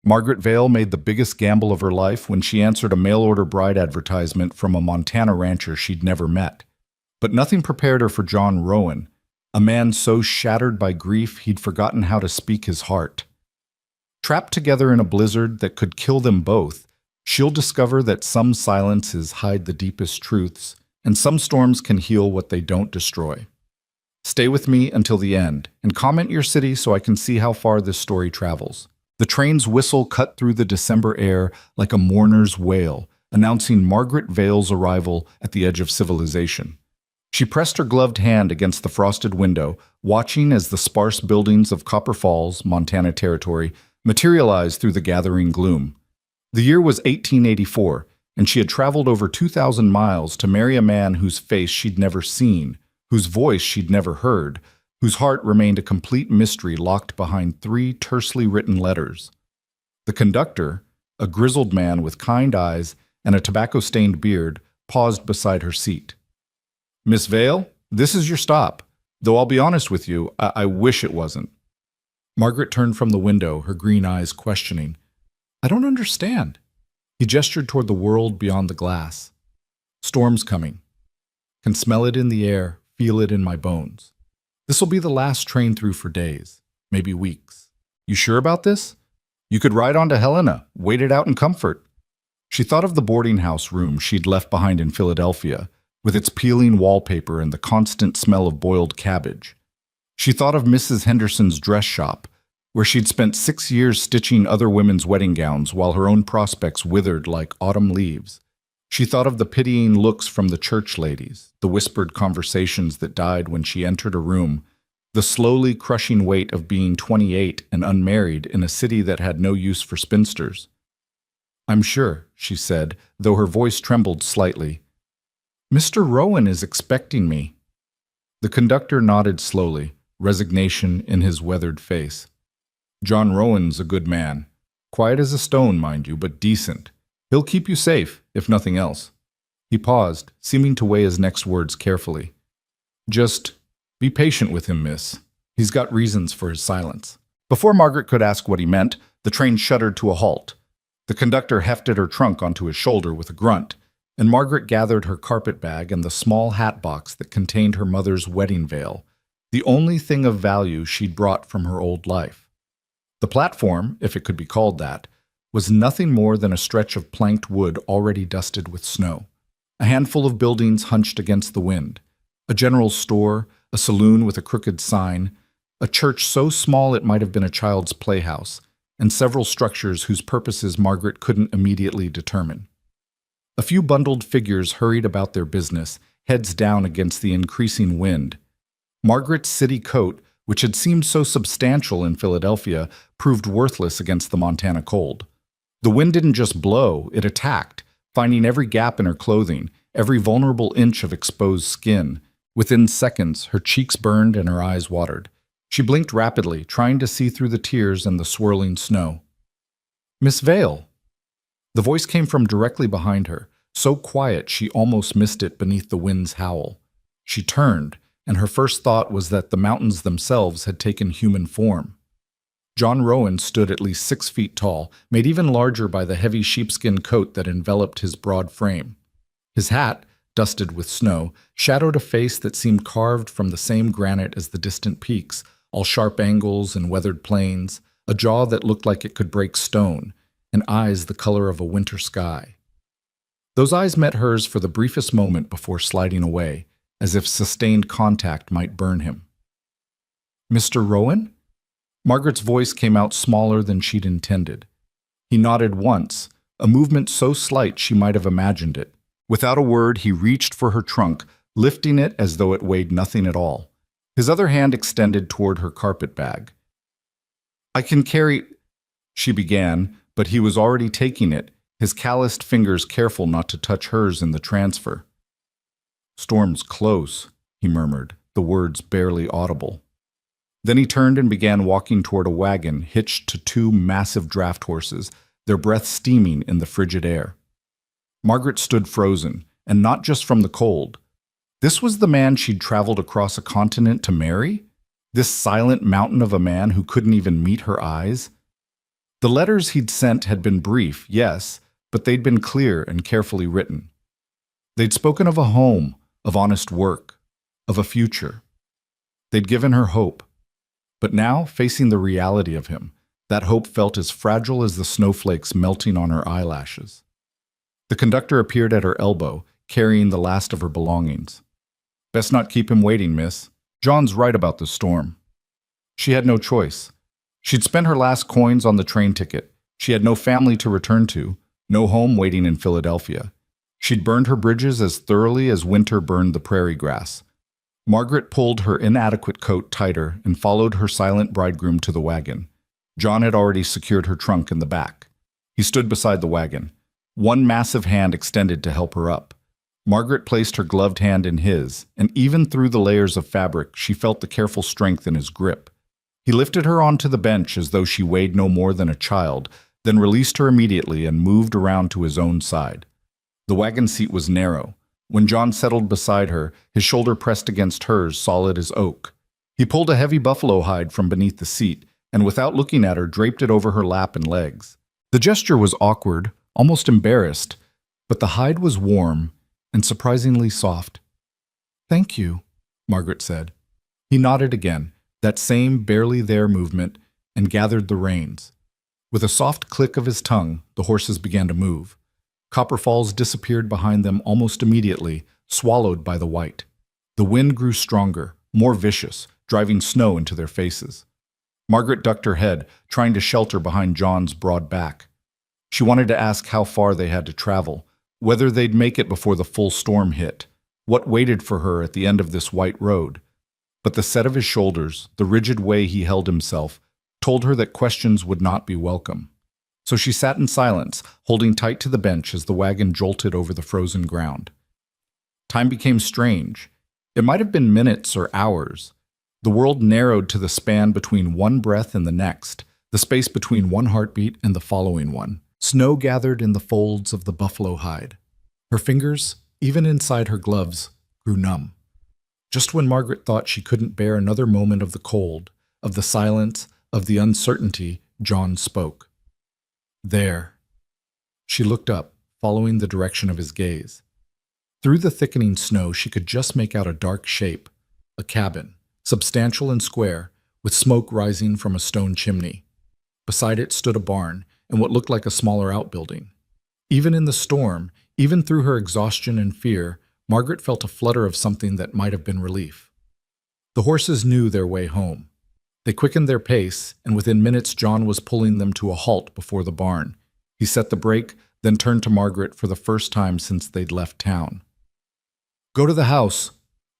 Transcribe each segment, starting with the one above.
Margaret Vale made the biggest gamble of her life when she answered a mail-order bride advertisement from a Montana rancher she'd never met. But nothing prepared her for John Rowan, a man so shattered by grief he'd forgotten how to speak his heart. Trapped together in a blizzard that could kill them both, she'll discover that some silences hide the deepest truths, and some storms can heal what they don't destroy. Stay with me until the end, and comment your city so I can see how far this story travels. The train's whistle cut through the December air like a mourner's wail, announcing Margaret Vale's arrival at the edge of civilization. She pressed her gloved hand against the frosted window, watching as the sparse buildings of Copper Falls, Montana Territory, materialized through the gathering gloom. The year was 1884, and she had traveled over 2,000 miles to marry a man whose face she'd never seen, whose voice she'd never heard, whose heart remained a complete mystery locked behind 3 tersely written letters. The conductor, a grizzled man with kind eyes and a tobacco-stained beard, paused beside her seat. "Miss Vale, this is your stop, though I'll be honest with you, I wish it wasn't." Margaret turned from the window, her green eyes questioning. "I don't understand." He gestured toward the world beyond the glass. "Storm's coming. Can smell it in the air, feel it in my bones. This'll be the last train through for days, maybe weeks. You sure about this? You could ride on to Helena, wait it out in comfort." She thought of the boarding house room she'd left behind in Philadelphia, with its peeling wallpaper and the constant smell of boiled cabbage. She thought of Mrs. Henderson's dress shop, where she'd spent 6 years stitching other women's wedding gowns while her own prospects withered like autumn leaves. She thought of the pitying looks from the church ladies, the whispered conversations that died when she entered a room, the slowly crushing weight of being 28 and unmarried in a city that had no use for spinsters. "I'm sure," she said, though her voice trembled slightly. "Mr. Rowan is expecting me." The conductor nodded slowly, resignation in his weathered face. "John Rowan's a good man. Quiet as a stone, mind you, but decent. He'll keep you safe, if nothing else." He paused, seeming to weigh his next words carefully. "Just be patient with him, miss. He's got reasons for his silence." Before Margaret could ask what he meant, the train shuddered to a halt. The conductor hefted her trunk onto his shoulder with a grunt, and Margaret gathered her carpet bag and the small hat box that contained her mother's wedding veil, the only thing of value she'd brought from her old life. The platform, if it could be called that, was nothing more than a stretch of planked wood already dusted with snow. A handful of buildings hunched against the wind. A general store, a saloon with a crooked sign, a church so small it might have been a child's playhouse, and several structures whose purposes Margaret couldn't immediately determine. A few bundled figures hurried about their business, heads down against the increasing wind. Margaret's city coat, which had seemed so substantial in Philadelphia, proved worthless against the Montana cold. The wind didn't just blow, it attacked, finding every gap in her clothing, every vulnerable inch of exposed skin. Within seconds, her cheeks burned and her eyes watered. She blinked rapidly, trying to see through the tears and the swirling snow. "Miss Vale!" The voice came from directly behind her, so quiet she almost missed it beneath the wind's howl. She turned, and her first thought was that the mountains themselves had taken human form. John Rowan stood at least 6 feet tall, made even larger by the heavy sheepskin coat that enveloped his broad frame. His hat, dusted with snow, shadowed a face that seemed carved from the same granite as the distant peaks, all sharp angles and weathered plains, a jaw that looked like it could break stone, and eyes the color of a winter sky. Those eyes met hers for the briefest moment before sliding away, as if sustained contact might burn him. "Mr. Rowan?" Margaret's voice came out smaller than she'd intended. He nodded once, a movement so slight she might have imagined it. Without a word, he reached for her trunk, lifting it as though it weighed nothing at all. His other hand extended toward her carpet bag. "I can carry—" she began, but he was already taking it, his calloused fingers careful not to touch hers in the transfer. "Storm's close," he murmured, the words barely audible. Then he turned and began walking toward a wagon hitched to 2 massive draft horses, their breath steaming in the frigid air. Margaret stood frozen, and not just from the cold. This was the man she'd traveled across a continent to marry? This silent mountain of a man who couldn't even meet her eyes? The letters he'd sent had been brief, yes, but they'd been clear and carefully written. They'd spoken of a home, of honest work, of a future. They'd given her hope. But now, facing the reality of him, that hope felt as fragile as the snowflakes melting on her eyelashes. The conductor appeared at her elbow, carrying the last of her belongings. "Best not keep him waiting, miss. John's right about the storm." She had no choice. She'd spent her last coins on the train ticket. She had no family to return to, no home waiting in Philadelphia. She'd burned her bridges as thoroughly as winter burned the prairie grass. Margaret pulled her inadequate coat tighter and followed her silent bridegroom to the wagon. John had already secured her trunk in the back. He stood beside the wagon, one massive hand extended to help her up. Margaret placed her gloved hand in his, and even through the layers of fabric, she felt the careful strength in his grip. He lifted her onto the bench as though she weighed no more than a child, then released her immediately and moved around to his own side. The wagon seat was narrow. When John settled beside her, his shoulder pressed against hers, solid as oak. He pulled a heavy buffalo hide from beneath the seat, and without looking at her, draped it over her lap and legs. The gesture was awkward, almost embarrassed, but the hide was warm and surprisingly soft. "Thank you," Margaret said. He nodded again, that same barely there movement, and gathered the reins. With a soft click of his tongue, the horses began to move. Copper Falls disappeared behind them almost immediately, swallowed by the white. The wind grew stronger, more vicious, driving snow into their faces. Margaret ducked her head, trying to shelter behind John's broad back. She wanted to ask how far they had to travel, whether they'd make it before the full storm hit, what waited for her at the end of this white road. But the set of his shoulders, the rigid way he held himself, told her that questions would not be welcome. So she sat in silence, holding tight to the bench as the wagon jolted over the frozen ground. Time became strange. It might have been minutes or hours. The world narrowed to the span between one breath and the next, the space between one heartbeat and the following one. Snow gathered in the folds of the buffalo hide. Her fingers, even inside her gloves, grew numb. Just when Margaret thought she couldn't bear another moment of the cold, of the silence, of the uncertainty, John spoke. "There." She looked up, following the direction of his gaze. Through the thickening snow, she could just make out a dark shape, a cabin, substantial and square, with smoke rising from a stone chimney. Beside it stood a barn and what looked like a smaller outbuilding. Even in the storm, even through her exhaustion and fear, Margaret felt a flutter of something that might have been relief. The horses knew their way home. They quickened their pace, and within minutes John was pulling them to a halt before the barn. He set the brake, then turned to Margaret for the first time since they'd left town. "Go to the house,"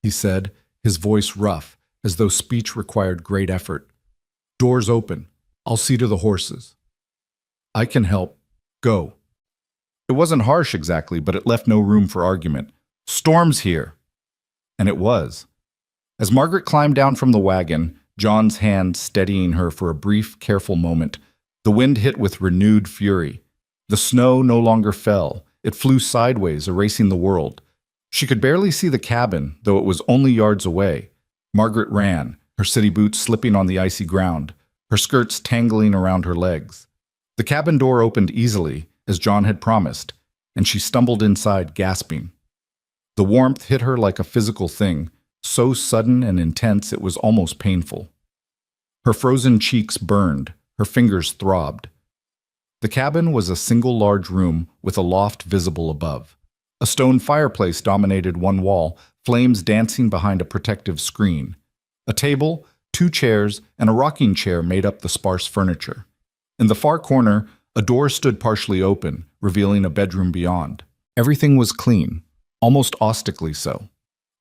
he said, his voice rough, as though speech required great effort. "Doors open. I'll see to the horses." "I can help. Go." It wasn't harsh exactly, but it left no room for argument. "Storm's here." And it was. As Margaret climbed down from the wagon, John's hand steadying her for a brief, careful moment, the wind hit with renewed fury. The snow no longer fell. It flew sideways, erasing the world. She could barely see the cabin, though it was only yards away. Margaret ran, her city boots slipping on the icy ground, her skirts tangling around her legs. The cabin door opened easily, as John had promised, and she stumbled inside, gasping. The warmth hit her like a physical thing, so sudden and intense it was almost painful. Her frozen cheeks burned, her fingers throbbed. The cabin was a single large room with a loft visible above. A stone fireplace dominated one wall, flames dancing behind a protective screen. A table, 2 chairs, and a rocking chair made up the sparse furniture. In the far corner, a door stood partially open, revealing a bedroom beyond. Everything was clean, almost austically so.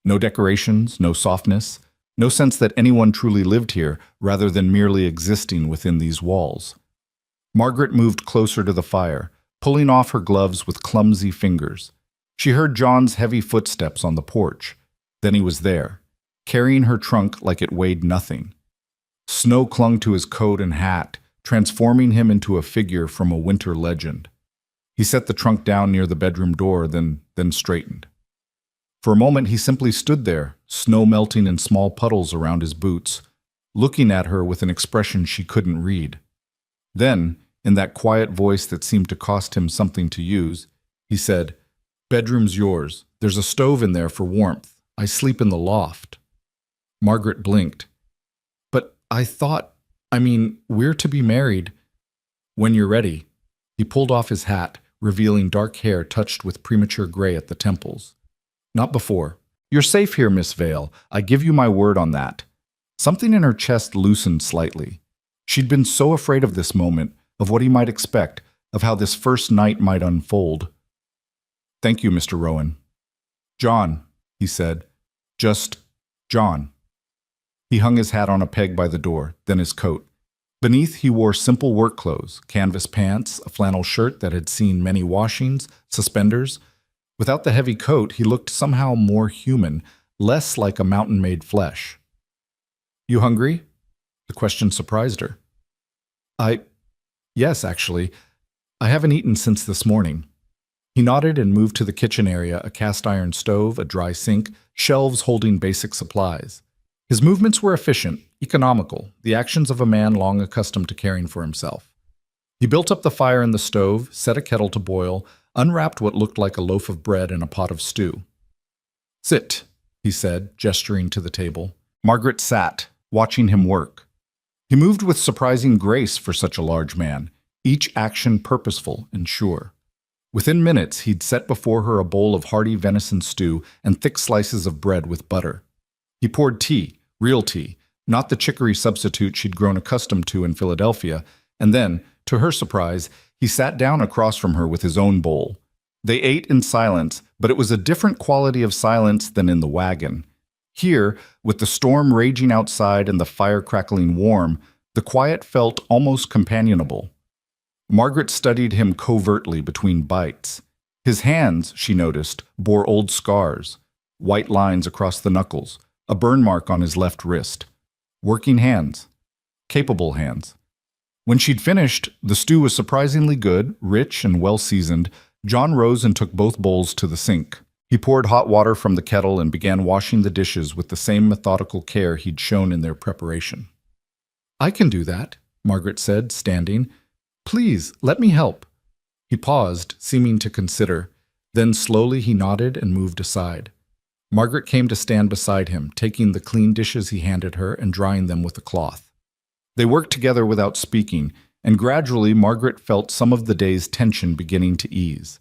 No decorations, no softness, no sense that anyone truly lived here rather than merely existing within these walls. Margaret moved closer to the fire, pulling off her gloves with clumsy fingers. She heard John's heavy footsteps on the porch. Then he was there, carrying her trunk like it weighed nothing. Snow clung to his coat and hat, transforming him into a figure from a winter legend. He set the trunk down near the bedroom door, then straightened. For a moment he simply stood there, snow melting in small puddles around his boots, looking at her with an expression she couldn't read. Then, In that quiet voice that seemed to cost him something to use, he said, "Bedroom's yours. There's a stove in there for warmth. I sleep in the loft." Margaret blinked. "But we're to be married." "When you're ready." He pulled off his hat, revealing dark hair touched with premature gray at the temples. "Not before. You're safe here, Miss Vale. I give you my word on that." Something in her chest loosened slightly. She'd been so afraid of this moment, of what he might expect, of how this first night might unfold. "Thank you, Mr. Rowan." "John," he said. "Just John." He hung his hat on a peg by the door, then his coat. Beneath, he wore simple work clothes, canvas pants, a flannel shirt that had seen many washings, suspenders. Without the heavy coat, he looked somehow more human, less like a mountain-made flesh. "You hungry?" The question surprised her. Yes, actually. I haven't eaten since this morning." He nodded and moved to the kitchen area, a cast-iron stove, a dry sink, shelves holding basic supplies. His movements were efficient, economical, the actions of a man long accustomed to caring for himself. He built up the fire in the stove, set a kettle to boil, unwrapped what looked like a loaf of bread and a pot of stew. "Sit," he said, gesturing to the table. Margaret sat, watching him work. He moved with surprising grace for such a large man, each action purposeful and sure. Within minutes, he'd set before her a bowl of hearty venison stew and thick slices of bread with butter. He poured tea, real tea, not the chicory substitute she'd grown accustomed to in Philadelphia, and then, to her surprise, he sat down across from her with his own bowl. They ate in silence, but it was a different quality of silence than in the wagon. Here, with the storm raging outside and the fire crackling warm, the quiet felt almost companionable. Margaret studied him covertly between bites. His hands, she noticed, bore old scars, white lines across the knuckles, a burn mark on his left wrist. Working hands. Capable hands. When she'd finished, the stew was surprisingly good, rich and well-seasoned. John rose and took both bowls to the sink. He poured hot water from the kettle and began washing the dishes with the same methodical care he'd shown in their preparation. "I can do that," Margaret said, standing. "Please, let me help." He paused, seeming to consider. Then slowly he nodded and moved aside. Margaret came to stand beside him, taking the clean dishes he handed her and drying them with a cloth. They worked together without speaking, and gradually Margaret felt some of the day's tension beginning to ease.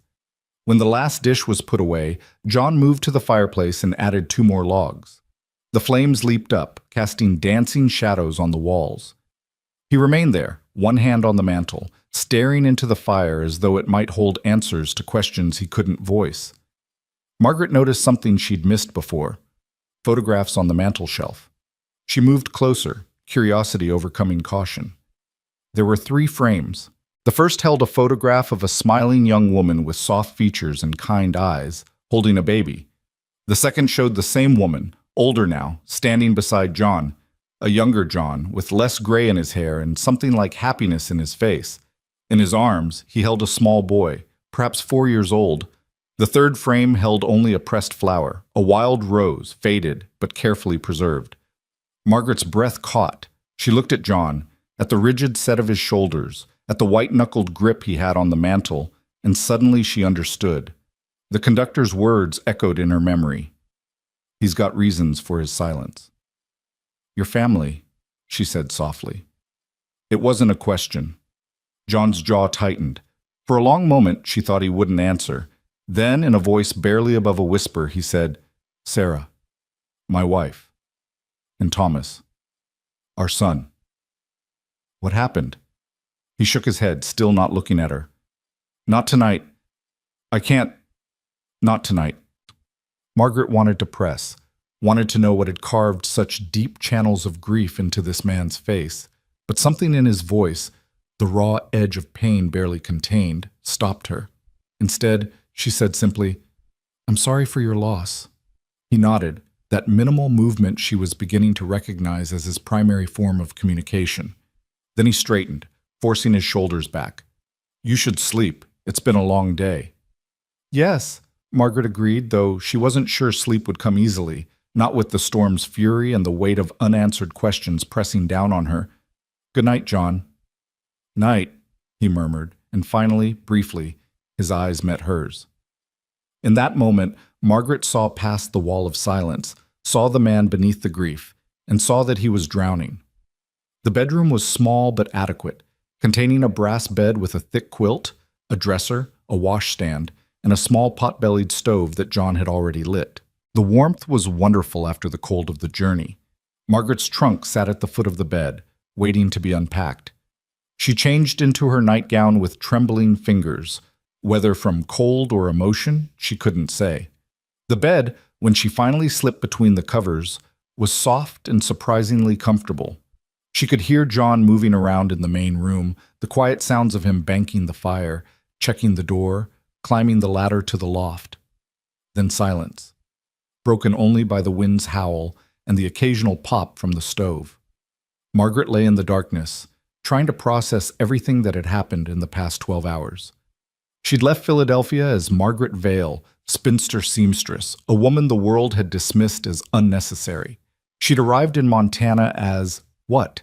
When the last dish was put away, John moved to the fireplace and added 2 more logs. The flames leaped up, casting dancing shadows on the walls. He remained there, one hand on the mantel, staring into the fire as though it might hold answers to questions he couldn't voice. Margaret noticed something she'd missed before: photographs on the mantel shelf. She moved closer, curiosity overcoming caution. There were 3 frames. The first held a photograph of a smiling young woman with soft features and kind eyes, holding a baby. The second showed the same woman, older now, standing beside John, a younger John, with less gray in his hair and something like happiness in his face. In his arms, he held a small boy, perhaps 4 years old. The third frame held only a pressed flower, a wild rose, faded but carefully preserved. Margaret's breath caught. She looked at John, at the rigid set of his shoulders, at the white-knuckled grip he had on the mantel, and suddenly she understood. The conductor's words echoed in her memory. He's got reasons for his silence. "Your family," she said softly. It wasn't a question. John's jaw tightened. For a long moment, she thought he wouldn't answer. Then, in a voice barely above a whisper, he said, "Sarah, my wife, and Thomas, our son." What happened? He shook his head, still not looking at her. "Not tonight. I can't. Not tonight." Margaret wanted to press, wanted to know what had carved such deep channels of grief into this man's face, but something in his voice, the raw edge of pain barely contained, stopped her. Instead, she said simply, "I'm sorry for your loss." He nodded, that minimal movement she was beginning to recognize as his primary form of communication. Then he straightened, forcing his shoulders back. "You should sleep. It's been a long day." "Yes," Margaret agreed, though she wasn't sure sleep would come easily, not with the storm's fury and the weight of unanswered questions pressing down on her. "Good night, John." "Night," he murmured, and finally, briefly, his eyes met hers. In that moment, Margaret saw past the wall of silence, saw the man beneath the grief, and saw that he was drowning. The bedroom was small but adequate, containing a brass bed with a thick quilt, a dresser, a washstand, and a small pot-bellied stove that John had already lit. The warmth was wonderful after the cold of the journey. Margaret's trunk sat at the foot of the bed, waiting to be unpacked. She changed into her nightgown with trembling fingers. Whether from cold or emotion, she couldn't say. The bed, when she finally slipped between the covers, was soft and surprisingly comfortable. She could hear John moving around in the main room, the quiet sounds of him banking the fire, checking the door, climbing the ladder to the loft. Then silence, broken only by the wind's howl and the occasional pop from the stove. Margaret lay in the darkness, trying to process everything that had happened in the past 12 hours. She'd left Philadelphia as Margaret Vale, spinster seamstress, a woman the world had dismissed as unnecessary. She'd arrived in Montana as, what?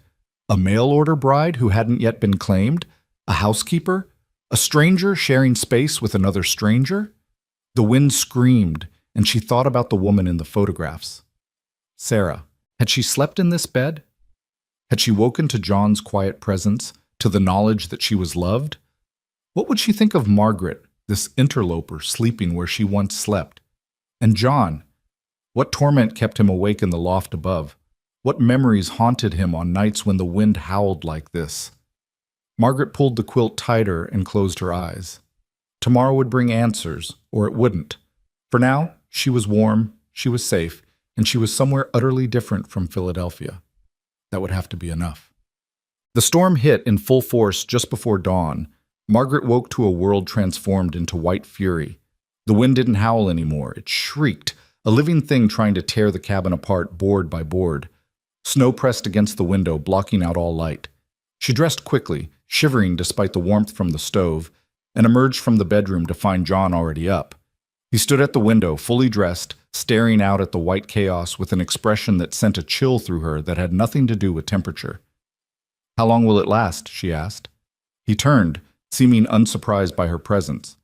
A mail-order bride who hadn't yet been claimed? A housekeeper? A stranger sharing space with another stranger? The wind screamed, and she thought about the woman in the photographs. Sarah. Had she slept in this bed? Had she woken to John's quiet presence, to the knowledge that she was loved? What would she think of Margaret, this interloper sleeping where she once slept? And John? What torment kept him awake in the loft above? What memories haunted him on nights when the wind howled like this? Margaret pulled the quilt tighter and closed her eyes. Tomorrow would bring answers, or it wouldn't. For now, she was warm, she was safe, and she was somewhere utterly different from Philadelphia. That would have to be enough. The storm hit in full force just before dawn. Margaret woke to a world transformed into white fury. The wind didn't howl anymore. It shrieked, a living thing trying to tear the cabin apart board by board. Snow pressed against the window, blocking out all light. She dressed quickly, shivering despite the warmth from the stove, and emerged from the bedroom to find John already up. He stood at the window, fully dressed, staring out at the white chaos with an expression that sent a chill through her that had nothing to do with temperature. "How long will it last?" she asked. He turned, seeming unsurprised by her presence.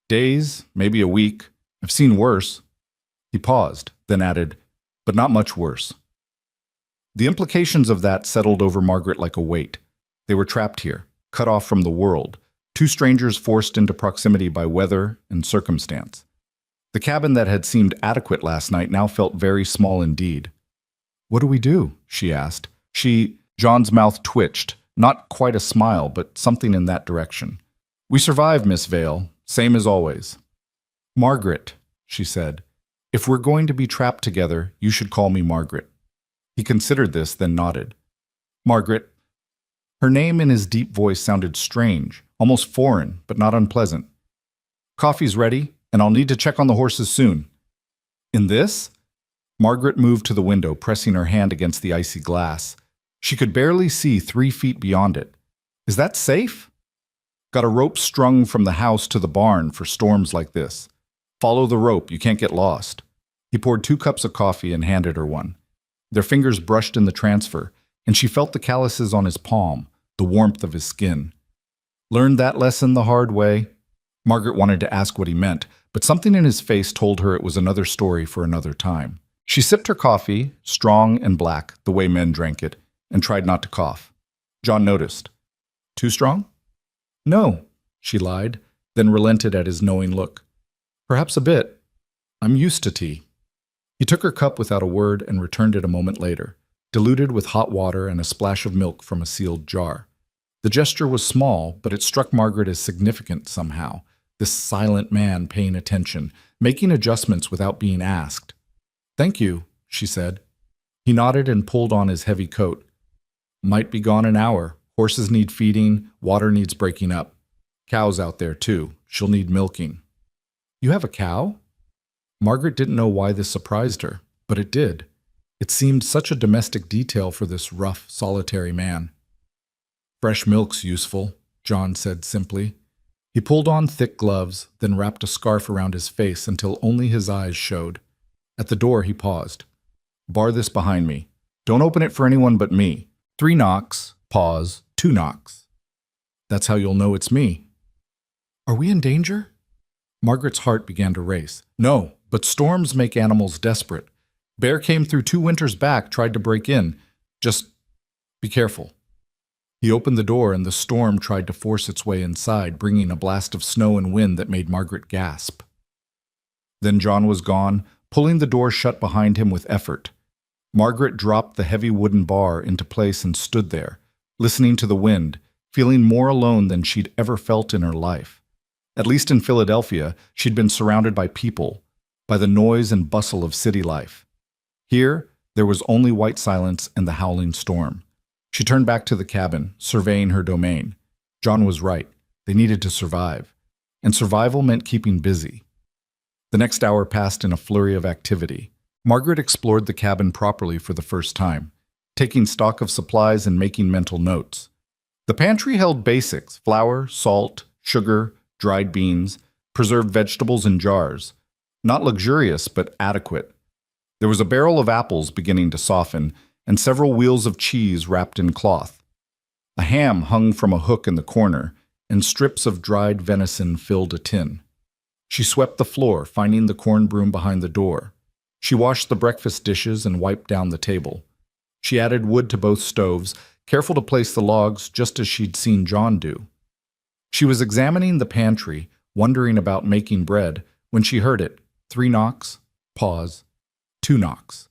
"Days, maybe a week. I've seen worse." He paused, then added, "But not much worse." The implications of that settled over Margaret like a weight. They were trapped here, cut off from the world, two strangers forced into proximity by weather and circumstance. The cabin that had seemed adequate last night now felt very small indeed. "What do we do?" she asked. John's mouth twitched, not quite a smile, but something in that direction. "We survived, Miss Vale, same as always." "Margaret," she said, "if we're going to be trapped together, you should call me Margaret." He considered this, then nodded. "Margaret." Her name in his deep voice sounded strange, almost foreign, but not unpleasant. "Coffee's ready, and I'll need to check on the horses soon." "In this?" Margaret moved to the window, pressing her hand against the icy glass. She could barely see 3 feet beyond it. "Is that safe?" "Got a rope strung from the house to the barn for storms like this. Follow the rope, you can't get lost." He poured 2 cups of coffee and handed her one. Their fingers brushed in the transfer, and she felt the calluses on his palm, the warmth of his skin. "Learned that lesson the hard way?" Margaret wanted to ask what he meant, but something in his face told her it was another story for another time. She sipped her coffee, strong and black, the way men drank it, and tried not to cough. John noticed. "Too strong?" "No," she lied, then relented at his knowing look. "Perhaps a bit. I'm used to tea." He took her cup without a word and returned it a moment later, diluted with hot water and a splash of milk from a sealed jar. The gesture was small, but it struck Margaret as significant somehow, this silent man paying attention, making adjustments without being asked. "Thank you," she said. He nodded and pulled on his heavy coat. "Might be gone an hour. Horses need feeding, water needs breaking up. Cow's out there, too. She'll need milking." "You have a cow?" Margaret didn't know why this surprised her, but it did. It seemed such a domestic detail for this rough, solitary man. "Fresh milk's useful," John said simply. He pulled on thick gloves, then wrapped a scarf around his face until only his eyes showed. At the door, he paused. "Bar this behind me. Don't open it for anyone but me. 3 knocks, pause, 2 knocks." That's how you'll know it's me. Are we in danger? Margaret's heart began to race. No, but storms make animals desperate. Bear came through 2 winters back, tried to break in. Just be careful. He opened the door and the storm tried to force its way inside, bringing a blast of snow and wind that made Margaret gasp. Then John was gone, pulling the door shut behind him with effort. Margaret dropped the heavy wooden bar into place and stood there, listening to the wind, feeling more alone than she'd ever felt in her life. At least in Philadelphia, she'd been surrounded by people, by the noise and bustle of city life. Here, there was only white silence and the howling storm. She turned back to the cabin, surveying her domain. John was right. They needed to survive. And survival meant keeping busy. The next hour passed in a flurry of activity. Margaret explored the cabin properly for the first time, taking stock of supplies and making mental notes. The pantry held basics: flour, salt, sugar, dried beans, preserved vegetables in jars. Not luxurious, but adequate. There was a barrel of apples beginning to soften, and several wheels of cheese wrapped in cloth. A ham hung from a hook in the corner, and strips of dried venison filled a tin. She swept the floor, finding the corn broom behind the door. She washed the breakfast dishes and wiped down the table. She added wood to both stoves, careful to place the logs just as she'd seen John do. She was examining the pantry, wondering about making bread, when she heard it. 3 knocks, pause, 2 knocks.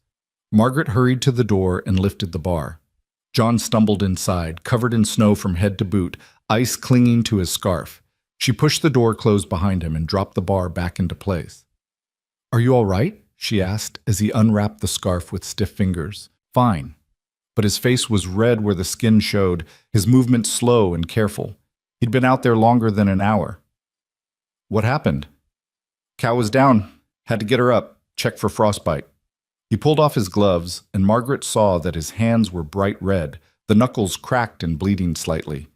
Margaret hurried to the door and lifted the bar. John stumbled inside, covered in snow from head to boot, ice clinging to his scarf. She pushed the door closed behind him and dropped the bar back into place. "Are you all right?" she asked as he unwrapped the scarf with stiff fingers. "Fine." But his face was red where the skin showed, his movements slow and careful. He'd been out there longer than an hour. "What happened?" "Cow was down. Had to get her up. Check for frostbite." He pulled off his gloves, and Margaret saw that his hands were bright red, the knuckles cracked and bleeding slightly.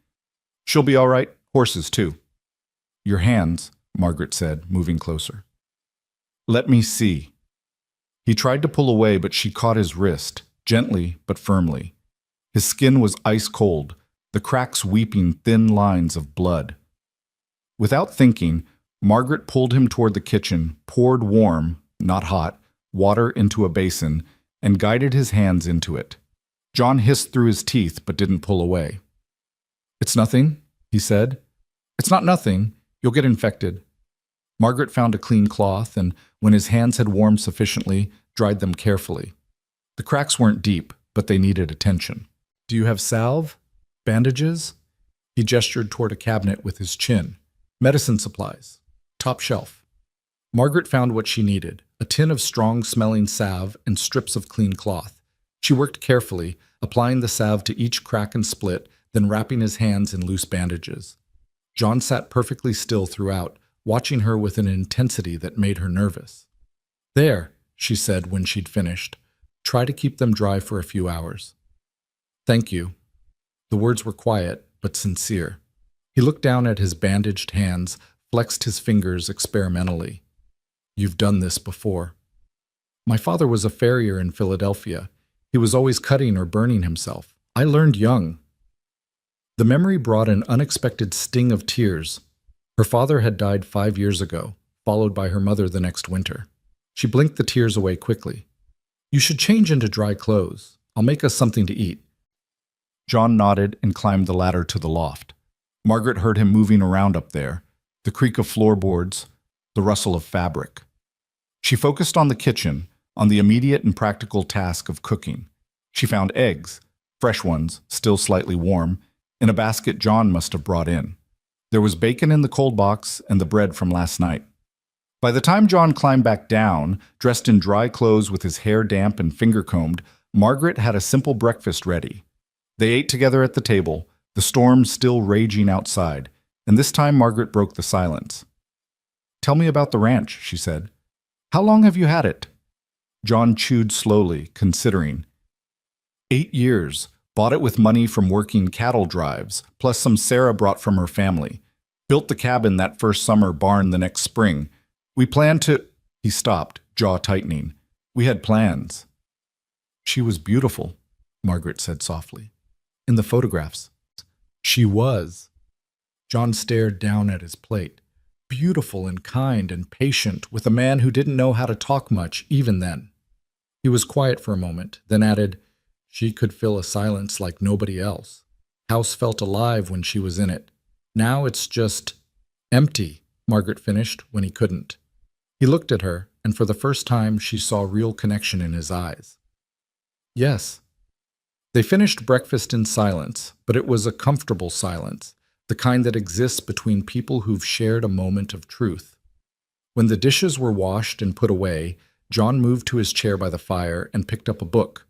"She'll be all right. Horses, too." "Your hands," Margaret said, moving closer. "Let me see." He tried to pull away, but she caught his wrist, gently but firmly. His skin was ice cold, the cracks weeping thin lines of blood. Without thinking, Margaret pulled him toward the kitchen, poured warm, not hot, water into a basin, and guided his hands into it. John hissed through his teeth but didn't pull away. "It's nothing," he said. "It's not nothing. You'll get infected." Margaret found a clean cloth and, when his hands had warmed sufficiently, dried them carefully. The cracks weren't deep, but they needed attention. "Do you have salve? Bandages?" He gestured toward a cabinet with his chin. "Medicine supplies. Top shelf." Margaret found what she needed: a tin of strong-smelling salve and strips of clean cloth. She worked carefully, applying the salve to each crack and split, then wrapping his hands in loose bandages. John sat perfectly still throughout, watching her with an intensity that made her nervous. "There," she said when she'd finished. "Try to keep them dry for a few hours." "Thank you." The words were quiet, but sincere. He looked down at his bandaged hands, flexed his fingers experimentally. "You've done this before." "My father was a farrier in Philadelphia. He was always cutting or burning himself. I learned young." The memory brought an unexpected sting of tears. Her father had died 5 years ago, followed by her mother the next winter. She blinked the tears away quickly. "You should change into dry clothes. I'll make us something to eat." John nodded and climbed the ladder to the loft. Margaret heard him moving around up there, the creak of floorboards, the rustle of fabric. She focused on the kitchen, on the immediate and practical task of cooking. She found eggs, fresh ones, still slightly warm, in a basket John must have brought in. There was bacon in the cold box and the bread from last night. By the time John climbed back down, dressed in dry clothes with his hair damp and finger-combed, Margaret had a simple breakfast ready. They ate together at the table, the storm still raging outside, and this time Margaret broke the silence. "Tell me about the ranch," she said. "How long have you had it?" John chewed slowly, considering. 8 years. Bought it with money from working cattle drives, plus some Sarah brought from her family. Built the cabin that first summer, barn the next spring. We planned to... He stopped, jaw tightening. "We had plans." "She was beautiful," Margaret said softly. "In the photographs." "She was." John stared down at his plate. Beautiful and kind and patient, with a man who didn't know how to talk much, even then. He was quiet for a moment, then added, "She could fill a silence like nobody else. House felt alive when she was in it. Now it's just empty," Margaret finished when he couldn't. He looked at her, and for the first time she saw real connection in his eyes. "Yes." They finished breakfast in silence, but it was a comfortable silence, the kind that exists between people who've shared a moment of truth. When the dishes were washed and put away, John moved to his chair by the fire and picked up a book.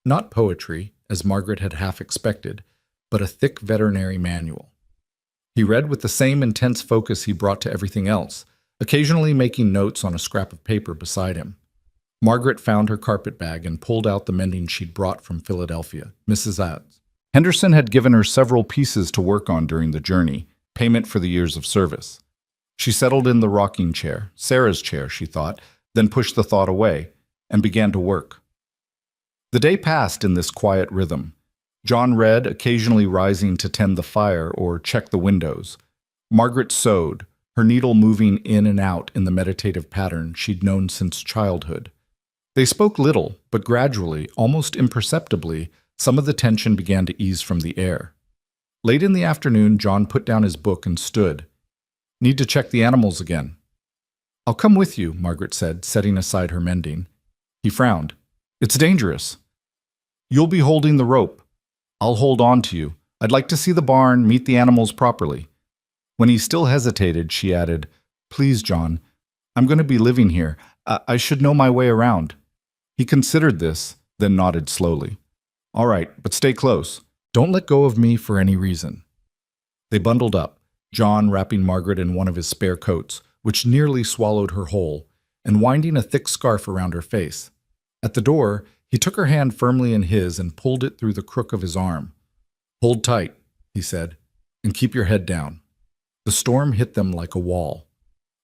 Not poetry, as Margaret had half expected, but a thick veterinary manual. He read with the same intense focus he brought to everything else, occasionally making notes on a scrap of paper beside him. Margaret found her carpetbag and pulled out the mending she'd brought from Philadelphia, Mrs. Ad's. Henderson had given her several pieces to work on during the journey, payment for the years of service. She settled in the rocking chair, Sarah's chair, she thought, then pushed the thought away, and began to work. The day passed in this quiet rhythm. John read, occasionally rising to tend the fire or check the windows. Margaret sewed, her needle moving in and out in the meditative pattern she'd known since childhood. They spoke little, but gradually, almost imperceptibly, some of the tension began to ease from the air. Late in the afternoon, John put down his book and stood. "Need to check the animals again." "I'll come with you," Margaret said, setting aside her mending. He frowned. "It's dangerous." "You'll be holding the rope. I'll hold on to you. I'd like to see the barn, meet the animals properly." When he still hesitated, she added, "Please, John, I'm going to be living here. I should know my way around." He considered this, then nodded slowly. "All right, but stay close. Don't let go of me for any reason." They bundled up, John wrapping Margaret in one of his spare coats, which nearly swallowed her whole, and winding a thick scarf around her face. At the door, he took her hand firmly in his and pulled it through the crook of his arm. "Hold tight," he said, "and keep your head down." The storm hit them like a wall.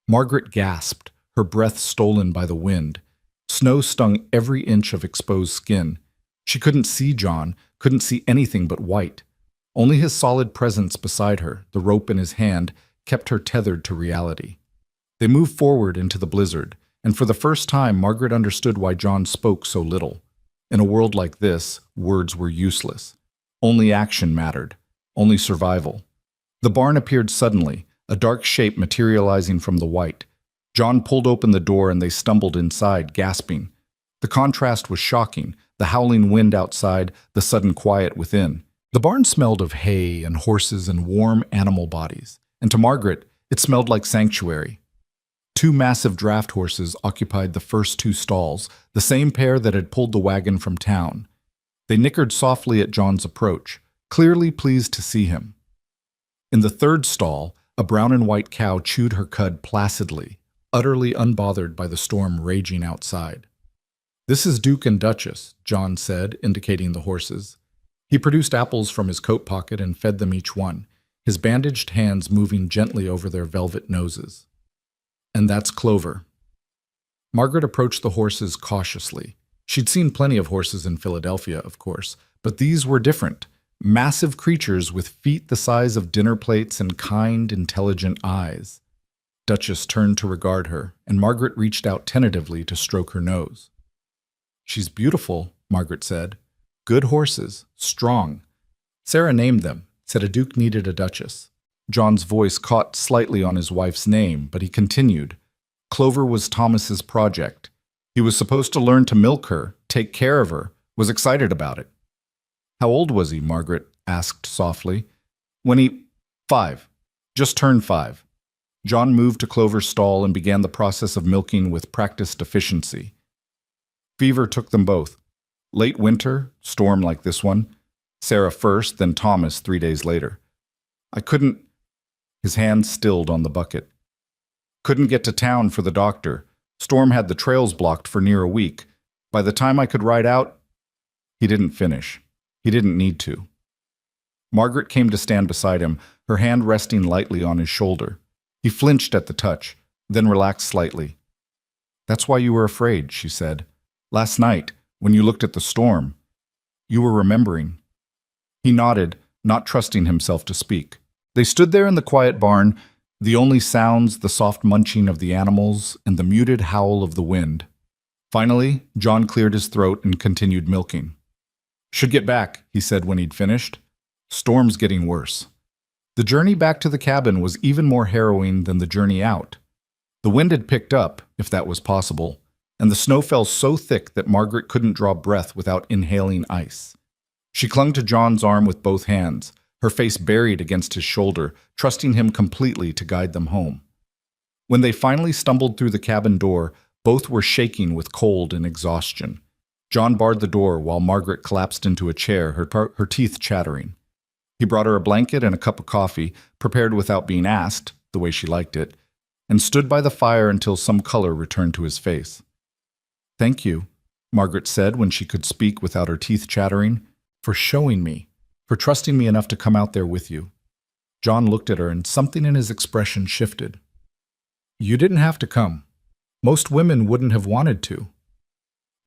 Margaret gasped, her breath stolen by the wind. Snow stung every inch of exposed skin. She couldn't see John, couldn't see anything but white. Only his solid presence beside her, the rope in his hand, kept her tethered to reality. They moved forward into the blizzard, and for the first time Margaret understood why John spoke so little. In a world like this, words were useless. Only action mattered, only survival. The barn appeared suddenly, a dark shape materializing from the white. John pulled open the door and they stumbled inside, gasping. The contrast was shocking, the howling wind outside, the sudden quiet within. The barn smelled of hay and horses and warm animal bodies, and to Margaret, it smelled like sanctuary. 2 massive draft horses occupied the first 2 stalls, the same pair that had pulled the wagon from town. They nickered softly at John's approach, clearly pleased to see him. In the 3rd stall, a brown and white cow chewed her cud placidly, utterly unbothered by the storm raging outside. "This is Duke and Duchess," John said, indicating the horses. He produced apples from his coat pocket and fed them each one, his bandaged hands moving gently over their velvet noses. "And that's Clover." Margaret approached the horses cautiously. She'd seen plenty of horses in Philadelphia, of course, but these were different. Massive creatures with feet the size of dinner plates and kind, intelligent eyes. Duchess turned to regard her, and Margaret reached out tentatively to stroke her nose. "She's beautiful," Margaret said. "Good horses, strong." Sarah named them, said a duke needed a duchess. John's voice caught slightly on his wife's name, but he continued. Clover was Thomas's project. He was supposed to learn to milk her, take care of her, was excited about it. "How old was he?" Margaret asked softly. "When he... 5. Just turned 5. John moved to Clover's stall and began the process of milking with practiced efficiency. Fever took them both. Late winter, storm like this one. Sarah first, then Thomas 3 days later. I couldn't... His hand stilled on the bucket. "Couldn't get to town for the doctor. Storm had the trails blocked for near a week. By the time I could ride out..." He didn't finish. He didn't need to. Margaret came to stand beside him, her hand resting lightly on his shoulder. He flinched at the touch, then relaxed slightly. "That's why you were afraid," she said. "Last night, when you looked at the storm, you were remembering." He nodded, not trusting himself to speak. They stood there in the quiet barn, the only sounds the soft munching of the animals and the muted howl of the wind. Finally, John cleared his throat and continued milking. "Should get back," he said when he'd finished. "Storm's getting worse." The journey back to the cabin was even more harrowing than the journey out. The wind had picked up, if that was possible, and the snow fell so thick that Margaret couldn't draw breath without inhaling ice. She clung to John's arm with both hands, her face buried against his shoulder, trusting him completely to guide them home. When they finally stumbled through the cabin door, both were shaking with cold and exhaustion. John barred the door while Margaret collapsed into a chair, her teeth chattering. He brought her a blanket and a cup of coffee, prepared without being asked, the way she liked it, and stood by the fire until some color returned to his face. "Thank you," Margaret said when she could speak without her teeth chattering, "for showing me, for trusting me enough to come out there with you." John looked at her and something in his expression shifted. "You didn't have to come. Most women wouldn't have wanted to."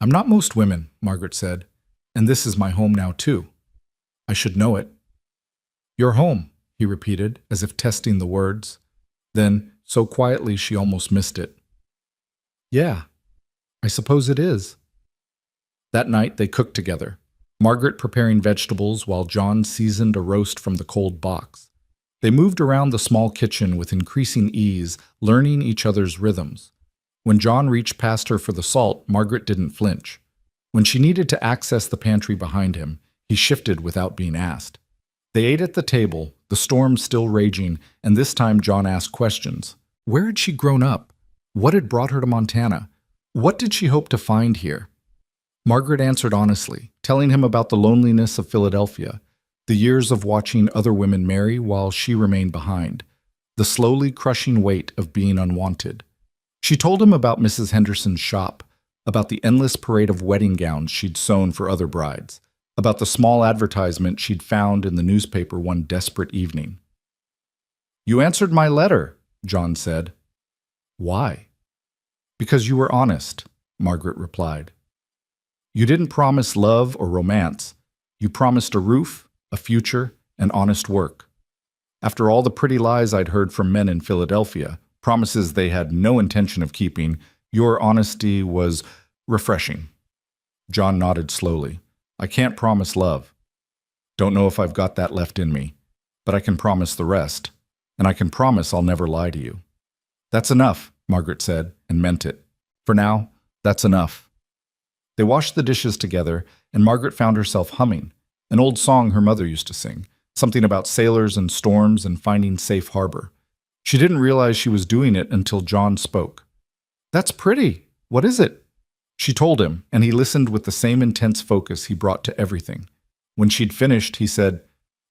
"I'm not most women," Margaret said, "and this is my home now too. I should know it." "Your home," he repeated, as if testing the words. Then, so quietly she almost missed it. "Yeah, I suppose it is." That night they cooked together, Margaret preparing vegetables while John seasoned a roast from the cold box. They moved around the small kitchen with increasing ease, learning each other's rhythms. When John reached past her for the salt, Margaret didn't flinch. When she needed to access the pantry behind him, he shifted without being asked. They ate at the table, the storm still raging, and this time John asked questions. Where had she grown up? What had brought her to Montana? What did she hope to find here? Margaret answered honestly, telling him about the loneliness of Philadelphia, the years of watching other women marry while she remained behind, the slowly crushing weight of being unwanted. She told him about Mrs. Henderson's shop, about the endless parade of wedding gowns she'd sewn for other brides, about the small advertisement she'd found in the newspaper one desperate evening. "You answered my letter," John said. "Why?" "Because you were honest," Margaret replied. "You didn't promise love or romance. You promised a roof, a future, and honest work. After all the pretty lies I'd heard from men in Philadelphia, promises they had no intention of keeping, your honesty was refreshing." John nodded slowly. "I can't promise love. Don't know if I've got that left in me, but I can promise the rest, and I can promise I'll never lie to you." "That's enough," Margaret said, and meant it. "For now, that's enough." They washed the dishes together, and Margaret found herself humming, an old song her mother used to sing, something about sailors and storms and finding safe harbor. She didn't realize she was doing it until John spoke. "That's pretty. What is it?" She told him, and he listened with the same intense focus he brought to everything. When she'd finished, he said,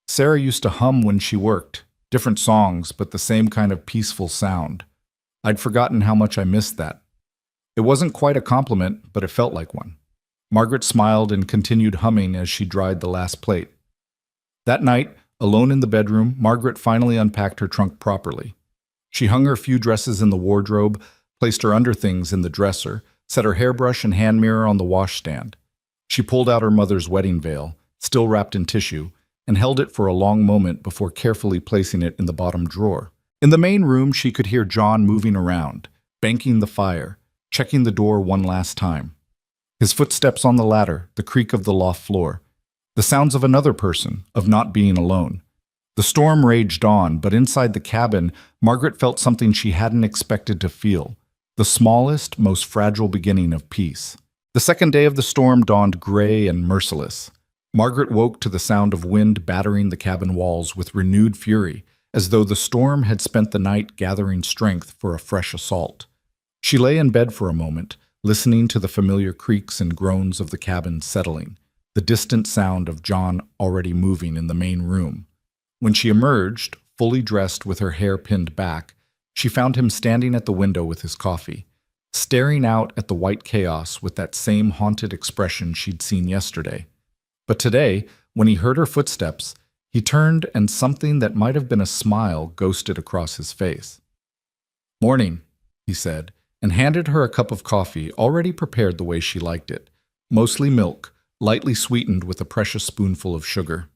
"Sarah used to hum when she worked, different songs, but the same kind of peaceful sound. I'd forgotten how much I missed that." It wasn't quite a compliment, but it felt like one. Margaret smiled and continued humming as she dried the last plate. That night, alone in the bedroom, Margaret finally unpacked her trunk properly. She hung her few dresses in the wardrobe, placed her underthings in the dresser, set her hairbrush and hand mirror on the washstand. She pulled out her mother's wedding veil, still wrapped in tissue, and held it for a long moment before carefully placing it in the bottom drawer. In the main room, she could hear John moving around, banking the fire, checking the door one last time. His footsteps on the ladder, the creak of the loft floor, the sounds of another person, of not being alone. The storm raged on, but inside the cabin, Margaret felt something she hadn't expected to feel. The smallest, most fragile beginning of peace. The second day of the storm dawned gray and merciless. Margaret woke to the sound of wind battering the cabin walls with renewed fury, as though the storm had spent the night gathering strength for a fresh assault. She lay in bed for a moment, listening to the familiar creaks and groans of the cabin settling, the distant sound of John already moving in the main room. When she emerged, fully dressed with her hair pinned back, she found him standing at the window with his coffee, staring out at the white chaos with that same haunted expression she'd seen yesterday. But today, when he heard her footsteps, he turned and something that might have been a smile ghosted across his face. "Morning," he said, and handed her a cup of coffee already prepared the way she liked it, mostly milk, lightly sweetened with a precious spoonful of sugar.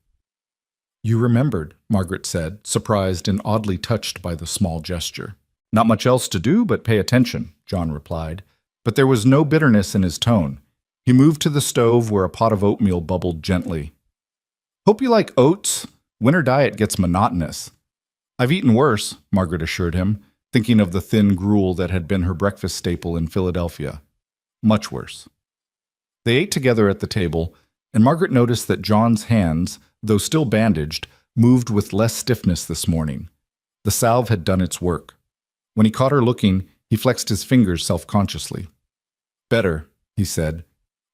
You remembered, Margaret said, surprised and oddly touched by the small gesture. Not much else to do but pay attention, John replied, but there was no bitterness in his tone. He moved to the stove where a pot of oatmeal bubbled gently. Hope you like oats. Winter diet gets monotonous. I've eaten worse, Margaret assured him, thinking of the thin gruel that had been her breakfast staple in Philadelphia. Much worse. They ate together at the table, and Margaret noticed that John's hands, though still bandaged, moved with less stiffness this morning. The salve had done its work. When he caught her looking, he flexed his fingers self-consciously. Better, he said.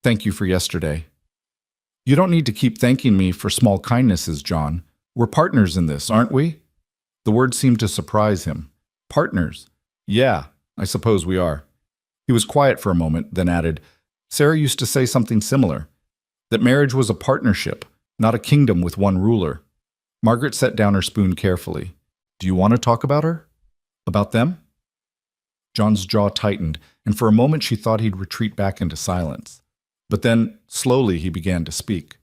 Thank you for yesterday. You don't need to keep thanking me for small kindnesses, John. We're partners in this, aren't we? The word seemed to surprise him. Partners? Yeah, I suppose we are. He was quiet for a moment, then added, Sarah used to say something similar, that marriage was a partnership, not a kingdom with one ruler. Margaret set down her spoon carefully. Do you want to talk about her? About them? John's jaw tightened, and for a moment she thought he'd retreat back into silence. But then, slowly, he began to speak.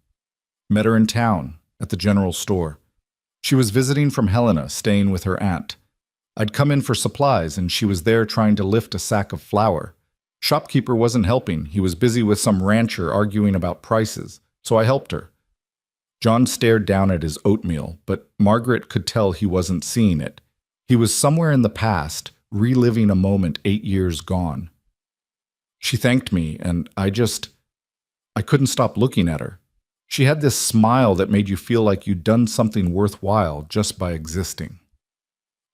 Met her in town, at the general store. She was visiting from Helena, staying with her aunt. I'd come in for supplies, and she was there trying to lift a sack of flour. Shopkeeper wasn't helping. He was busy with some rancher arguing about prices, so I helped her. John stared down at his oatmeal, but Margaret could tell he wasn't seeing it. He was somewhere in the past, reliving a moment 8 years gone. She thanked me, and I couldn't stop looking at her. She had this smile that made you feel like you'd done something worthwhile just by existing.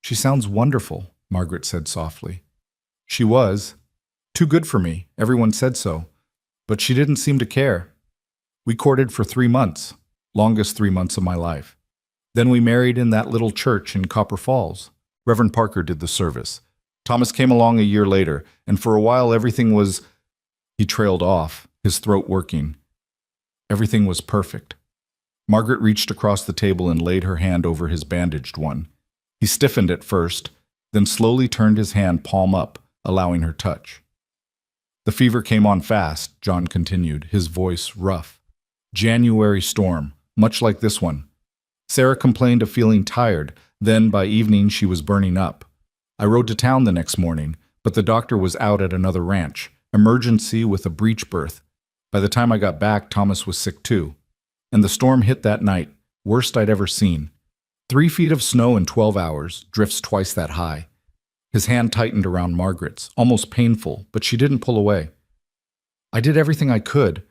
She sounds wonderful, Margaret said softly. She was. Too good for me, everyone said so. But she didn't seem to care. We courted for 3 months, longest 3 months of my life. Then we married in that little church in Copper Falls. Reverend Parker did the service. Thomas came along a year later, and for a while everything was... He trailed off, his throat working. Everything was perfect. Margaret reached across the table and laid her hand over his bandaged one. He stiffened at first, then slowly turned his hand palm up, allowing her touch. The fever came on fast, John continued, his voice rough. January storm, much like this one. Sarah complained of feeling tired, then by evening she was burning up. I rode to town the next morning, but the doctor was out at another ranch, emergency with a breech birth. By the time I got back, Thomas was sick too. And the storm hit that night, worst I'd ever seen. 3 feet of snow in 12 hours, drifts twice that high. His hand tightened around Margaret's, almost painful, but she didn't pull away. I did everything I could.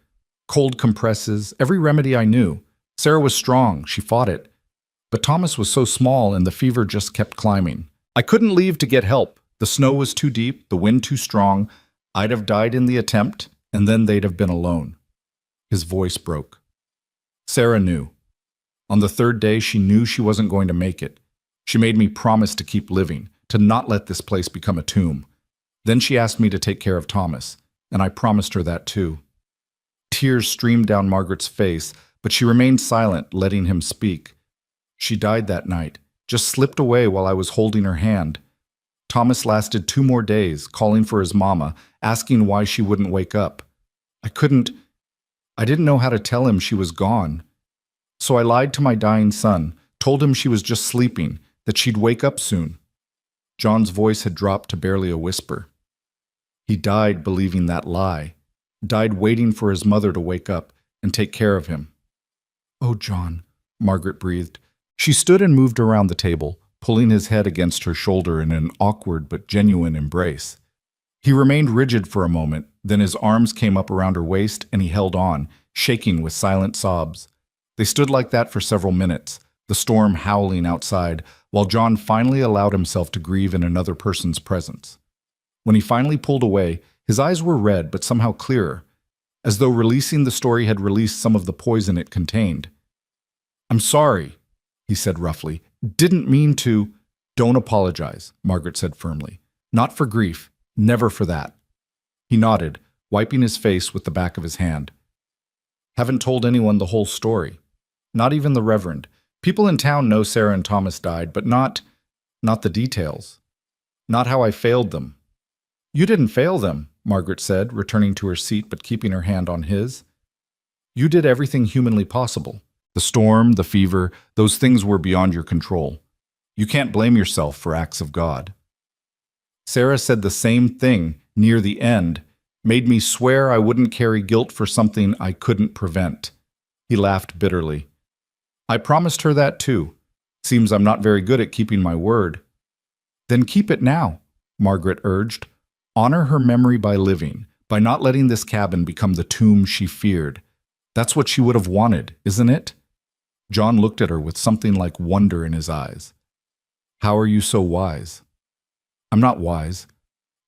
Cold compresses, every remedy I knew. Sarah was strong, she fought it. But Thomas was so small and the fever just kept climbing. I couldn't leave to get help. The snow was too deep, the wind too strong. I'd have died in the attempt, and then they'd have been alone. His voice broke. Sarah knew. On the 3rd day, she knew she wasn't going to make it. She made me promise to keep living, to not let this place become a tomb. Then she asked me to take care of Thomas, and I promised her that too. Tears streamed down Margaret's face, but she remained silent, letting him speak. She died that night, just slipped away while I was holding her hand. Thomas lasted 2 more days, calling for his mama, asking why she wouldn't wake up. I didn't know how to tell him she was gone. So I lied to my dying son, told him she was just sleeping, that she'd wake up soon. John's voice had dropped to barely a whisper. He died believing that lie, died waiting for his mother to wake up and take care of him. Oh, John, Margaret breathed. She stood and moved around the table, pulling his head against her shoulder in an awkward but genuine embrace. He remained rigid for a moment, then his arms came up around her waist and he held on, shaking with silent sobs. They stood like that for several minutes, the storm howling outside, while John finally allowed himself to grieve in another person's presence. When he finally pulled away, his eyes were red but somehow clearer, as though releasing the story had released some of the poison it contained. I'm sorry, he said roughly. Didn't mean to. Don't apologize, Margaret said firmly. Not for grief, never for that. He nodded, wiping his face with the back of his hand. Haven't told anyone the whole story. Not even the Reverend. People in town know Sarah and Thomas died, but not the details. Not how I failed them. You didn't fail them, Margaret said, returning to her seat but keeping her hand on his. You did everything humanly possible. The storm, the fever, those things were beyond your control. You can't blame yourself for acts of God. Sarah said the same thing near the end, made me swear I wouldn't carry guilt for something I couldn't prevent. He laughed bitterly. I promised her that too. Seems I'm not very good at keeping my word. Then keep it now, Margaret urged. Honor her memory by living, by not letting this cabin become the tomb she feared. That's what she would have wanted, isn't it? John looked at her with something like wonder in his eyes. How are you so wise? I'm not wise.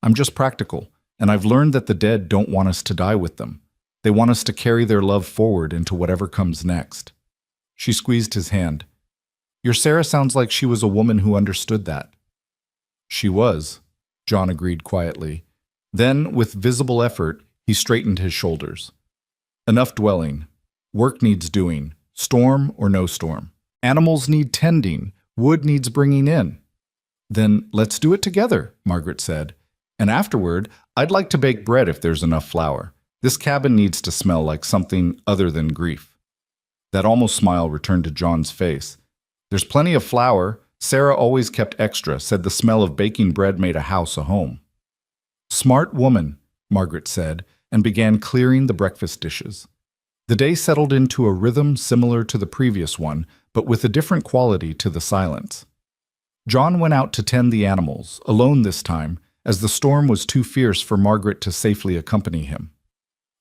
I'm just practical, and I've learned that the dead don't want us to die with them. They want us to carry their love forward into whatever comes next. She squeezed his hand. Your Sarah sounds like she was a woman who understood that. She was, John agreed quietly. Then, with visible effort, he straightened his shoulders. Enough dwelling. Work needs doing, storm or no storm. Animals need tending, wood needs bringing in. Then let's do it together, Margaret said. And afterward, I'd like to bake bread if there's enough flour. This cabin needs to smell like something other than grief. That almost smile returned to John's face. There's plenty of flour. Sarah always kept extra, said the smell of baking bread made a house a home. Smart woman, Margaret said, and began clearing the breakfast dishes. The day settled into a rhythm similar to the previous one, but with a different quality to the silence. John went out to tend the animals, alone this time, as the storm was too fierce for Margaret to safely accompany him.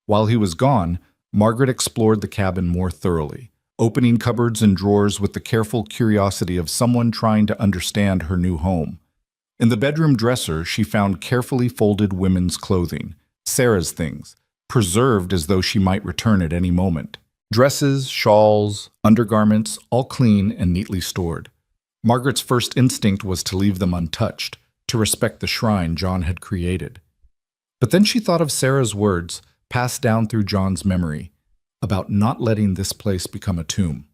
While he was gone, Margaret explored the cabin more thoroughly, opening cupboards and drawers with the careful curiosity of someone trying to understand her new home. In the bedroom dresser, she found carefully folded women's clothing, Sarah's things, preserved as though she might return at any moment. Dresses, shawls, undergarments, all clean and neatly stored. Margaret's first instinct was to leave them untouched, to respect the shrine John had created. But then she thought of Sarah's words, passed down through John's memory, about not letting this place become a tomb.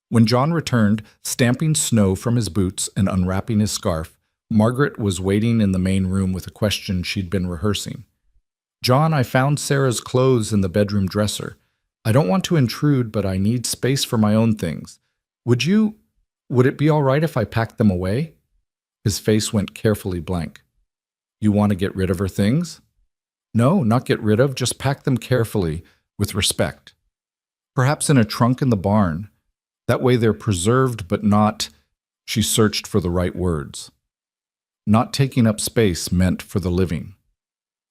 When John returned, stamping snow from his boots and unwrapping his scarf, Margaret was waiting in the main room with a question she'd been rehearsing. John, I found Sarah's clothes in the bedroom dresser. I don't want to intrude, but I need space for my own things. Would it be all right if I packed them away? His face went carefully blank. You want to get rid of her things? No, not get rid of, just pack them carefully, with respect. Perhaps in a trunk in the barn. That way they're preserved, but not, she searched for the right words. Not taking up space meant for the living.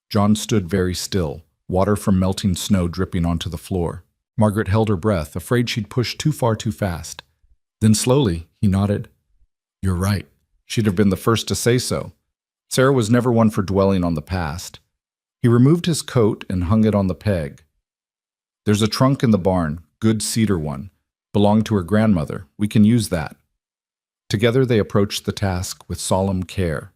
John stood very still, water from melting snow dripping onto the floor. Margaret held her breath, afraid she'd pushed too far too fast. Then slowly, he nodded. You're right. She'd have been the first to say so. Sarah was never one for dwelling on the past. He removed his coat and hung it on the peg. There's a trunk in the barn, good cedar one. Belonged to her grandmother. We can use that. Together they approached the task with solemn care.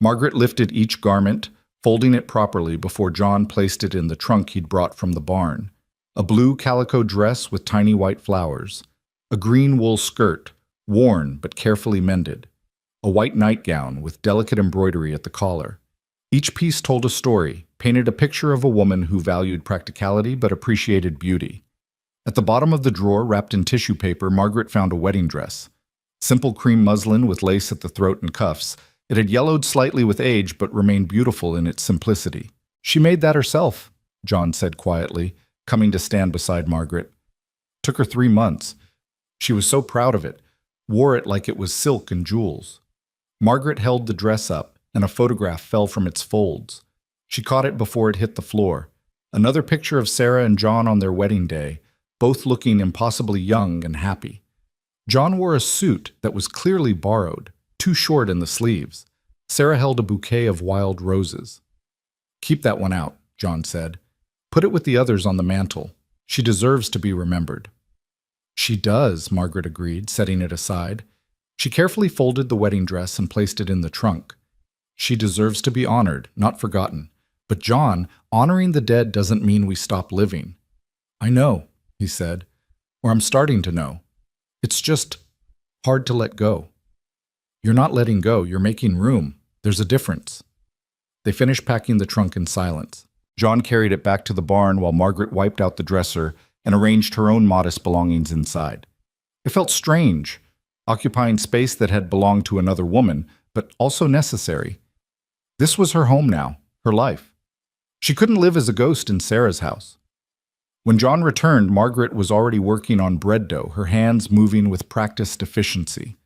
Margaret lifted each garment, folding it properly before John placed it in the trunk he'd brought from the barn. A blue calico dress with tiny white flowers. A green wool skirt, worn but carefully mended. A white nightgown with delicate embroidery at the collar. Each piece told a story, painted a picture of a woman who valued practicality but appreciated beauty. At the bottom of the drawer, wrapped in tissue paper, Margaret found a wedding dress. Simple cream muslin with lace at the throat and cuffs. It had yellowed slightly with age but remained beautiful in its simplicity. She made that herself, John said quietly, coming to stand beside Margaret. Took her 3 months. She was so proud of it, wore it like it was silk and jewels. Margaret held the dress up, and a photograph fell from its folds. She caught it before it hit the floor. Another picture of Sarah and John on their wedding day, both looking impossibly young and happy. John wore a suit that was clearly borrowed, too short in the sleeves. Sarah held a bouquet of wild roses. Keep that one out, John said. Put it with the others on the mantel. She deserves to be remembered. She does, Margaret agreed, setting it aside. She carefully folded the wedding dress and placed it in the trunk. She deserves to be honored, not forgotten. But John, honoring the dead doesn't mean we stop living. I know, he said, or I'm starting to know. It's just hard to let go. You're not letting go, you're making room. There's a difference. They finished packing the trunk in silence. John carried it back to the barn while Margaret wiped out the dresser and arranged her own modest belongings inside. It felt strange, occupying space that had belonged to another woman, but also necessary. This was her home now, her life. She couldn't live as a ghost in Sarah's house. When John returned, Margaret was already working on bread dough, her hands moving with practiced efficiency.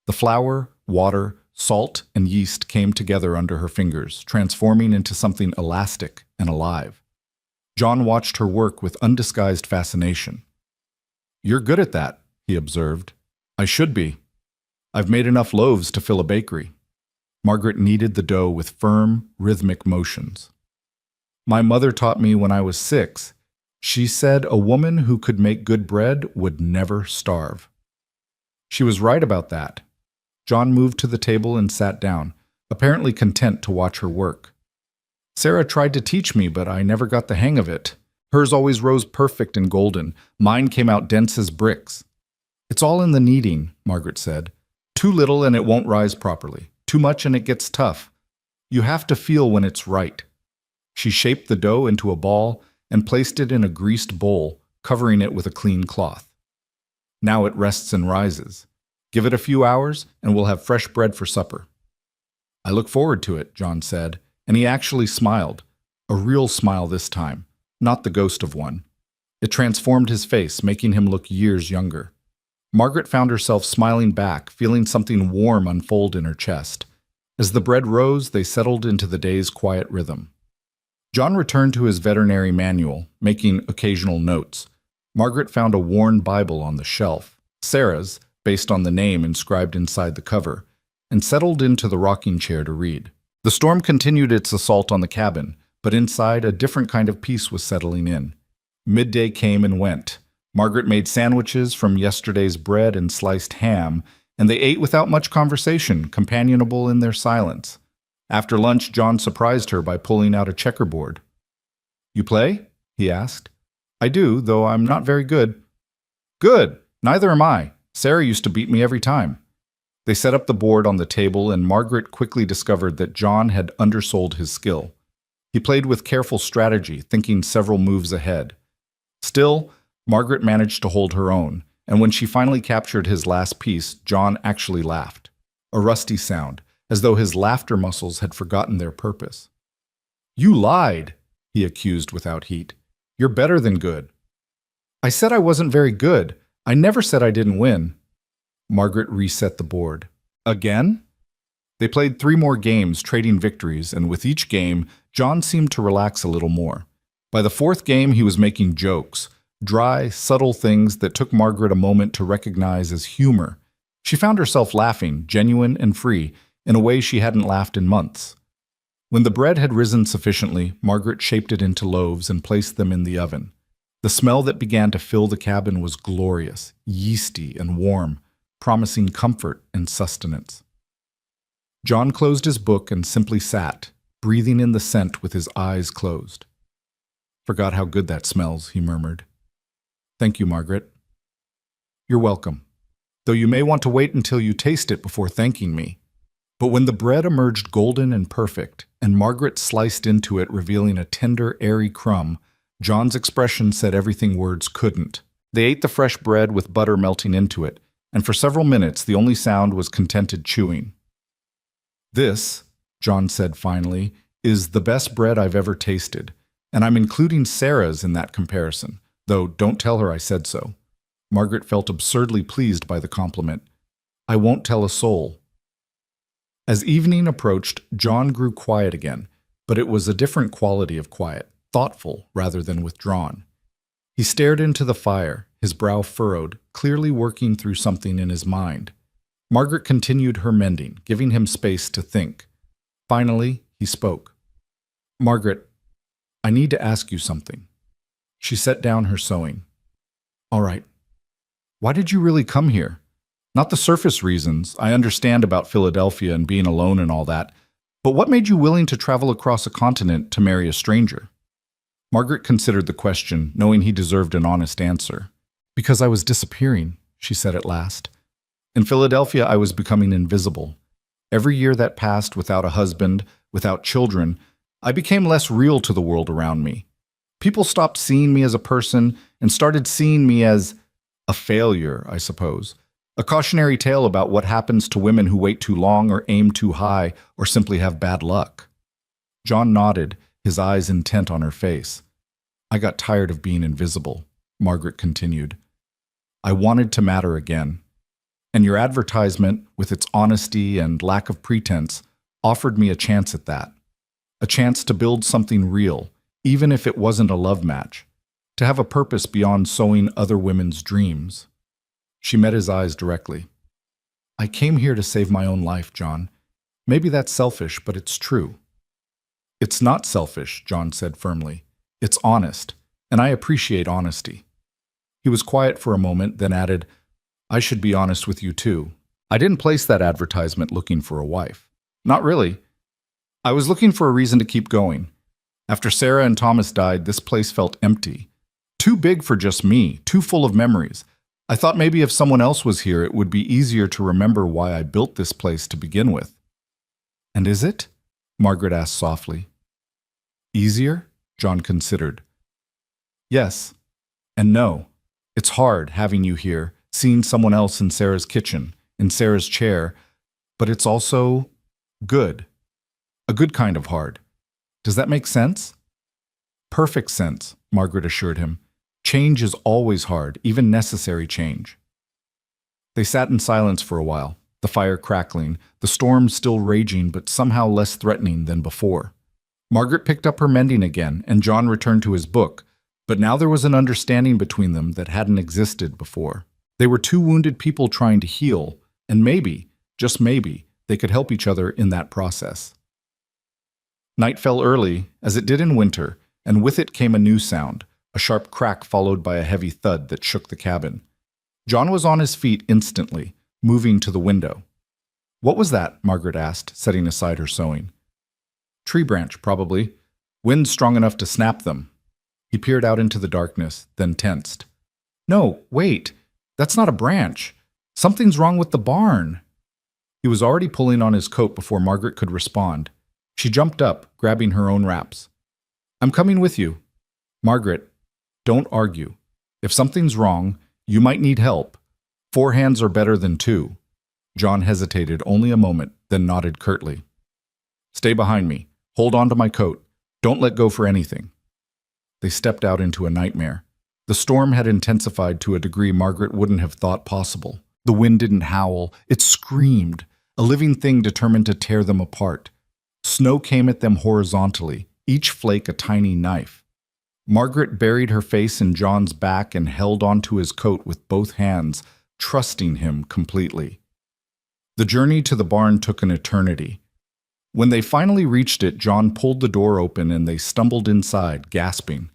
The flour, water, salt, and yeast came together under her fingers, transforming into something elastic and alive. John watched her work with undisguised fascination. "You're good at that," he observed. "I should be. I've made enough loaves to fill a bakery." Margaret kneaded the dough with firm, rhythmic motions. "My mother taught me when I was 6. She said a woman who could make good bread would never starve." She was right about that. John moved to the table and sat down, apparently content to watch her work. "Sarah tried to teach me, but I never got the hang of it. Hers always rose perfect and golden. Mine came out dense as bricks." "It's all in the kneading," Margaret said. "Too little and it won't rise properly. Too much and it gets tough. You have to feel when it's right." She shaped the dough into a ball and placed it in a greased bowl, covering it with a clean cloth. "Now it rests and rises. Give it a few hours, and we'll have fresh bread for supper." "I look forward to it," John said, and he actually smiled. A real smile this time, not the ghost of one. It transformed his face, making him look years younger. Margaret found herself smiling back, feeling something warm unfold in her chest. As the bread rose, they settled into the day's quiet rhythm. John returned to his veterinary manual, making occasional notes. Margaret found a worn Bible on the shelf, Sarah's, based on the name inscribed inside the cover, and settled into the rocking chair to read. The storm continued its assault on the cabin, but inside a different kind of peace was settling in. Midday came and went. Margaret made sandwiches from yesterday's bread and sliced ham, and they ate without much conversation, companionable in their silence. After lunch, John surprised her by pulling out a checkerboard. "You play?" he asked. "I do, though I'm not very good." "Good! Neither am I. Sarah used to beat me every time." They set up the board on the table, and Margaret quickly discovered that John had undersold his skill. He played with careful strategy, thinking several moves ahead. Still, Margaret managed to hold her own, and when she finally captured his last piece, John actually laughed. A rusty sound, as though his laughter muscles had forgotten their purpose. "You lied," he accused without heat. "You're better than good." "I said I wasn't very good. I never said I didn't win." Margaret reset the board. "Again?" They played 3 more games, trading victories, and with each game, John seemed to relax a little more. By the 4th game, he was making jokes, dry, subtle things that took Margaret a moment to recognize as humor. She found herself laughing, genuine and free, in a way she hadn't laughed in months. When the bread had risen sufficiently, Margaret shaped it into loaves and placed them in the oven. The smell that began to fill the cabin was glorious, yeasty and warm, promising comfort and sustenance. John closed his book and simply sat, breathing in the scent with his eyes closed. "Forgot how good that smells," he murmured. "Thank you, Margaret." "You're welcome, though you may want to wait until you taste it before thanking me." But when the bread emerged golden and perfect, and Margaret sliced into it, revealing a tender, airy crumb, John's expression said everything words couldn't. They ate the fresh bread with butter melting into it, and for several minutes the only sound was contented chewing. "This," John said finally, "is the best bread I've ever tasted, and I'm including Sarah's in that comparison, though don't tell her I said so." Margaret felt absurdly pleased by the compliment. "I won't tell a soul." As evening approached, John grew quiet again, but it was a different quality of quiet, thoughtful rather than withdrawn. He stared into the fire, his brow furrowed, clearly working through something in his mind. Margaret continued her mending, giving him space to think. Finally, he spoke. "Margaret, I need to ask you something." She set down her sewing. "All right. Why did you really come here? Not the surface reasons. I understand about Philadelphia and being alone and all that. But what made you willing to travel across a continent to marry a stranger?" Margaret considered the question, knowing he deserved an honest answer. "Because I was disappearing," she said at last. "In Philadelphia, I was becoming invisible. Every year that passed without a husband, without children, I became less real to the world around me. People stopped seeing me as a person and started seeing me as a failure, I suppose. A cautionary tale about what happens to women who wait too long or aim too high or simply have bad luck. John nodded, his eyes intent on her face. I got tired of being invisible, Margaret continued. I wanted to matter again. And your advertisement, with its honesty and lack of pretense, offered me a chance at that. A chance to build something real, even if it wasn't a love match. To have a purpose beyond sowing other women's dreams. She met his eyes directly. I came here to save my own life, John. Maybe that's selfish, but it's true. It's not selfish, John said firmly. It's honest, and I appreciate honesty. He was quiet for a moment, then added, I should be honest with you too. I didn't place that advertisement looking for a wife. Not really. I was looking for a reason to keep going. After Sarah and Thomas died, this place felt empty. Too big for just me, too full of memories. I thought maybe if someone else was here, it would be easier to remember why I built this place to begin with. And is it? Margaret asked softly. Easier? John considered. Yes. And no. It's hard having you here, seeing someone else in Sarah's kitchen, in Sarah's chair, but it's also good. A good kind of hard. Does that make sense? Perfect sense, Margaret assured him. Change is always hard, even necessary change. They sat in silence for a while, the fire crackling, the storm still raging but somehow less threatening than before. Margaret picked up her mending again, and John returned to his book, but now there was an understanding between them that hadn't existed before. They were two wounded people trying to heal, and maybe, just maybe, they could help each other in that process. Night fell early, as it did in winter, and with it came a new sound, a sharp crack followed by a heavy thud that shook the cabin. John was on his feet instantly, moving to the window. What was that? Margaret asked, setting aside her sewing. Tree branch, probably. Wind strong enough to snap them. He peered out into the darkness, then tensed. No, wait. That's not a branch. Something's wrong with the barn. He was already pulling on his coat before Margaret could respond. She jumped up, grabbing her own wraps. I'm coming with you. Margaret, don't argue. If something's wrong, you might need help. 4 hands are better than 2. John hesitated only a moment, then nodded curtly. Stay behind me. Hold on to my coat. Don't let go for anything. They stepped out into a nightmare. The storm had intensified to a degree Margaret wouldn't have thought possible. The wind didn't howl. It screamed, a living thing determined to tear them apart. Snow came at them horizontally, each flake a tiny knife. Margaret buried her face in John's back and held onto his coat with both hands, trusting him completely. The journey to the barn took an eternity. When they finally reached it, John pulled the door open and they stumbled inside, gasping.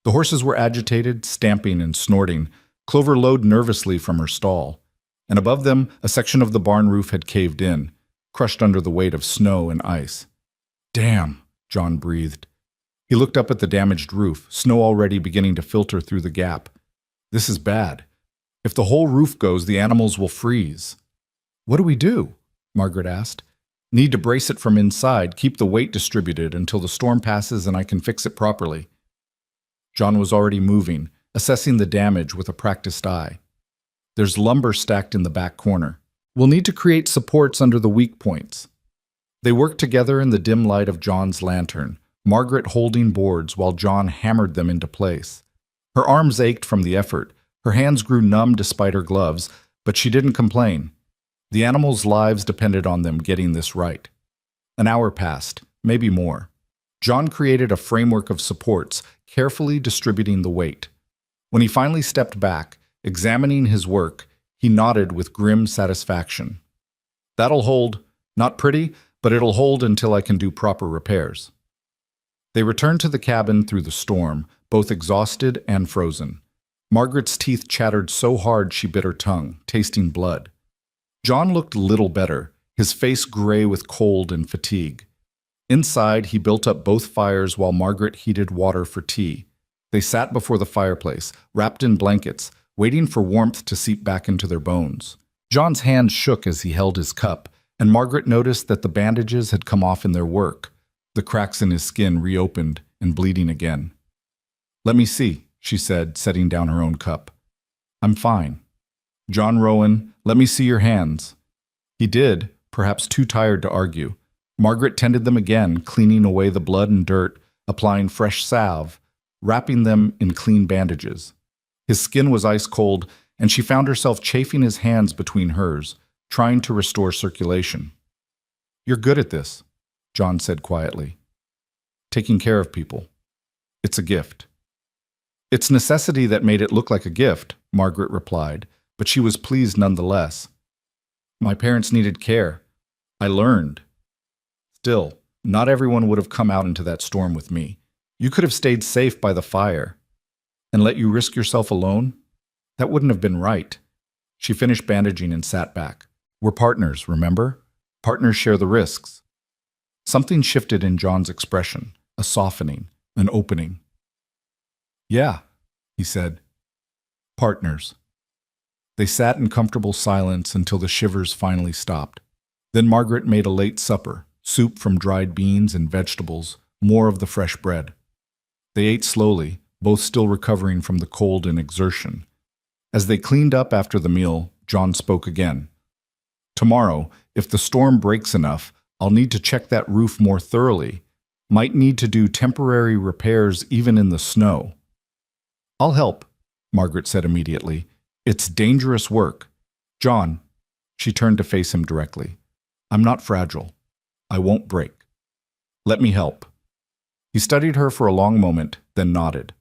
The horses were agitated, stamping and snorting. Clover lowed nervously from her stall, and above them a section of the barn roof had caved in, crushed under the weight of snow and ice. Damn, John breathed. He looked up at the damaged roof, snow already beginning to filter through the gap. This is bad. If the whole roof goes, the animals will freeze. What do we do? Margaret asked. Need to brace it from inside, keep the weight distributed until the storm passes and I can fix it properly. John was already moving, assessing the damage with a practiced eye. There's lumber stacked in the back corner. We'll need to create supports under the weak points. They worked together in the dim light of John's lantern, Margaret holding boards while John hammered them into place. Her arms ached from the effort. Her hands grew numb despite her gloves, but she didn't complain. The animals' lives depended on them getting this right. An hour passed, maybe more. John created a framework of supports, carefully distributing the weight. When he finally stepped back, examining his work, he nodded with grim satisfaction. That'll hold. Not pretty, but it'll hold until I can do proper repairs. They returned to the cabin through the storm, both exhausted and frozen. Margaret's teeth chattered so hard she bit her tongue, tasting blood. John looked little better, his face gray with cold and fatigue. Inside, he built up both fires while Margaret heated water for tea. They sat before the fireplace, wrapped in blankets, waiting for warmth to seep back into their bones. John's hand shook as he held his cup, and Margaret noticed that the bandages had come off in their work, the cracks in his skin reopened and bleeding again. Let me see, she said, setting down her own cup. I'm fine. John Rowan, let me see your hands. He did, perhaps too tired to argue. Margaret tended them again, cleaning away the blood and dirt, applying fresh salve, wrapping them in clean bandages. His skin was ice cold, and she found herself chafing his hands between hers, trying to restore circulation. You're good at this, John said quietly. Taking care of people. It's a gift. It's necessity that made it look like a gift, Margaret replied, but she was pleased nonetheless. My parents needed care. I learned. Still, not everyone would have come out into that storm with me. You could have stayed safe by the fire. And let you risk yourself alone? That wouldn't have been right. She finished bandaging and sat back. We're partners, remember? Partners share the risks. Something shifted in John's expression, a softening, an opening. Yeah, he said. Partners. They sat in comfortable silence until the shivers finally stopped. Then Margaret made a late supper, soup from dried beans and vegetables, more of the fresh bread. They ate slowly, both still recovering from the cold and exertion. As they cleaned up after the meal, John spoke again. Tomorrow, if the storm breaks enough, I'll need to check that roof more thoroughly. Might need to do temporary repairs even in the snow. I'll help, Margaret said immediately. It's dangerous work. John, she turned to face him directly. I'm not fragile. I won't break. Let me help. He studied her for a long moment, then nodded.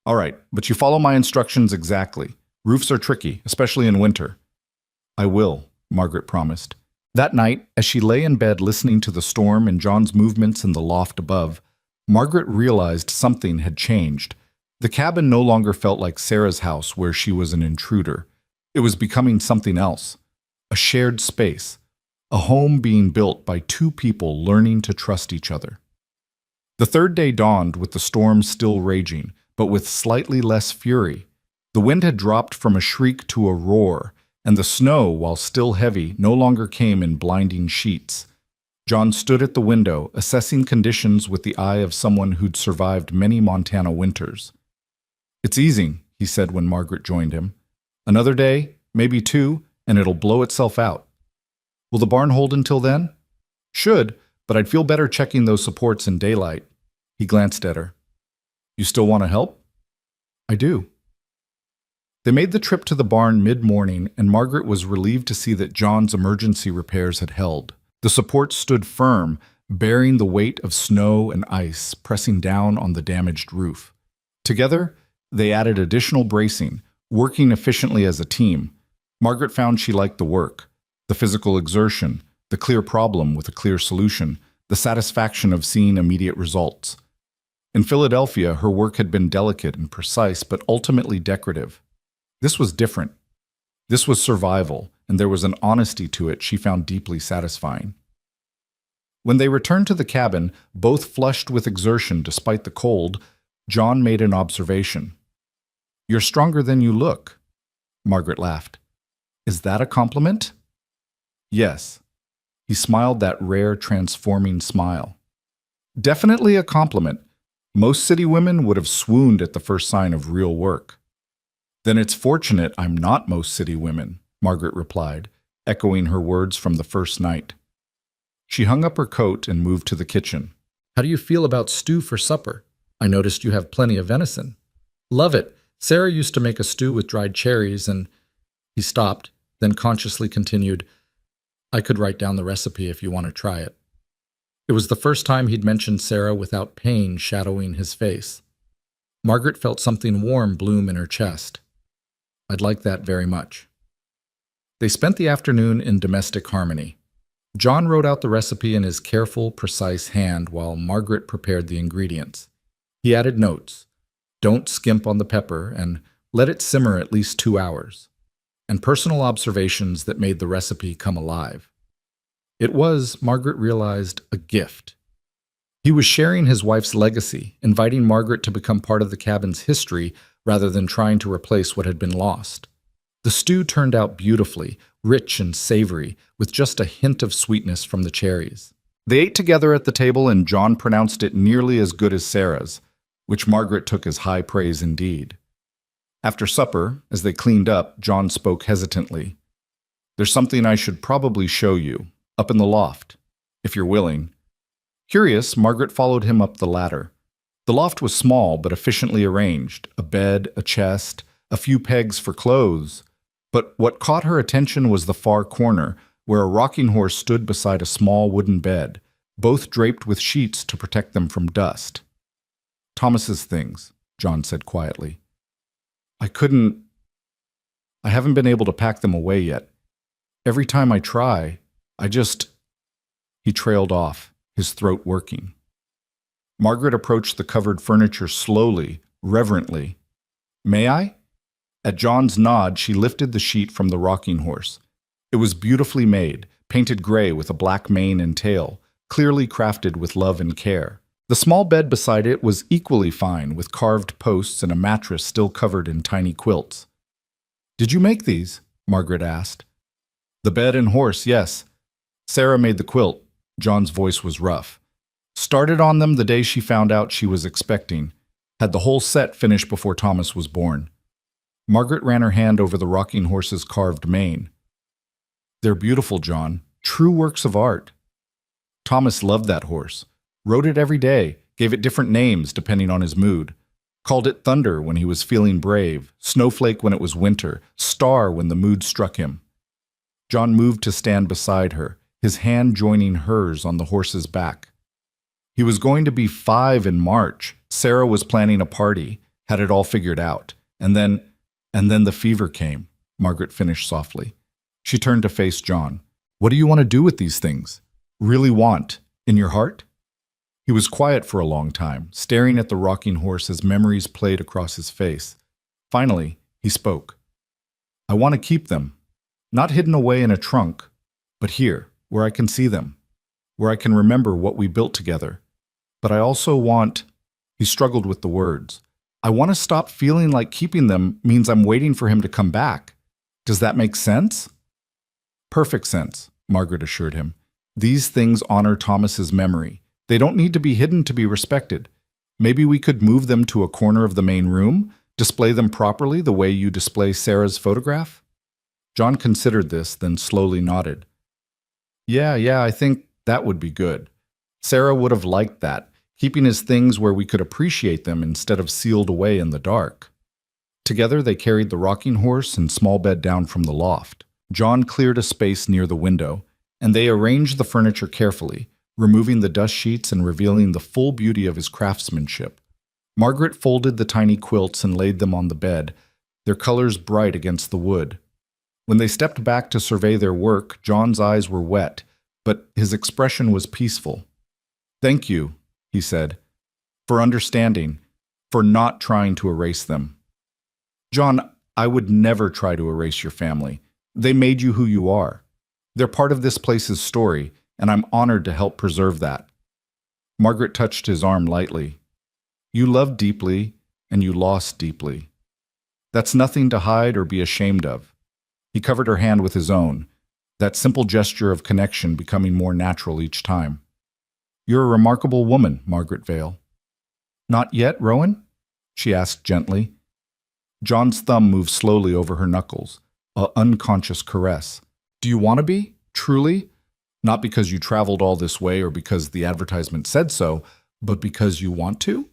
All right, but you follow my instructions exactly. Roofs are tricky, especially in winter. I will, Margaret promised. That night, as she lay in bed listening to the storm and John's movements in the loft above, Margaret realized something had changed. The cabin no longer felt like Sarah's house where she was an intruder. It was becoming something else. A shared space. A home being built by two people learning to trust each other. The third day dawned with the storm still raging, but with slightly less fury. The wind had dropped from a shriek to a roar, and the snow, while still heavy, no longer came in blinding sheets. John stood at the window, assessing conditions with the eye of someone who'd survived many Montana winters. It's easing, he said when Margaret joined him. Another day, maybe two, and it'll blow itself out. Will the barn hold until then? Should, but I'd feel better checking those supports in daylight. He glanced at her. You still want to help? I do. They made the trip to the barn mid-morning, and Margaret was relieved to see that John's emergency repairs had held. The supports stood firm, bearing the weight of snow and ice pressing down on the damaged roof. Together, they added additional bracing, working efficiently as a team. Margaret found she liked the work, the physical exertion, the clear problem with a clear solution, the satisfaction of seeing immediate results. In Philadelphia, her work had been delicate and precise, but ultimately decorative. This was different. This was survival, and there was an honesty to it she found deeply satisfying. When they returned to the cabin, both flushed with exertion despite the cold, John made an observation. You're stronger than you look. Margaret laughed. Is that a compliment? Yes. He smiled that rare, transforming smile. Definitely a compliment. Most city women would have swooned at the first sign of real work. Then it's fortunate I'm not most city women, Margaret replied, echoing her words from the first night. She hung up her coat and moved to the kitchen. How do you feel about stew for supper? I noticed you have plenty of venison. Love it. Sarah used to make a stew with dried cherries and... He stopped, then consciously continued, I could write down the recipe if you want to try it. It was the first time he'd mentioned Sarah without pain shadowing his face. Margaret felt something warm bloom in her chest. I'd like that very much. They spent the afternoon in domestic harmony. John wrote out the recipe in his careful, precise hand while Margaret prepared the ingredients. He added notes. Don't skimp on the pepper and let it simmer at least 2 hours. And personal observations that made the recipe come alive. It was, Margaret realized, a gift. He was sharing his wife's legacy, inviting Margaret to become part of the cabin's history rather than trying to replace what had been lost. The stew turned out beautifully, rich and savory, with just a hint of sweetness from the cherries. They ate together at the table, and John pronounced it nearly as good as Sarah's. which Margaret took as high praise indeed. After supper, as they cleaned up, John spoke hesitantly. "There's something I should probably show you, up in the loft, if you're willing." Curious, Margaret followed him up the ladder. The loft was small but efficiently arranged, a bed, a chest, a few pegs for clothes. But what caught her attention was the far corner, where a rocking horse stood beside a small wooden bed, both draped with sheets to protect them from dust. "Thomas's things," John said quietly. I haven't been able to pack them away yet. Every time I try, He trailed off, his throat working. Margaret approached the covered furniture slowly, reverently. "May I?" At John's nod, she lifted the sheet from the rocking horse. It was beautifully made, painted gray with a black mane and tail, clearly crafted with love and care. The small bed beside it was equally fine, with carved posts and a mattress still covered in tiny quilts. "Did you make these?" Margaret asked. "The bed and horse, yes. Sarah made the quilt." John's voice was rough. "Started on them the day she found out she was expecting. Had the whole set finished before Thomas was born." Margaret ran her hand over the rocking horse's carved mane. "They're beautiful, John. True works of art." Thomas loved that horse. Rode it every day, gave it different names depending on his mood. Called it Thunder when he was feeling brave, Snowflake when it was winter, Star when the mood struck him. John moved to stand beside her, his hand joining hers on the horse's back. He was going to be 5 in March. Sarah was planning a party, had it all figured out. And then the fever came, Margaret finished softly. She turned to face John. "What do you want to do with these things? Really want? In your heart?" He was quiet for a long time, staring at the rocking horse as memories played across his face. Finally, he spoke. "I want to keep them, not hidden away in a trunk, but here, where I can see them, where I can remember what we built together. But I also want," he struggled with the words, "I want to stop feeling like keeping them means I'm waiting for him to come back. Does that make sense?" "Perfect sense," Margaret assured him. "These things honor Thomas's memory. They don't need to be hidden to be respected. Maybe we could move them to a corner of the main room, display them properly the way you display Sarah's photograph?" John considered this, then slowly nodded. Yeah, I think that would be good. Sarah would have liked that, keeping his things where we could appreciate them instead of sealed away in the dark." Together they carried the rocking horse and small bed down from the loft. John cleared a space near the window, and they arranged the furniture carefully, removing the dust sheets and revealing the full beauty of his craftsmanship. Margaret folded the tiny quilts and laid them on the bed, their colors bright against the wood. When they stepped back to survey their work, John's eyes were wet, but his expression was peaceful. "Thank you," he said, "for understanding, for not trying to erase them." "John, I would never try to erase your family. They made you who you are. They're part of this place's story, and I'm honored to help preserve that." Margaret touched his arm lightly. "You loved deeply, and you lost deeply. That's nothing to hide or be ashamed of." He covered her hand with his own, that simple gesture of connection becoming more natural each time. "You're a remarkable woman, Margaret Vale." "Not yet, Rowan?" she asked gently. John's thumb moved slowly over her knuckles, an unconscious caress. "Do you want to be? Truly? Not because you traveled all this way or because the advertisement said so, but because you want to?"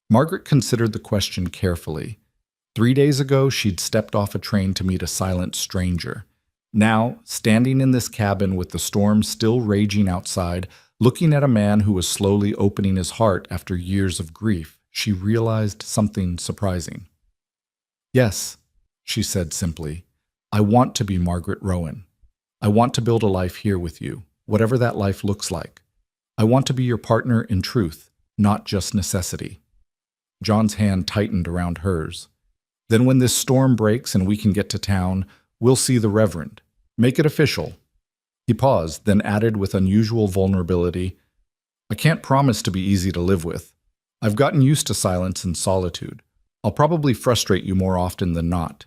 Margaret considered the question carefully. 3 days ago, she'd stepped off a train to meet a silent stranger. Now, standing in this cabin with the storm still raging outside, looking at a man who was slowly opening his heart after years of grief, she realized something surprising. "Yes," she said simply, "I want to be Margaret Rowan. I want to build a life here with you, whatever that life looks like. I want to be your partner in truth, not just necessity." John's hand tightened around hers. "Then when this storm breaks and we can get to town, we'll see the Reverend. Make it official." He paused, then added with unusual vulnerability, "I can't promise to be easy to live with. I've gotten used to silence and solitude. I'll probably frustrate you more often than not."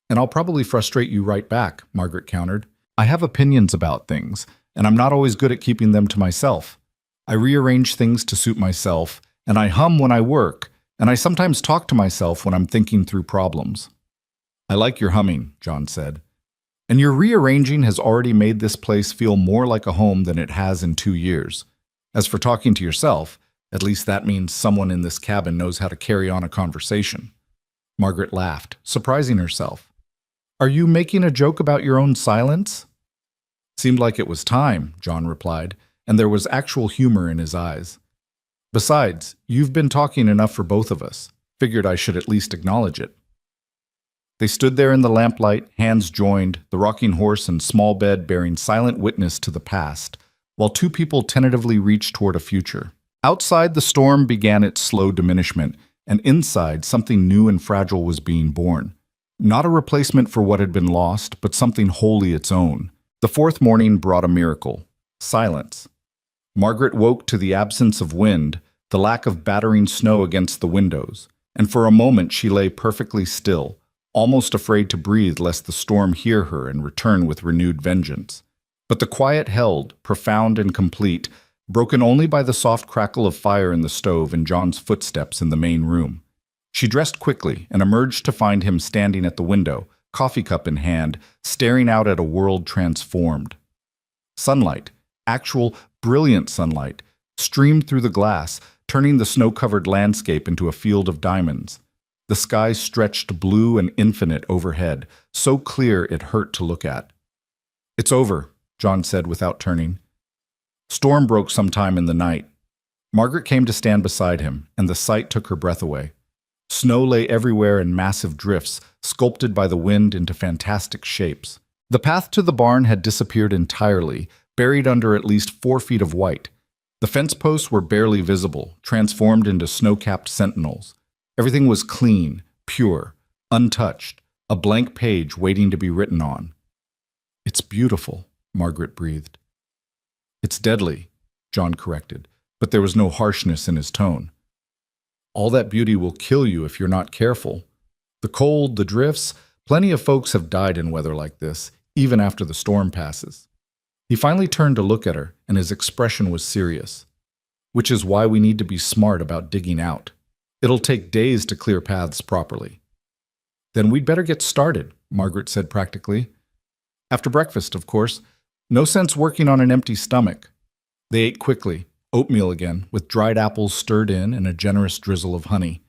"And I'll probably frustrate you right back," Margaret countered. "I have opinions about things, and I'm not always good at keeping them to myself. I rearrange things to suit myself, and I hum when I work, and I sometimes talk to myself when I'm thinking through problems." "I like your humming," John said. "And your rearranging has already made this place feel more like a home than it has in 2 years. As for talking to yourself, at least that means someone in this cabin knows how to carry on a conversation." Margaret laughed, surprising herself. "Are you making a joke about your own silence?" "Seemed like it was time," John replied, and there was actual humor in his eyes. "Besides, you've been talking enough for both of us. Figured I should at least acknowledge it." They stood there in the lamplight, hands joined, the rocking horse and small bed bearing silent witness to the past, while two people tentatively reached toward a future. Outside, the storm began its slow diminishment, and inside, something new and fragile was being born. Not a replacement for what had been lost, but something wholly its own. The fourth morning brought a miracle: silence. Margaret woke to the absence of wind, the lack of battering snow against the windows, and for a moment she lay perfectly still, almost afraid to breathe lest the storm hear her and return with renewed vengeance. But the quiet held, profound and complete, broken only by the soft crackle of fire in the stove and John's footsteps in the main room. She dressed quickly and emerged to find him standing at the window, coffee cup in hand, staring out at a world transformed. Sunlight, actual, brilliant sunlight, streamed through the glass, turning the snow-covered landscape into a field of diamonds. The sky stretched blue and infinite overhead, so clear it hurt to look at. "It's over," John said without turning. Storm broke sometime in the night. Margaret came to stand beside him, and the sight took her breath away. Snow lay everywhere in massive drifts, sculpted by the wind into fantastic shapes. The path to the barn had disappeared entirely, buried under at least 4 feet of white. The fence posts were barely visible, transformed into snow-capped sentinels. Everything was clean, pure, untouched, a blank page waiting to be written on. "It's beautiful," Margaret breathed. "It's deadly," John corrected, but there was no harshness in his tone. "All that beauty will kill you if you're not careful. The cold, the drifts, plenty of folks have died in weather like this, even after the storm passes." He finally turned to look at her, and his expression was serious. "Which is why we need to be smart about digging out. It'll take days to clear paths properly." "Then we'd better get started," Margaret said practically. "After breakfast, of course. No sense working on an empty stomach." They ate quickly, oatmeal again, with dried apples stirred in and a generous drizzle of honey.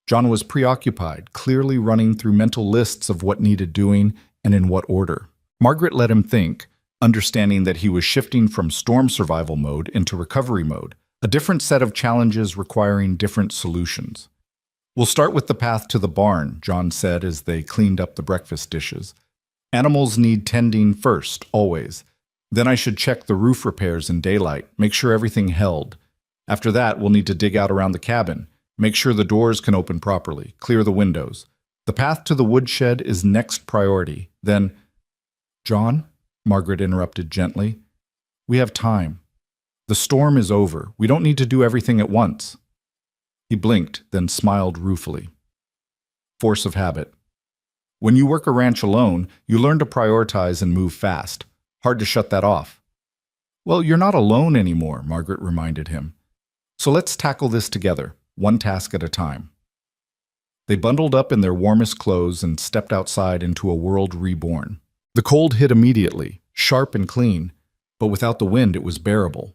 John was preoccupied, clearly running through mental lists of what needed doing and in what order. Margaret let him think, understanding that he was shifting from storm survival mode into recovery mode, a different set of challenges requiring different solutions. "We'll start with the path to the barn," John said as they cleaned up the breakfast dishes. "Animals need tending first, always. Then I should check the roof repairs in daylight, make sure everything held. After that, we'll need to dig out around the cabin, make sure the doors can open properly, clear the windows. The path to the woodshed is next priority. Then—" "John," Margaret interrupted gently, "we have time. The storm is over. We don't need to do everything at once." He blinked, then smiled ruefully. Force of habit. When you work a ranch alone, you learn to prioritize and move fast. Hard to shut that off. "Well, you're not alone anymore," Margaret reminded him. "So let's tackle this together, one task at a time." They bundled up in their warmest clothes and stepped outside into a world reborn. The cold hit immediately, sharp and clean, but without the wind it was bearable.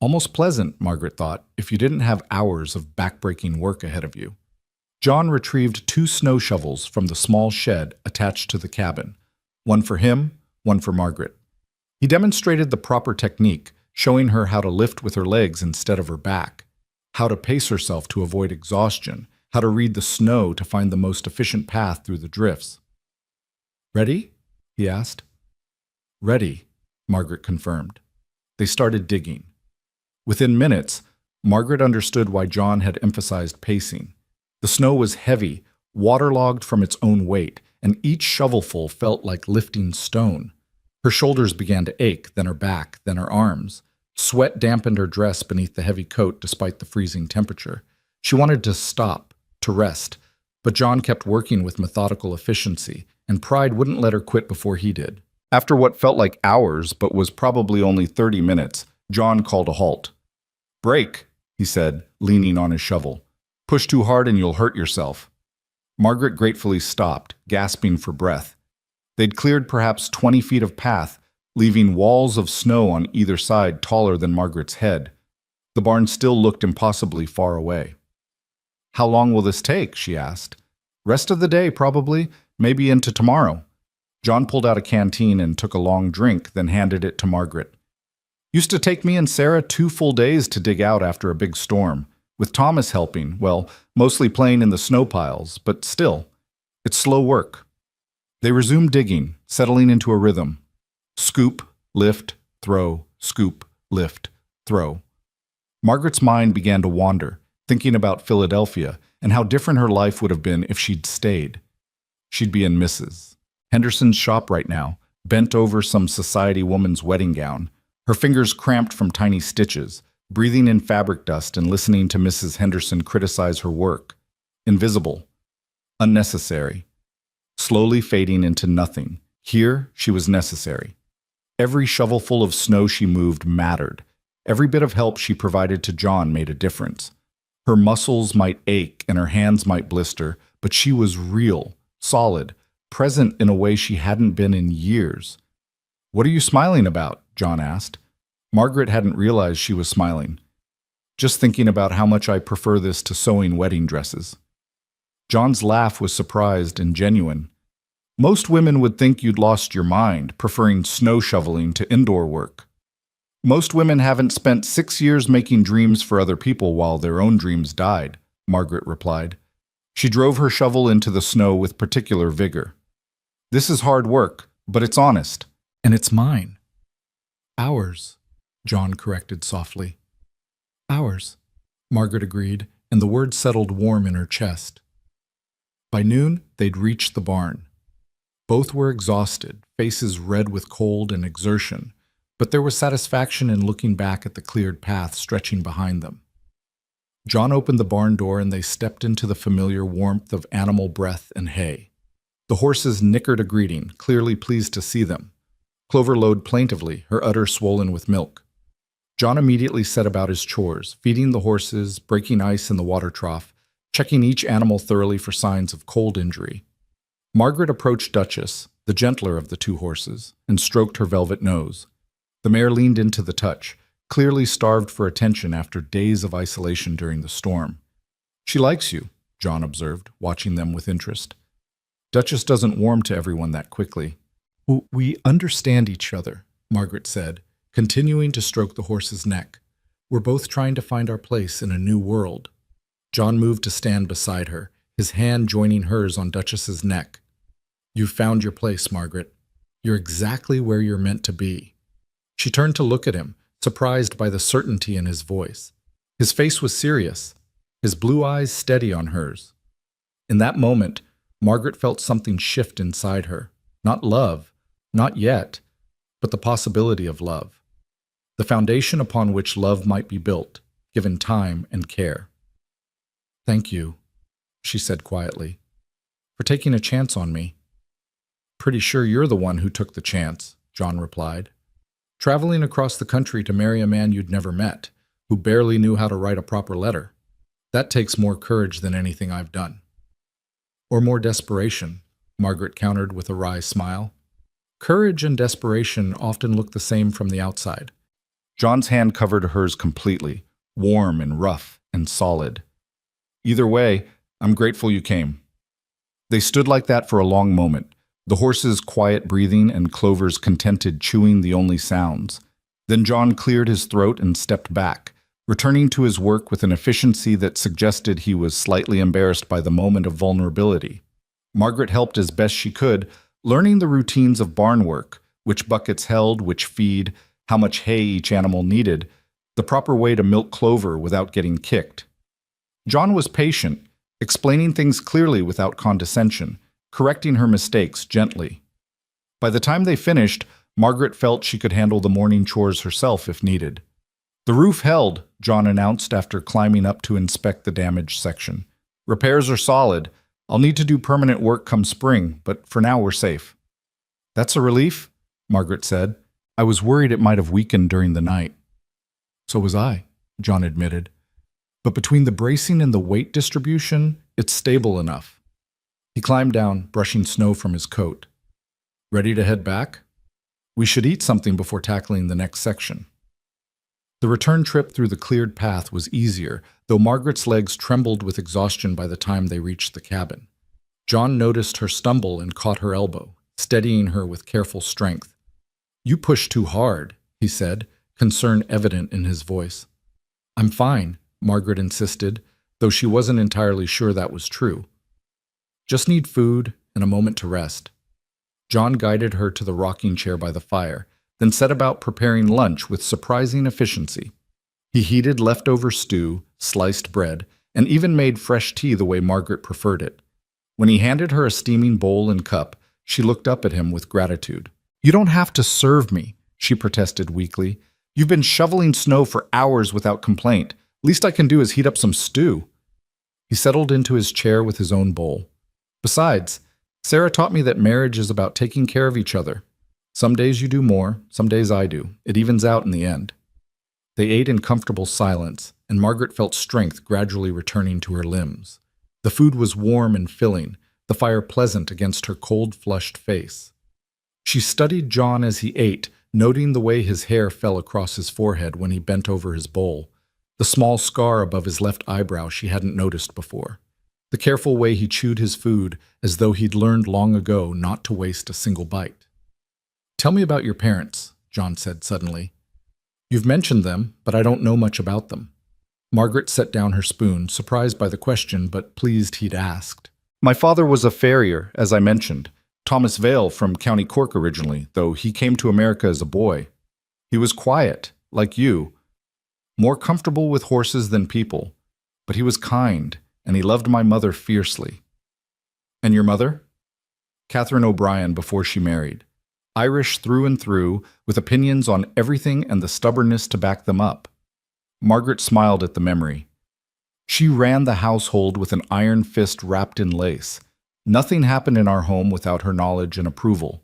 Almost pleasant, Margaret thought, if you didn't have hours of backbreaking work ahead of you. John retrieved 2 snow shovels from the small shed attached to the cabin, one for him, one for Margaret. He demonstrated the proper technique, showing her how to lift with her legs instead of her back, how to pace herself to avoid exhaustion, how to read the snow to find the most efficient path through the drifts. "Ready?" he asked. "Ready," Margaret confirmed. They started digging. Within minutes, Margaret understood why John had emphasized pacing. The snow was heavy, waterlogged from its own weight, and each shovelful felt like lifting stone. Her shoulders began to ache, then her back, then her arms. Sweat dampened her dress beneath the heavy coat despite the freezing temperature. She wanted to stop, to rest, but John kept working with methodical efficiency, and pride wouldn't let her quit before he did. After what felt like hours, but was probably only 30 minutes, John called a halt. "Break," he said, leaning on his shovel. Push too hard and you'll hurt yourself. Margaret gratefully stopped, gasping for breath. They'd cleared perhaps 20 feet of path, leaving walls of snow on either side taller than Margaret's head. The barn still looked impossibly far away. How long will this take? She asked. Rest of the day, probably, maybe into tomorrow. John pulled out a canteen and took a long drink, then handed it to Margaret. Used to take me and Sarah 2 full days to dig out after a big storm, with Thomas helping, well, mostly playing in the snow piles, but still, it's slow work. They resumed digging, settling into a rhythm. Scoop, lift, throw, scoop, lift, throw. Margaret's mind began to wander, thinking about Philadelphia and how different her life would have been if she'd stayed. She'd be in Mrs. Henderson's shop right now, bent over some society woman's wedding gown, her fingers cramped from tiny stitches, breathing in fabric dust and listening to Mrs. Henderson criticize her work. Invisible. Unnecessary. Slowly fading into nothing. Here, she was necessary. Every shovelful of snow she moved mattered. Every bit of help she provided to John made a difference. Her muscles might ache and her hands might blister, but she was real, solid, present in a way she hadn't been in years. What are you smiling about? John asked. Margaret hadn't realized she was smiling. Just thinking about how much I prefer this to sewing wedding dresses. John's laugh was surprised and genuine. Most women would think you'd lost your mind, preferring snow shoveling to indoor work. Most women haven't spent 6 years making dreams for other people while their own dreams died, Margaret replied. She drove her shovel into the snow with particular vigor. This is hard work, but it's honest. And it's mine. Ours, John corrected softly. Ours, Margaret agreed, and the word settled warm in her chest. By noon, they'd reached the barn. Both were exhausted, faces red with cold and exertion, but there was satisfaction in looking back at the cleared path stretching behind them. John opened the barn door and they stepped into the familiar warmth of animal breath and hay. The horses nickered a greeting, clearly pleased to see them. Clover lowed plaintively, her udder swollen with milk. John immediately set about his chores, feeding the horses, breaking ice in the water trough, checking each animal thoroughly for signs of cold injury. Margaret approached Duchess, the gentler of the 2 horses, and stroked her velvet nose. The mare leaned into the touch, clearly starved for attention after days of isolation during the storm. She likes you, John observed, watching them with interest. Duchess doesn't warm to everyone that quickly. We understand each other, Margaret said, continuing to stroke the horse's neck. We're both trying to find our place in a new world. John moved to stand beside her, his hand joining hers on Duchess's neck. You've found your place, Margaret. You're exactly where you're meant to be. She turned to look at him, surprised by the certainty in his voice. His face was serious, his blue eyes steady on hers. In that moment, Margaret felt something shift inside her. Not love, not yet, but the possibility of love. The foundation upon which love might be built, given time and care. Thank you, she said quietly, for taking a chance on me. Pretty sure you're the one who took the chance, John replied. Traveling across the country to marry a man you'd never met, who barely knew how to write a proper letter. That takes more courage than anything I've done. Or more desperation, Margaret countered with a wry smile. Courage and desperation often look the same from the outside. John's hand covered hers completely, warm and rough and solid. Either way, I'm grateful you came. They stood like that for a long moment, the horse's quiet breathing and Clover's contented chewing the only sounds. Then John cleared his throat and stepped back, returning to his work with an efficiency that suggested he was slightly embarrassed by the moment of vulnerability. Margaret helped as best she could, learning the routines of barn work, which buckets held, which feed, how much hay each animal needed, the proper way to milk Clover without getting kicked. John was patient, explaining things clearly without condescension, correcting her mistakes gently. By the time they finished, Margaret felt she could handle the morning chores herself if needed. The roof held, John announced after climbing up to inspect the damaged section. Repairs are solid. I'll need to do permanent work come spring, but for now we're safe. That's a relief, Margaret said. I was worried it might have weakened during the night. So was I, John admitted. but between the bracing and the weight distribution, it's stable enough. He climbed down, brushing snow from his coat. Ready to head back? We should eat something before tackling the next section. The return trip through the cleared path was easier, though Margaret's legs trembled with exhaustion by the time they reached the cabin. John noticed her stumble and caught her elbow, steadying her with careful strength. "You pushed too hard," he said, concern evident in his voice. "I'm fine," Margaret insisted, though she wasn't entirely sure that was true. "Just need food and a moment to rest." John guided her to the rocking chair by the fire, then set about preparing lunch with surprising efficiency. He heated leftover stew, sliced bread, and even made fresh tea the way Margaret preferred it. When he handed her a steaming bowl and cup, she looked up at him with gratitude. "You don't have to serve me," she protested weakly. "You've been shoveling snow for hours without complaint. Least I can do is heat up some stew." He settled into his chair with his own bowl. "Besides, Sarah taught me that marriage is about taking care of each other. Some days you do more, some days I do. It evens out in the end." They ate in comfortable silence, and Margaret felt strength gradually returning to her limbs. The food was warm and filling, the fire pleasant against her cold, flushed face. She studied John as he ate, noting the way his hair fell across his forehead when he bent over his bowl, the small scar above his left eyebrow she hadn't noticed before, the careful way he chewed his food as though he'd learned long ago not to waste a single bite. "Tell me about your parents," John said suddenly. "You've mentioned them, but I don't know much about them." Margaret set down her spoon, surprised by the question, but pleased he'd asked. "My father was a farrier, as I mentioned. Thomas Vale from County Cork originally, though he came to America as a boy. He was quiet, like you, more comfortable with horses than people, but he was kind, and he loved my mother fiercely." "And your mother?" "Catherine O'Brien before she married. Irish through and through, with opinions on everything and the stubbornness to back them up." Margaret smiled at the memory. "She ran the household with an iron fist wrapped in lace. Nothing happened in our home without her knowledge and approval.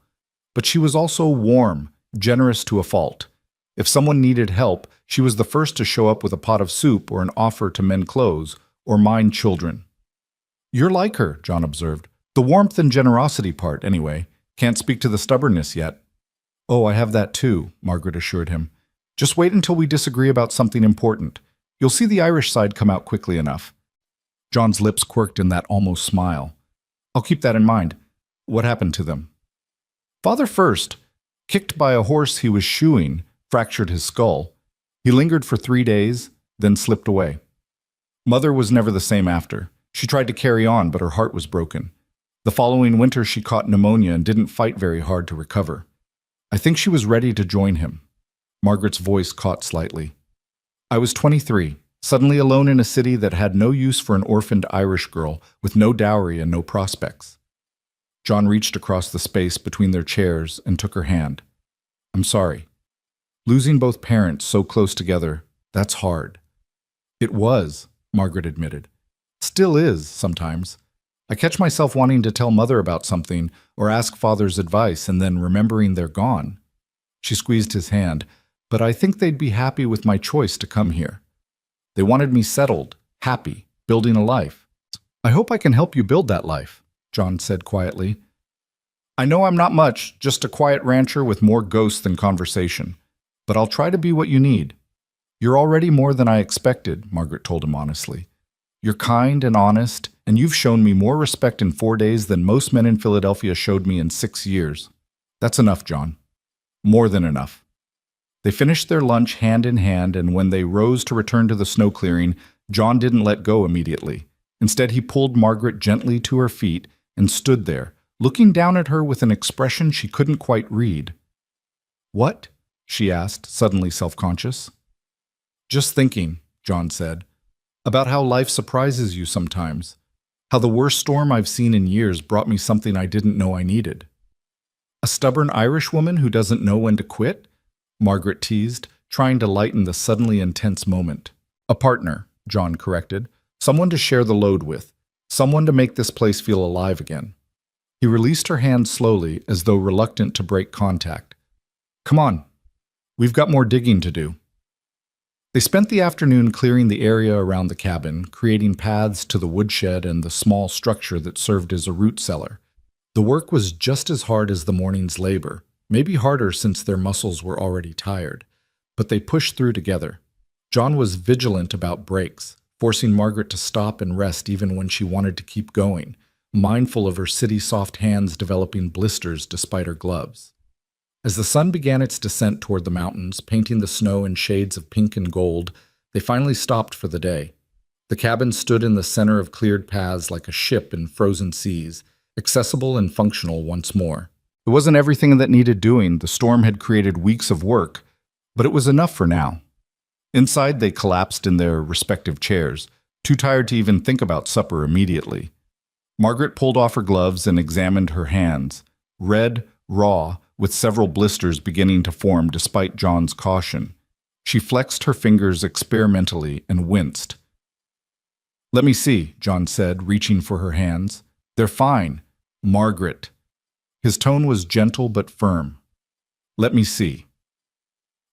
But she was also warm, generous to a fault. If someone needed help, she was the first to show up with a pot of soup or an offer to mend clothes or mind children." "You're like her," John observed. "The warmth and generosity part, anyway. Can't speak to the stubbornness yet." "Oh, I have that too," Margaret assured him. "Just wait until we disagree about something important. You'll see the Irish side come out quickly enough." John's lips quirked in that almost smile. "I'll keep that in mind. What happened to them?" "Father first, kicked by a horse he was shoeing, fractured his skull. He lingered for 3 days, then slipped away. Mother was never the same after. She tried to carry on, but her heart was broken. The following winter she caught pneumonia and didn't fight very hard to recover. I think she was ready to join him." Margaret's voice caught slightly. "I was 23, suddenly alone in a city that had no use for an orphaned Irish girl with no dowry and no prospects." John reached across the space between their chairs and took her hand. "I'm sorry. Losing both parents so close together, that's hard." "It was," Margaret admitted. "Still is, sometimes. I catch myself wanting to tell Mother about something or ask Father's advice and then remembering they're gone." She squeezed his hand. "But I think they'd be happy with my choice to come here. They wanted me settled, happy, building a life." "I hope I can help you build that life," John said quietly. "I know I'm not much, just a quiet rancher with more ghosts than conversation. But I'll try to be what you need." "You're already more than I expected," Margaret told him honestly. "You're kind and honest, and you've shown me more respect in 4 days than most men in Philadelphia showed me in 6 years. That's enough, John. More than enough." They finished their lunch hand in hand, and when they rose to return to the snow clearing, John didn't let go immediately. Instead, he pulled Margaret gently to her feet and stood there, looking down at her with an expression she couldn't quite read. "What?" she asked, suddenly self-conscious. "Just thinking," John said, "about how life surprises you sometimes. How the worst storm I've seen in years brought me something I didn't know I needed." "A stubborn Irish woman who doesn't know when to quit?" Margaret teased, trying to lighten the suddenly intense moment. "A partner," John corrected. "Someone to share the load with. Someone to make this place feel alive again." He released her hand slowly, as though reluctant to break contact. "Come on. We've got more digging to do." They spent the afternoon clearing the area around the cabin, creating paths to the woodshed and the small structure that served as a root cellar. The work was just as hard as the morning's labor, maybe harder since their muscles were already tired, but they pushed through together. John was vigilant about breaks, forcing Margaret to stop and rest even when she wanted to keep going, mindful of her city-soft hands developing blisters despite her gloves. As the sun began its descent toward the mountains, painting the snow in shades of pink and gold, they finally stopped for the day. The cabin stood in the center of cleared paths like a ship in frozen seas, accessible and functional once more. It wasn't everything that needed doing. The storm had created weeks of work, but it was enough for now. Inside, they collapsed in their respective chairs, too tired to even think about supper immediately. Margaret pulled off her gloves and examined her hands, red, raw, with several blisters beginning to form despite John's caution. She flexed her fingers experimentally and winced. "Let me see," John said, reaching for her hands. "They're fine, Margaret." His tone was gentle but firm. "Let me see."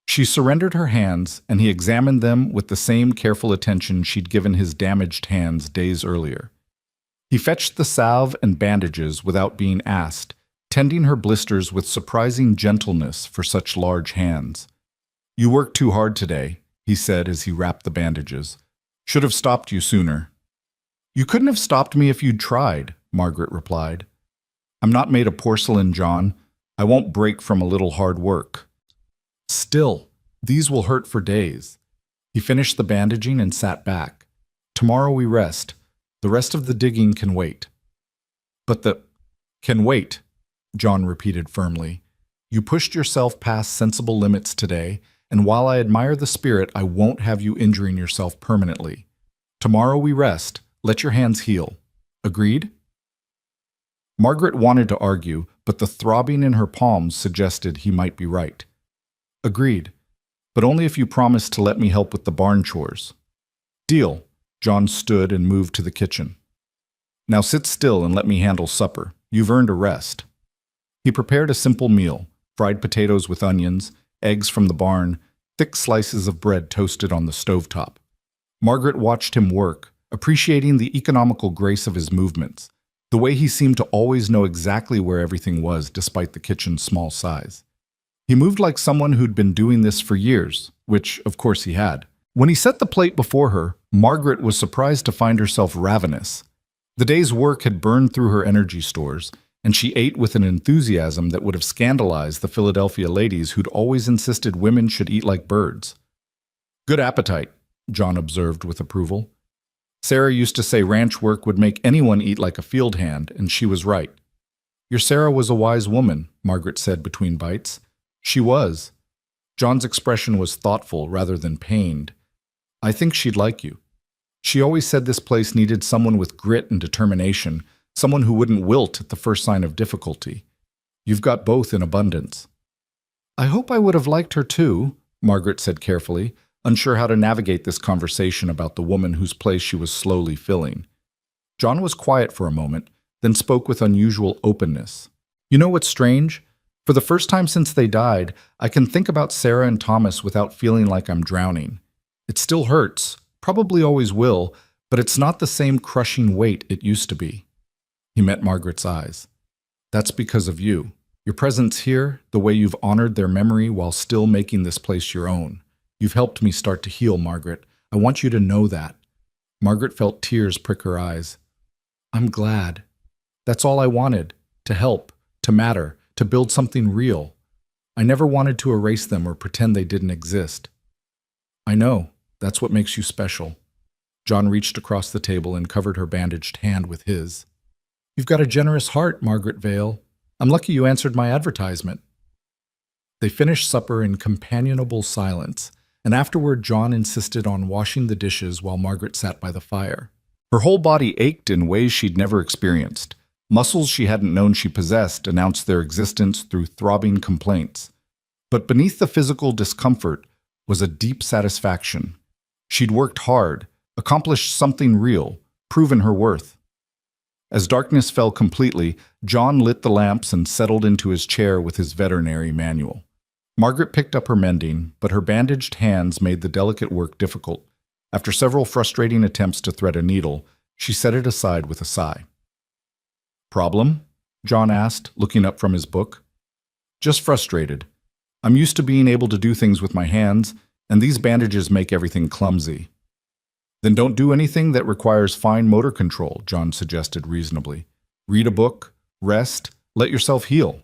She surrendered her hands, and he examined them with the same careful attention she'd given his damaged hands days earlier. He fetched the salve and bandages without being asked, tending her blisters with surprising gentleness for such large hands. "You worked too hard today," he said as he wrapped the bandages. "Should have stopped you sooner." "You couldn't have stopped me if you'd tried," Margaret replied. "I'm not made of porcelain, John. I won't break from a little hard work." "Still, these will hurt for days." He finished the bandaging and sat back. "Tomorrow we rest. The rest of the digging can wait." "But the can wait," John repeated firmly. "You pushed yourself past sensible limits today, and while I admire the spirit, I won't have you injuring yourself permanently. Tomorrow we rest. Let your hands heal. Agreed?" Margaret wanted to argue, but the throbbing in her palms suggested he might be right. "Agreed, but only if you promise to let me help with the barn chores." "Deal." John stood and moved to the kitchen. "Now sit still and let me handle supper. You've earned a rest." He prepared a simple meal, fried potatoes with onions, eggs from the barn, thick slices of bread toasted on the stovetop. Margaret watched him work, appreciating the economical grace of his movements, the way he seemed to always know exactly where everything was despite the kitchen's small size. He moved like someone who'd been doing this for years, which, of course, he had. When he set the plate before her, Margaret was surprised to find herself ravenous. The day's work had burned through her energy stores, and she ate with an enthusiasm that would have scandalized the Philadelphia ladies who'd always insisted women should eat like birds. "Good appetite," John observed with approval. "Sarah used to say ranch work would make anyone eat like a field hand, and she was right." "Your Sarah was a wise woman," Margaret said between bites. "She was." John's expression was thoughtful rather than pained. "I think she'd like you. She always said this place needed someone with grit and determination, someone who wouldn't wilt at the first sign of difficulty. You've got both in abundance." "I hope I would have liked her too," Margaret said carefully, unsure how to navigate this conversation about the woman whose place she was slowly filling. John was quiet for a moment, then spoke with unusual openness. "You know what's strange? For the first time since they died, I can think about Sarah and Thomas without feeling like I'm drowning. It still hurts, probably always will, but it's not the same crushing weight it used to be." He met Margaret's eyes. "That's because of you. Your presence here, the way you've honored their memory while still making this place your own. You've helped me start to heal, Margaret. I want you to know that." Margaret felt tears prick her eyes. "I'm glad. That's all I wanted, to help, to matter, to build something real. I never wanted to erase them or pretend they didn't exist." "I know. That's what makes you special." John reached across the table and covered her bandaged hand with his. "You've got a generous heart, Margaret Vale. I'm lucky you answered my advertisement." They finished supper in companionable silence, and afterward John insisted on washing the dishes while Margaret sat by the fire. Her whole body ached in ways she'd never experienced. Muscles she hadn't known she possessed announced their existence through throbbing complaints. But beneath the physical discomfort was a deep satisfaction. She'd worked hard, accomplished something real, proven her worth. As darkness fell completely, John lit the lamps and settled into his chair with his veterinary manual. Margaret picked up her mending, but her bandaged hands made the delicate work difficult. After several frustrating attempts to thread a needle, she set it aside with a sigh. "Problem?" John asked, looking up from his book. "Just frustrated. I'm used to being able to do things with my hands, and these bandages make everything clumsy." "Then don't do anything that requires fine motor control," John suggested reasonably. "Read a book, rest, let yourself heal."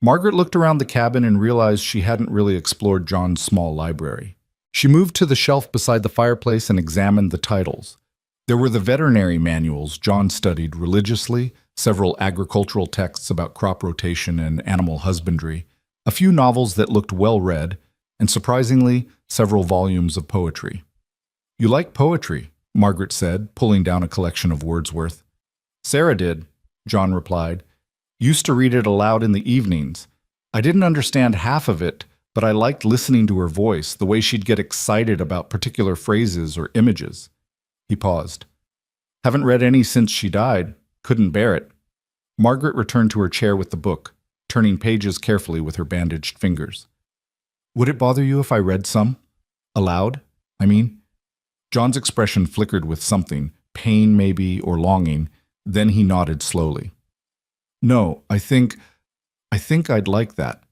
Margaret looked around the cabin and realized she hadn't really explored John's small library. She moved to the shelf beside the fireplace and examined the titles. There were the veterinary manuals John studied religiously, several agricultural texts about crop rotation and animal husbandry, a few novels that looked well read, and surprisingly, several volumes of poetry. "You like poetry," Margaret said, pulling down a collection of Wordsworth. "Sarah did," John replied. "Used to read it aloud in the evenings. I didn't understand half of it, but I liked listening to her voice, the way she'd get excited about particular phrases or images." He paused. "Haven't read any since she died. Couldn't bear it." Margaret returned to her chair with the book, turning pages carefully with her bandaged fingers. "Would it bother you if I read some? Aloud, I mean?" John's expression flickered with something, pain maybe, or longing. Then he nodded slowly. "No, I think I'd like that."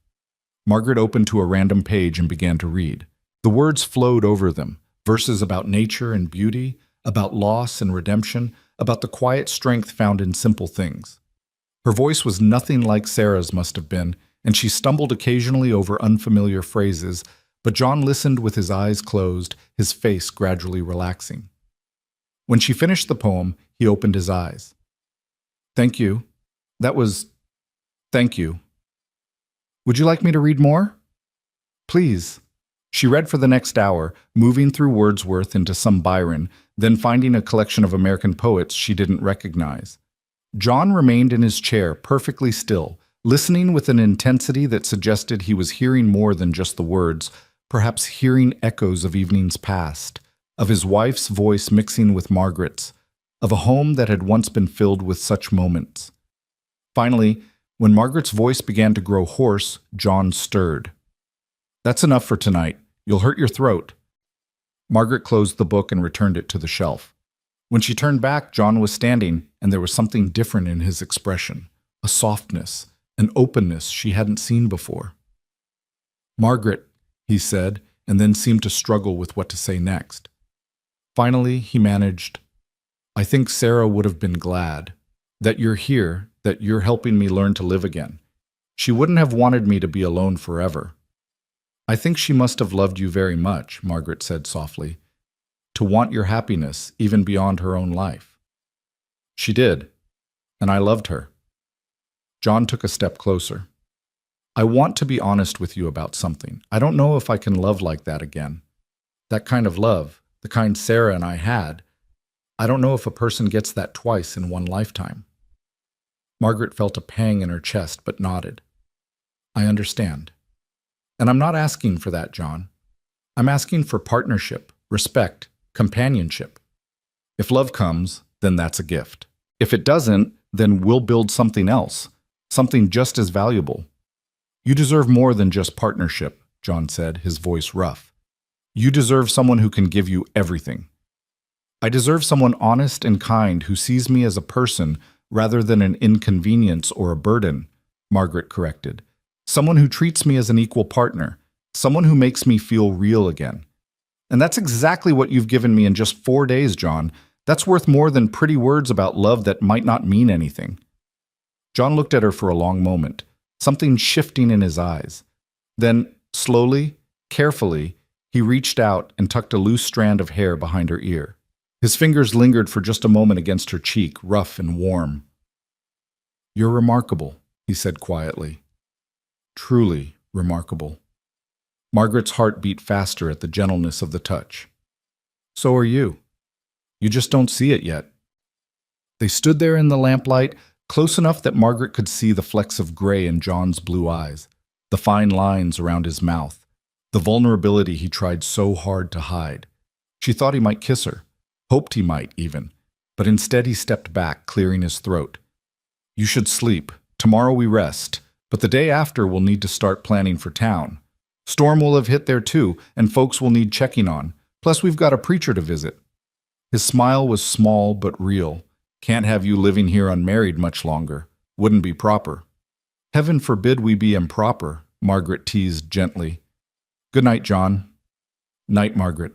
Margaret opened to a random page and began to read. The words flowed over them, verses about nature and beauty, about loss and redemption, about the quiet strength found in simple things. Her voice was nothing like Sarah's must have been, and she stumbled occasionally over unfamiliar phrases, but John listened with his eyes closed, his face gradually relaxing. When she finished the poem, he opened his eyes. "Thank you. Thank you. Would you like me to read more?" "Please." She read for the next hour, moving through Wordsworth into some Byron, then finding a collection of American poets she didn't recognize. John remained in his chair, perfectly still, listening with an intensity that suggested he was hearing more than just the words, perhaps hearing echoes of evenings past, of his wife's voice mixing with Margaret's, of a home that had once been filled with such moments. Finally, when Margaret's voice began to grow hoarse, John stirred. "That's enough for tonight. You'll hurt your throat." Margaret closed the book and returned it to the shelf. When she turned back, John was standing, and there was something different in his expression, a softness, an openness she hadn't seen before. "Margaret," he said, and then seemed to struggle with what to say next. Finally, he managed, "I think Sarah would have been glad that you're here, that you're helping me learn to live again. She wouldn't have wanted me to be alone forever." "I think she must have loved you very much," Margaret said softly, "to want your happiness even beyond her own life." "She did, and I loved her." John took a step closer. "I want to be honest with you about something. I don't know if I can love like that again. That kind of love, the kind Sarah and I had, I don't know if a person gets that twice in one lifetime." Margaret felt a pang in her chest, but nodded. "I understand. And I'm not asking for that, John. I'm asking for partnership, respect, companionship. If love comes, then that's a gift. If it doesn't, then we'll build something else, something just as valuable." "You deserve more than just partnership," John said, his voice rough. "You deserve someone who can give you everything." "I deserve someone honest and kind who sees me as a person rather than an inconvenience or a burden," Margaret corrected. "Someone who treats me as an equal partner, someone who makes me feel real again. And that's exactly what you've given me in just 4 days, John. That's worth more than pretty words about love that might not mean anything." John looked at her for a long moment, something shifting in his eyes. Then, slowly, carefully, he reached out and tucked a loose strand of hair behind her ear. His fingers lingered for just a moment against her cheek, rough and warm. "You're remarkable," he said quietly. "Truly remarkable." Margaret's heart beat faster at the gentleness of the touch. "So are you. You just don't see it yet." They stood there in the lamplight, close enough that Margaret could see the flecks of gray in John's blue eyes, the fine lines around his mouth, the vulnerability he tried so hard to hide. She thought he might kiss her, hoped he might even, but instead he stepped back, clearing his throat. "You should sleep. Tomorrow we rest, but the day after we'll need to start planning for town. Storm will have hit there too, and folks will need checking on. Plus, we've got a preacher to visit. His smile was small but real. Can't have you living here unmarried much longer. Wouldn't be proper. Heaven forbid we be improper, Margaret teased gently. Good night, John. Night, Margaret.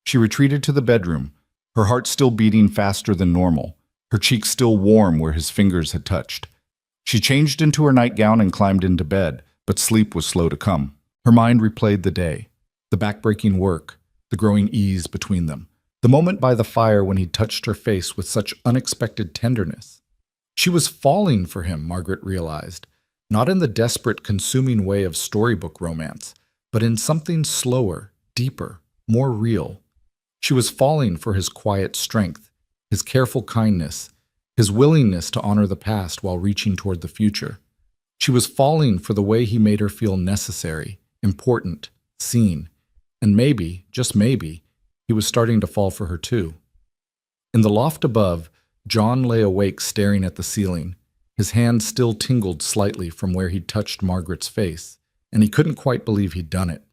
She retreated to the bedroom, her heart still beating faster than normal, her cheeks still warm where his fingers had touched. She changed into her nightgown and climbed into bed, but sleep was slow to come. Her mind replayed the day, the backbreaking work, the growing ease between them, the moment by the fire when he touched her face with such unexpected tenderness. She was falling for him, Margaret realized, not in the desperate, consuming way of storybook romance, but in something slower, deeper, more real. She was falling for his quiet strength, his careful kindness, his willingness to honor the past while reaching toward the future. She was falling for the way he made her feel necessary, important, seen, and maybe, just maybe, he was starting to fall for her too. In the loft above, John lay awake staring at the ceiling. His hand still tingled slightly from where he'd touched Margaret's face, and he couldn't quite believe he'd done it.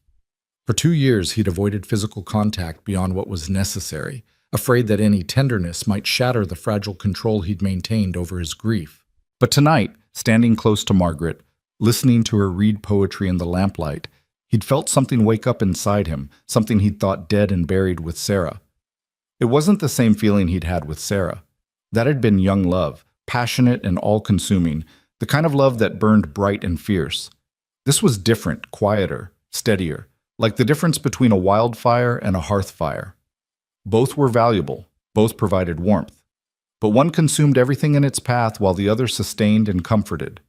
For 2 years he'd avoided physical contact beyond what was necessary, afraid that any tenderness might shatter the fragile control he'd maintained over his grief. But tonight, standing close to Margaret, listening to her read poetry in the lamplight, he'd felt something wake up inside him, something he'd thought dead and buried with Sarah. It wasn't the same feeling he'd had with Sarah. That had been young love, passionate and all-consuming, the kind of love that burned bright and fierce. This was different, quieter, steadier, like the difference between a wildfire and a hearth fire. Both were valuable, both provided warmth, but one consumed everything in its path while the other sustained and comforted.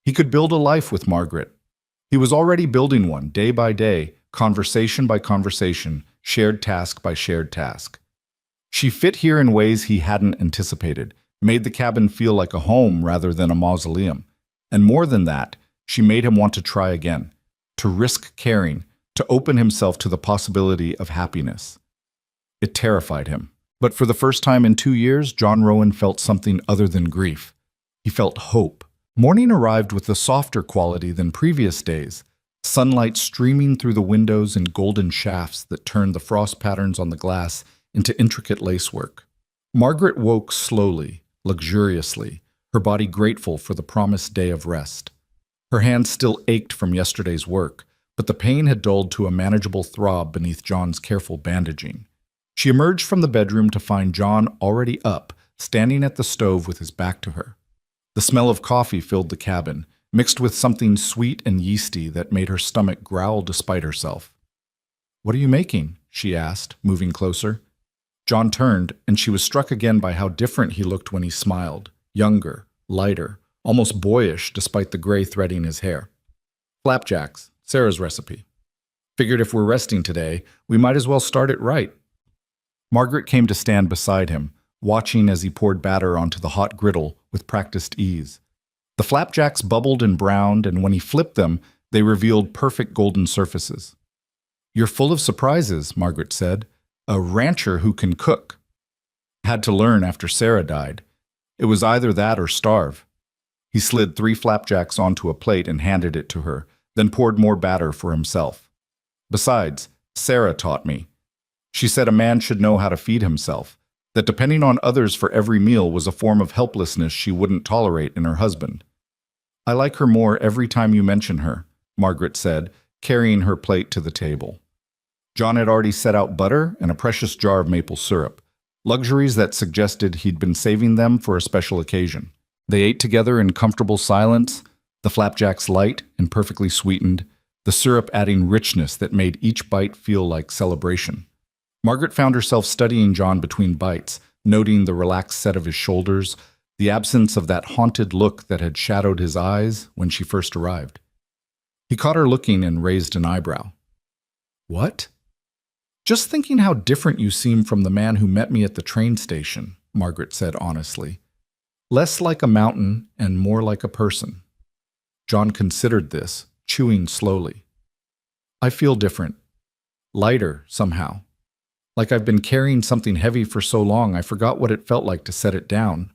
He could build a life with Margaret. He was already building one, day by day, conversation by conversation, shared task by shared task. She fit here in ways he hadn't anticipated, made the cabin feel like a home rather than a mausoleum. And more than that, she made him want to try again, to risk caring, to open himself to the possibility of happiness. It terrified him. But for the first time in 2 years, John Rowan felt something other than grief. He felt hope. Morning arrived with a softer quality than previous days, sunlight streaming through the windows in golden shafts that turned the frost patterns on the glass into intricate lacework. Margaret woke slowly, luxuriously, her body grateful for the promised day of rest. Her hands still ached from yesterday's work, but the pain had dulled to a manageable throb beneath John's careful bandaging. She emerged from the bedroom to find John already up, standing at the stove with his back to her. The smell of coffee filled the cabin, mixed with something sweet and yeasty that made her stomach growl despite herself. "What are you making?" she asked, moving closer. John turned, and she was struck again by how different he looked when he smiled, younger, lighter, almost boyish despite the gray threading his hair. "Flapjacks, Sarah's recipe. Figured if we're resting today, we might as well start it right." Margaret came to stand beside him, watching as he poured batter onto the hot griddle with practiced ease. The flapjacks bubbled and browned, and when he flipped them, they revealed perfect golden surfaces. "You're full of surprises," Margaret said. "A rancher who can cook." "Had to learn after Sarah died. It was either that or starve." He slid 3 flapjacks onto a plate and handed it to her, then poured more batter for himself. "Besides, Sarah taught me. She said a man should know how to feed himself, that depending on others for every meal was a form of helplessness she wouldn't tolerate in her husband." "I like her more every time you mention her," Margaret said, carrying her plate to the table. John had already set out butter and a precious jar of maple syrup, luxuries that suggested he'd been saving them for a special occasion. They ate together in comfortable silence, the flapjacks light and perfectly sweetened, the syrup adding richness that made each bite feel like celebration. Margaret found herself studying John between bites, noting the relaxed set of his shoulders, the absence of that haunted look that had shadowed his eyes when she first arrived. He caught her looking and raised an eyebrow. "What?" "Just thinking how different you seem from the man who met me at the train station," Margaret said honestly. "Less like a mountain and more like a person." John considered this, chewing slowly. "I feel different. Lighter, somehow. Like I've been carrying something heavy for so long I forgot what it felt like to set it down,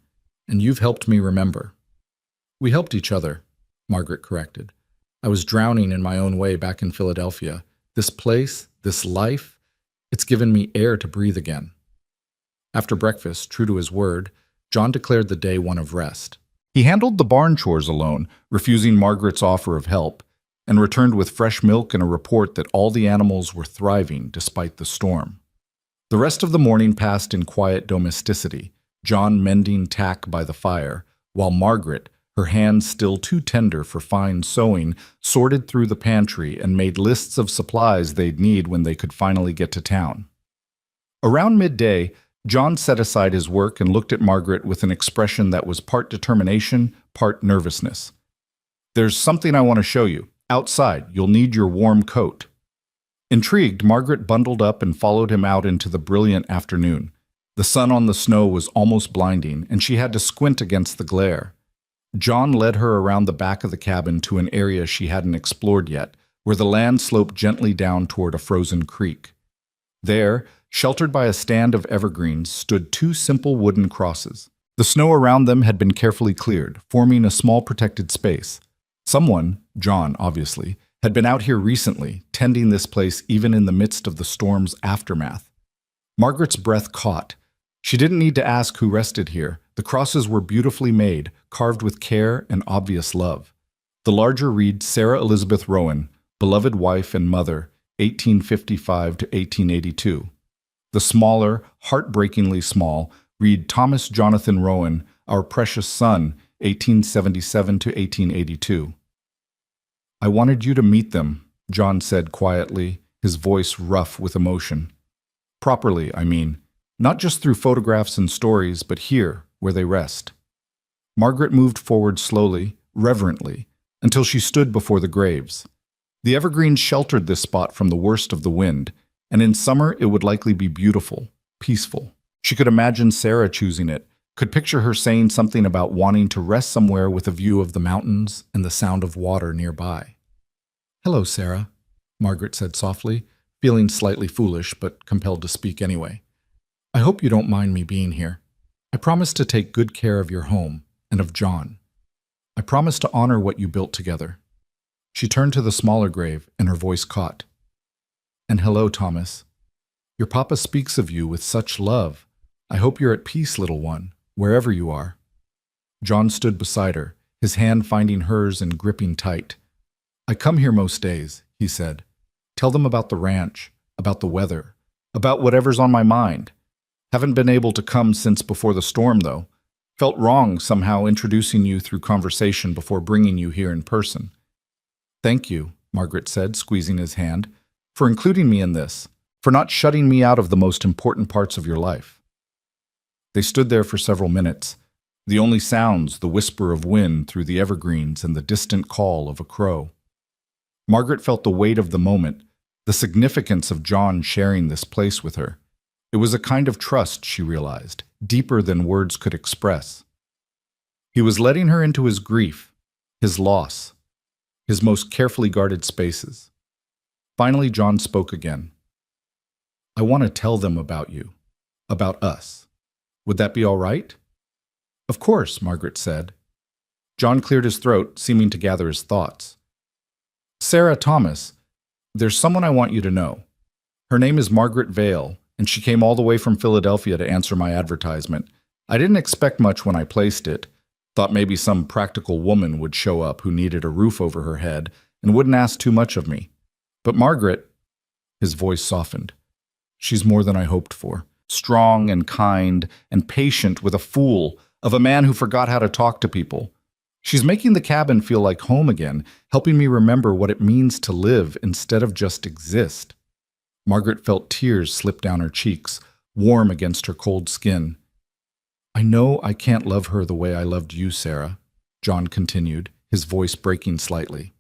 and you've helped me remember." "We helped each other," Margaret corrected. I was drowning in my own way back in Philadelphia. This place, this life, it's given me air to breathe again." After breakfast, true to his word, John declared the day one of rest. He handled the barn chores alone, refusing Margaret's offer of help, and returned with fresh milk and a report that all the animals were thriving despite the storm. The rest of the morning passed in quiet domesticity, John mending tack by the fire, while Margaret, her hands still too tender for fine sewing, sorted through the pantry and made lists of supplies they'd need when they could finally get to town. Around midday, John set aside his work and looked at Margaret with an expression that was part determination, part nervousness. "There's something I want to show you. Outside, you'll need your warm coat." Intrigued, Margaret bundled up and followed him out into the brilliant afternoon. The sun on the snow was almost blinding, and she had to squint against the glare. John led her around the back of the cabin to an area she hadn't explored yet, where the land sloped gently down toward a frozen creek. There, sheltered by a stand of evergreens, stood two simple wooden crosses. The snow around them had been carefully cleared, forming a small protected space. Someone, John obviously, had been out here recently, tending this place even in the midst of the storm's aftermath. Margaret's breath caught. She didn't need to ask who rested here. The crosses were beautifully made, carved with care and obvious love. The larger read Sarah Elizabeth Rowan, beloved wife and mother, 1855 to 1882. The smaller, heartbreakingly small, read Thomas Jonathan Rowan, our precious son, 1877 to 1882. "I wanted you to meet them," John said quietly, his voice rough with emotion. "Properly, I mean. Not just through photographs and stories, but here, where they rest." Margaret moved forward slowly, reverently, until she stood before the graves. The evergreens sheltered this spot from the worst of the wind, and in summer it would likely be beautiful, peaceful. She could imagine Sarah choosing it, could picture her saying something about wanting to rest somewhere with a view of the mountains and the sound of water nearby. "Hello, Sarah," Margaret said softly, feeling slightly foolish but compelled to speak anyway. "I hope you don't mind me being here. I promise to take good care of your home and of John. I promise to honor what you built together." She turned to the smaller grave, and her voice caught. "And hello, Thomas. Your papa speaks of you with such love. I hope you're at peace, little one, wherever you are." John stood beside her, his hand finding hers and gripping tight. "I come here most days," he said. "Tell them about the ranch, about the weather, about whatever's on my mind. Haven't been able to come since before the storm, though. Felt wrong somehow introducing you through conversation before bringing you here in person." "Thank you," Margaret said, squeezing his hand, "for including me in this, for not shutting me out of the most important parts of your life." They stood there for several minutes, the only sounds the whisper of wind through the evergreens and the distant call of a crow. Margaret felt the weight of the moment, the significance of John sharing this place with her. It was a kind of trust, she realized, deeper than words could express. He was letting her into his grief, his loss, his most carefully guarded spaces. Finally, John spoke again. "I want to tell them about you, about us. Would that be all right?" "Of course," Margaret said. John cleared his throat, seeming to gather his thoughts. "Sarah, Thomas, there's someone I want you to know. Her name is Margaret Vale, and she came all the way from Philadelphia to answer my advertisement. I didn't expect much when I placed it. Thought maybe some practical woman would show up who needed a roof over her head and wouldn't ask too much of me. But Margaret," his voice softened, "she's more than I hoped for. Strong and kind and patient with a fool of a man who forgot how to talk to people. She's making the cabin feel like home again, helping me remember what it means to live instead of just exist." Margaret felt tears slip down her cheeks, warm against her cold skin. "I know I can't love her the way I loved you, Sarah," John continued, his voice breaking slightly.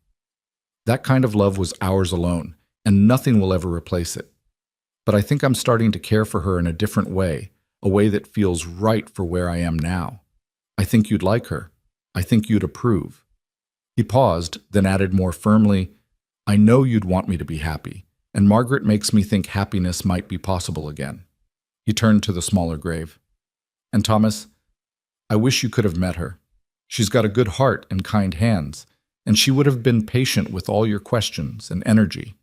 "That kind of love was ours alone, and nothing will ever replace it. But I think I'm starting to care for her in a different way, a way that feels right for where I am now. I think you'd like her. I think you'd approve." He paused, then added more firmly, "I know you'd want me to be happy, and Margaret makes me think happiness might be possible again." He turned to the smaller grave. "And Thomas, I wish you could have met her. She's got a good heart and kind hands, and she would have been patient with all your questions and energy.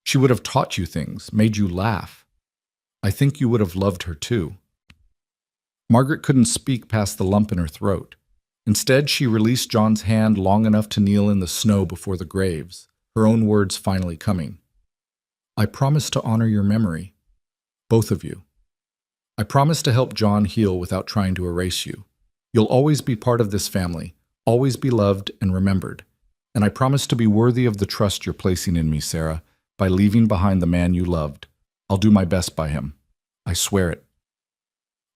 She would have taught you things, made you laugh. I think you would have loved her too. Margaret couldn't speak past the lump in her throat. Instead, she released John's hand long enough to kneel in the snow before the graves, her own words finally coming. I promise to honor your memory, both of you. I promise to help John heal without trying to erase you. You'll always be part of this family, always be loved and remembered. And I promise to be worthy of the trust you're placing in me, Sarah, by leaving behind the man you loved. I'll do my best by him. I swear it.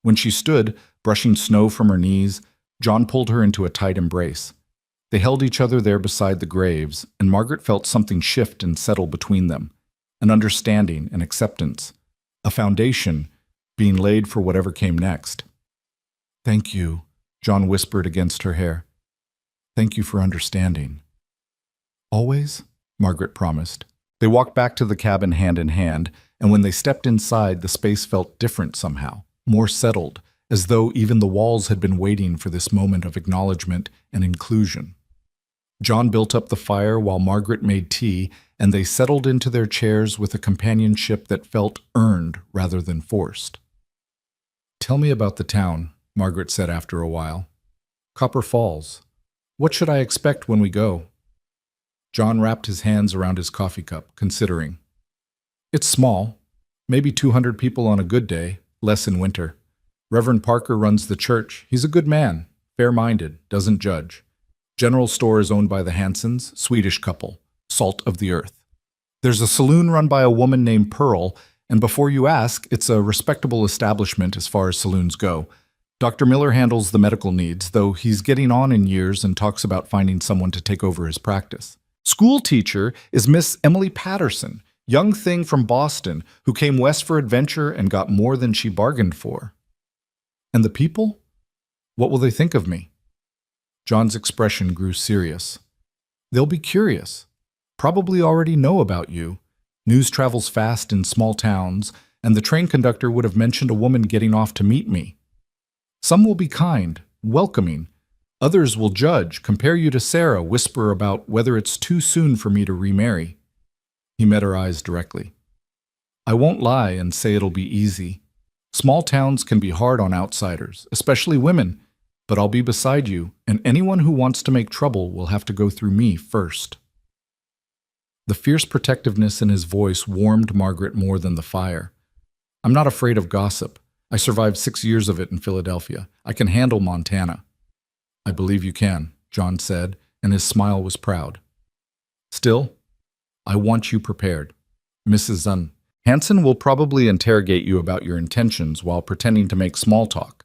When she stood, brushing snow from her knees, John pulled her into a tight embrace. They held each other there beside the graves, and Margaret felt something shift and settle between them, an understanding and acceptance, a foundation being laid for whatever came next. Thank you, John whispered against her hair. Thank you for understanding. Always, Margaret promised. They walked back to the cabin hand in hand, and when they stepped inside, the space felt different somehow, more settled, as though even the walls had been waiting for this moment of acknowledgement and inclusion. John built up the fire while Margaret made tea, and they settled into their chairs with a companionship that felt earned rather than forced. Tell me about the town, Margaret said after a while. Copper Falls. What should I expect when we go? John wrapped his hands around his coffee cup, considering. It's small, maybe 200 people on a good day, less in winter. Reverend Parker runs the church. He's a good man, fair-minded, doesn't judge. General store is owned by the Hansons, Swedish couple, salt of the earth. There's a saloon run by a woman named Pearl, and before you ask, it's a respectable establishment as far as saloons go. Dr. Miller handles the medical needs, though he's getting on in years and talks about finding someone to take over his practice. School teacher is Miss Emily Patterson, young thing from Boston, who came west for adventure and got more than she bargained for. And the people? What will they think of me? John's expression grew serious. They'll be curious. Probably already know about you. News travels fast in small towns, and the train conductor would have mentioned a woman getting off to meet me. Some will be kind, welcoming. Others will judge, compare you to Sarah, whisper about whether it's too soon for me to remarry. He met her eyes directly. I won't lie and say it'll be easy. Small towns can be hard on outsiders, especially women, but I'll be beside you, and anyone who wants to make trouble will have to go through me first. The fierce protectiveness in his voice warmed Margaret more than the fire. I'm not afraid of gossip. I survived 6 years of it in Philadelphia. I can handle Montana. I believe you can, John said, and his smile was proud. Still, I want you prepared. Mrs. Hanson will probably interrogate you about your intentions while pretending to make small talk.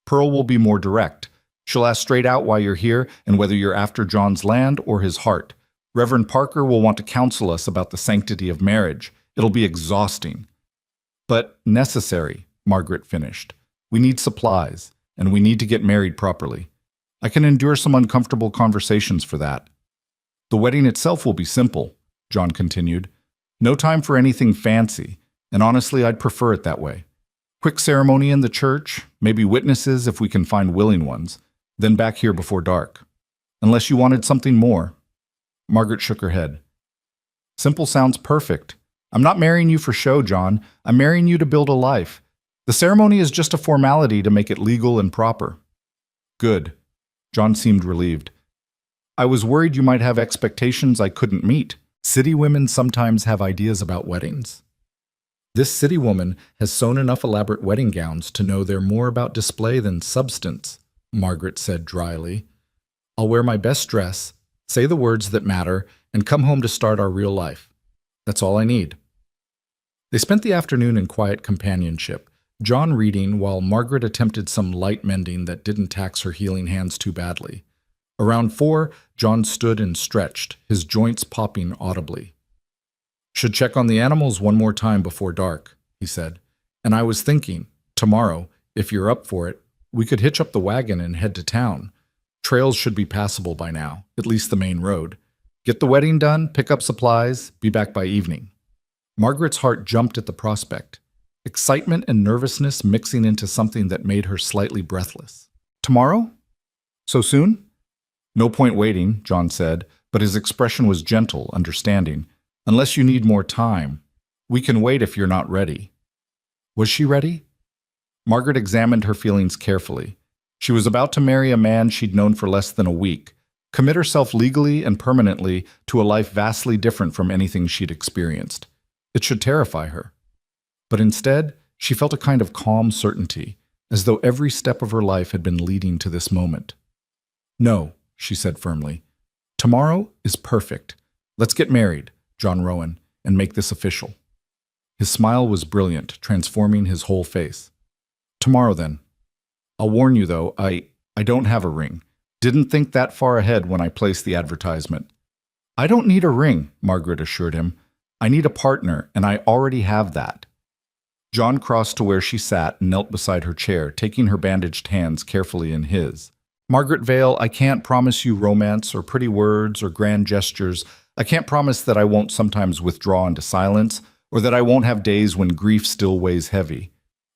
Pearl will be more direct. She'll ask straight out why you're here and whether you're after John's land or his heart. Reverend Parker will want to counsel us about the sanctity of marriage. It'll be exhausting. But necessary, Margaret finished. We need supplies, and we need to get married properly. I can endure some uncomfortable conversations for that. The wedding itself will be simple, John continued. No time for anything fancy, and honestly, I'd prefer it that way. Quick ceremony in the church, maybe witnesses if we can find willing ones, then back here before dark. Unless you wanted something more. Margaret shook her head. Simple sounds perfect. I'm not marrying you for show, John. I'm marrying you to build a life. The ceremony is just a formality to make it legal and proper. Good. John seemed relieved. I was worried you might have expectations I couldn't meet. City women sometimes have ideas about weddings. This city woman has sewn enough elaborate wedding gowns to know they're more about display than substance, Margaret said dryly. I'll wear my best dress, say the words that matter, and come home to start our real life. That's all I need. They spent the afternoon in quiet companionship, John reading while Margaret attempted some light mending that didn't tax her healing hands too badly. Around 4, John stood and stretched, his joints popping audibly. Should check on the animals one more time before dark, he said. And I was thinking, tomorrow, if you're up for it, we could hitch up the wagon and head to town. Trails should be passable by now, at least the main road. Get the wedding done, pick up supplies, be back by evening. Margaret's heart jumped at the prospect, excitement and nervousness mixing into something that made her slightly breathless. Tomorrow? So soon? No point waiting, John said, but his expression was gentle, understanding. Unless you need more time, we can wait if you're not ready. Was she ready? Margaret examined her feelings carefully. She was about to marry a man she'd known for less than a week, commit herself legally and permanently to a life vastly different from anything she'd experienced. It should terrify her. But instead, she felt a kind of calm certainty, as though every step of her life had been leading to this moment. "No," she said firmly. "Tomorrow is perfect. Let's get married, John Rowan, and make this official." His smile was brilliant, transforming his whole face. "Tomorrow, then. I'll warn you, though, I don't have a ring. Didn't think that far ahead when I placed the advertisement." "I don't need a ring," Margaret assured him. "I need a partner, and I already have that." John crossed to where she sat and knelt beside her chair, taking her bandaged hands carefully in his. "Margaret Vale, I can't promise you romance or pretty words or grand gestures. I can't promise that I won't sometimes withdraw into silence, or that I won't have days when grief still weighs heavy.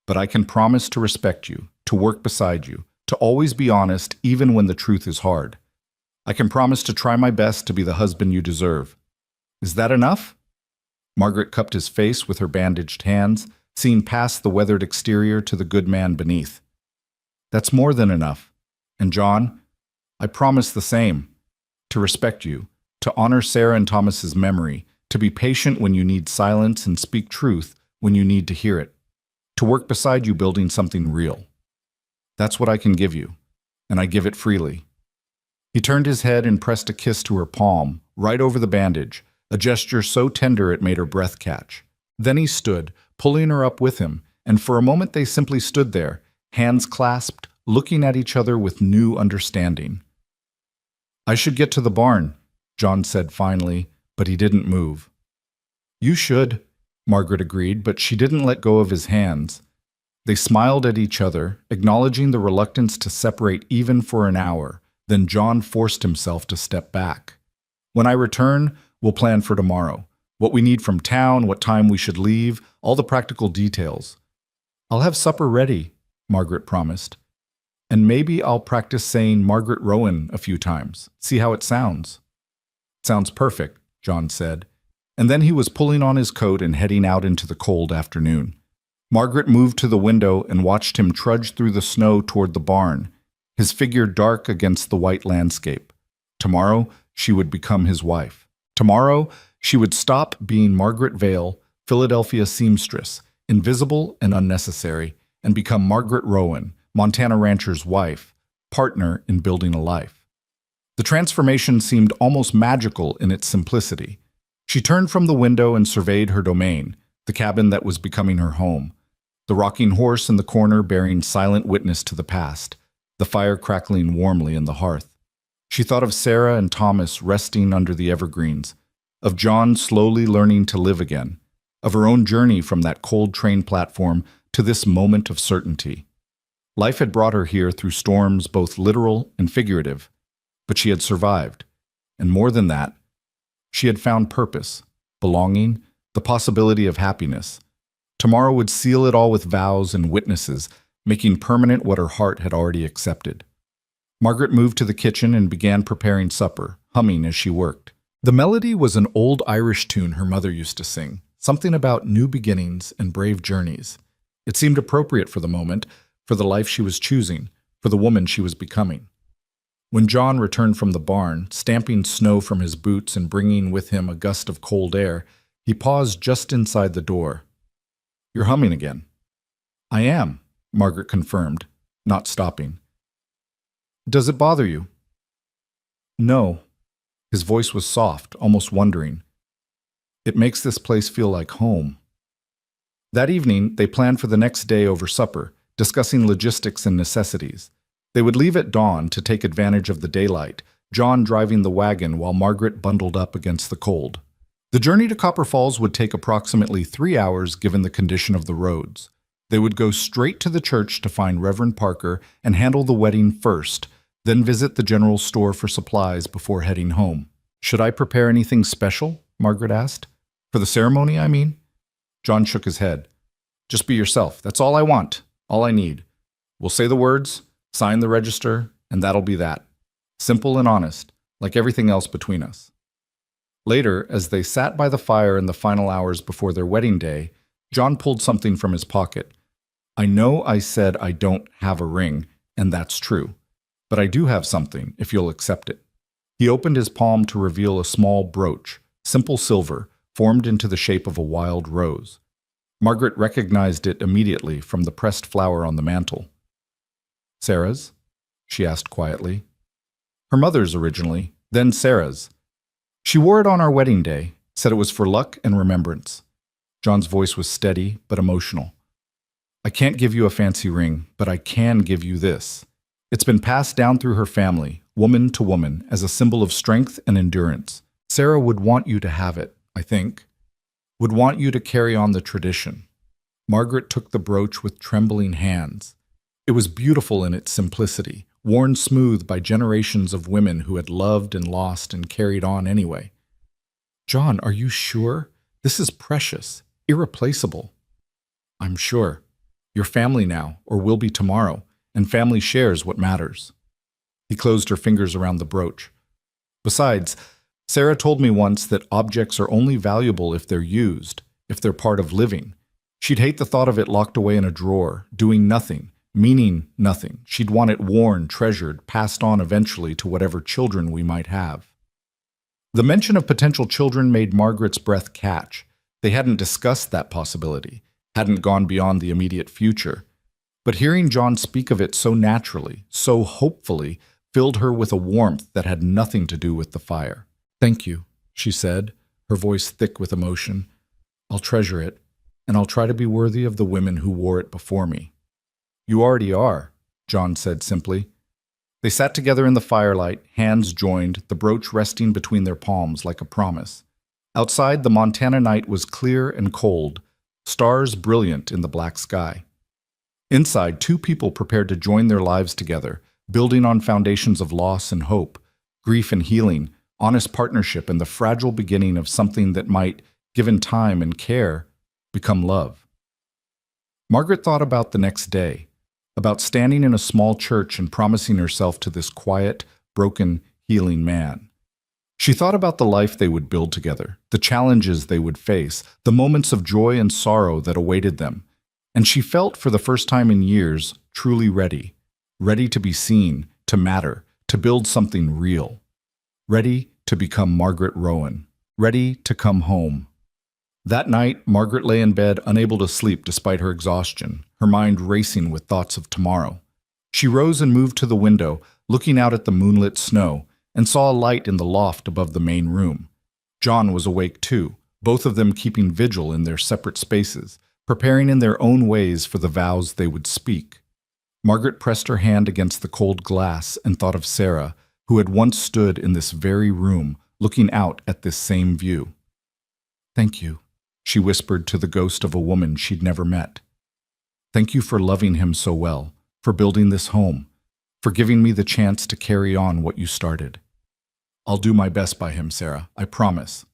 But I can promise to respect you, to work beside you, to always be honest even when the truth is hard. I can promise to try my best to be the husband you deserve. Is that enough?" Margaret cupped his face with her bandaged hands, seeing past the weathered exterior to the good man beneath. "That's more than enough. And John, I promise the same. To respect you, to honor Sarah and Thomas's memory, to be patient when you need silence and speak truth when you need to hear it. To work beside you building something real. That's what I can give you, and I give it freely." He turned his head and pressed a kiss to her palm, right over the bandage, a gesture so tender it made her breath catch. Then he stood, pulling her up with him, and for a moment they simply stood there, hands clasped, looking at each other with new understanding. "I should get to the barn," John said finally, but he didn't move. "You should," Margaret agreed, but she didn't let go of his hands. They smiled at each other, acknowledging the reluctance to separate even for an hour. Then John forced himself to step back. "When I return, we'll plan for tomorrow. What we need from town, what time we should leave, all the practical details. I'll have supper ready," Margaret promised. "And maybe I'll practice saying Margaret Rowan a few times, see how it sounds." "Sounds perfect," John said. And then he was pulling on his coat and heading out into the cold afternoon. Margaret moved to the window and watched him trudge through the snow toward the barn, his figure dark against the white landscape. Tomorrow, she would become his wife. Tomorrow, she would stop being Margaret Vale, Philadelphia seamstress, invisible and unnecessary, and become Margaret Rowan, Montana rancher's wife, partner in building a life. The transformation seemed almost magical in its simplicity. She turned from the window and surveyed her domain, the cabin that was becoming her home, the rocking horse in the corner bearing silent witness to the past, the fire crackling warmly in the hearth. She thought of Sarah and Thomas resting under the evergreens, of John slowly learning to live again, of her own journey from that cold train platform to this moment of certainty. Life had brought her here through storms both literal and figurative, but she had survived, and more than that, she had found purpose, belonging, the possibility of happiness. Tomorrow would seal it all with vows and witnesses, making permanent what her heart had already accepted. Margaret moved to the kitchen and began preparing supper, humming as she worked. The melody was an old Irish tune her mother used to sing, something about new beginnings and brave journeys. It seemed appropriate for the moment, for the life she was choosing, for the woman she was becoming. When John returned from the barn, stamping snow from his boots and bringing with him a gust of cold air, he paused just inside the door. "You're humming again." "I am," Margaret confirmed, not stopping. "Does it bother you?" "No." His voice was soft, almost wondering. "It makes this place feel like home." That evening, they planned for the next day over supper, discussing logistics and necessities. They would leave at dawn to take advantage of the daylight, John driving the wagon while Margaret bundled up against the cold. The journey to Copper Falls would take approximately 3 hours given the condition of the roads. They would go straight to the church to find Reverend Parker and handle the wedding first, then visit the general store for supplies before heading home. "Should I prepare anything special?" Margaret asked. "For the ceremony, I mean?" John shook his head. "Just be yourself. That's all I want, all I need. We'll say the words, sign the register, and that'll be that. Simple and honest. like everything else between us. Later, as they sat by the fire in the final hours before their wedding day, John pulled something from his pocket. I know I said I don't have a ring, and that's true. But I do have something, if you'll accept it. He opened his palm to reveal a small brooch, simple silver, formed into the shape of a wild rose. Margaret recognized it immediately from the pressed flower on the mantel. Sarah's? She asked quietly. Her mother's originally, then Sarah's. She wore it on our wedding day, said it was for luck and remembrance. John's voice was steady but emotional. I can't give you a fancy ring, but I can give you this. It's been passed down through her family, woman to woman, as a symbol of strength and endurance. Sarah would want you to have it, I think. Would want you to carry on the tradition. Margaret took the brooch with trembling hands. It was beautiful in its simplicity, worn smooth by generations of women who had loved and lost and carried on anyway. John, are you sure? This is precious, irreplaceable. I'm sure. You're family now, or will be tomorrow, and family shares what matters. He closed her fingers around the brooch. Besides, Sarah told me once that objects are only valuable if they're used, if they're part of living. She'd hate the thought of it locked away in a drawer, doing nothing, meaning nothing. She'd want it worn, treasured, passed on eventually to whatever children we might have. The mention of potential children made Margaret's breath catch. They hadn't discussed that possibility, hadn't gone beyond the immediate future. But hearing John speak of it so naturally, so hopefully, filled her with a warmth that had nothing to do with the fire. Thank you, she said, her voice thick with emotion. I'll treasure it, and I'll try to be worthy of the women who wore it before me. You already are, John said simply. They sat together in the firelight, hands joined, the brooch resting between their palms like a promise. Outside, the Montana night was clear and cold, stars brilliant in the black sky. Inside, two people prepared to join their lives together, building on foundations of loss and hope, grief and healing, honest partnership, and the fragile beginning of something that might, given time and care, become love. Margaret thought about the next day, about standing in a small church and promising herself to this quiet, broken, healing man. She thought about the life they would build together, the challenges they would face, the moments of joy and sorrow that awaited them, and she felt for the first time in years truly ready to be seen, to matter, to build something real, ready to become Margaret Rowan, ready to come home. That night, Margaret lay in bed, unable to sleep despite her exhaustion, her mind racing with thoughts of tomorrow. She rose and moved to the window, looking out at the moonlit snow, and saw a light in the loft above the main room. John was awake too, both of them keeping vigil in their separate spaces, preparing in their own ways for the vows they would speak. Margaret pressed her hand against the cold glass and thought of Sarah, who had once stood in this very room, looking out at this same view. Thank you, she whispered to the ghost of a woman she'd never met. Thank you for loving him so well, for building this home, for giving me the chance to carry on what you started. I'll do my best by him, Sarah, I promise.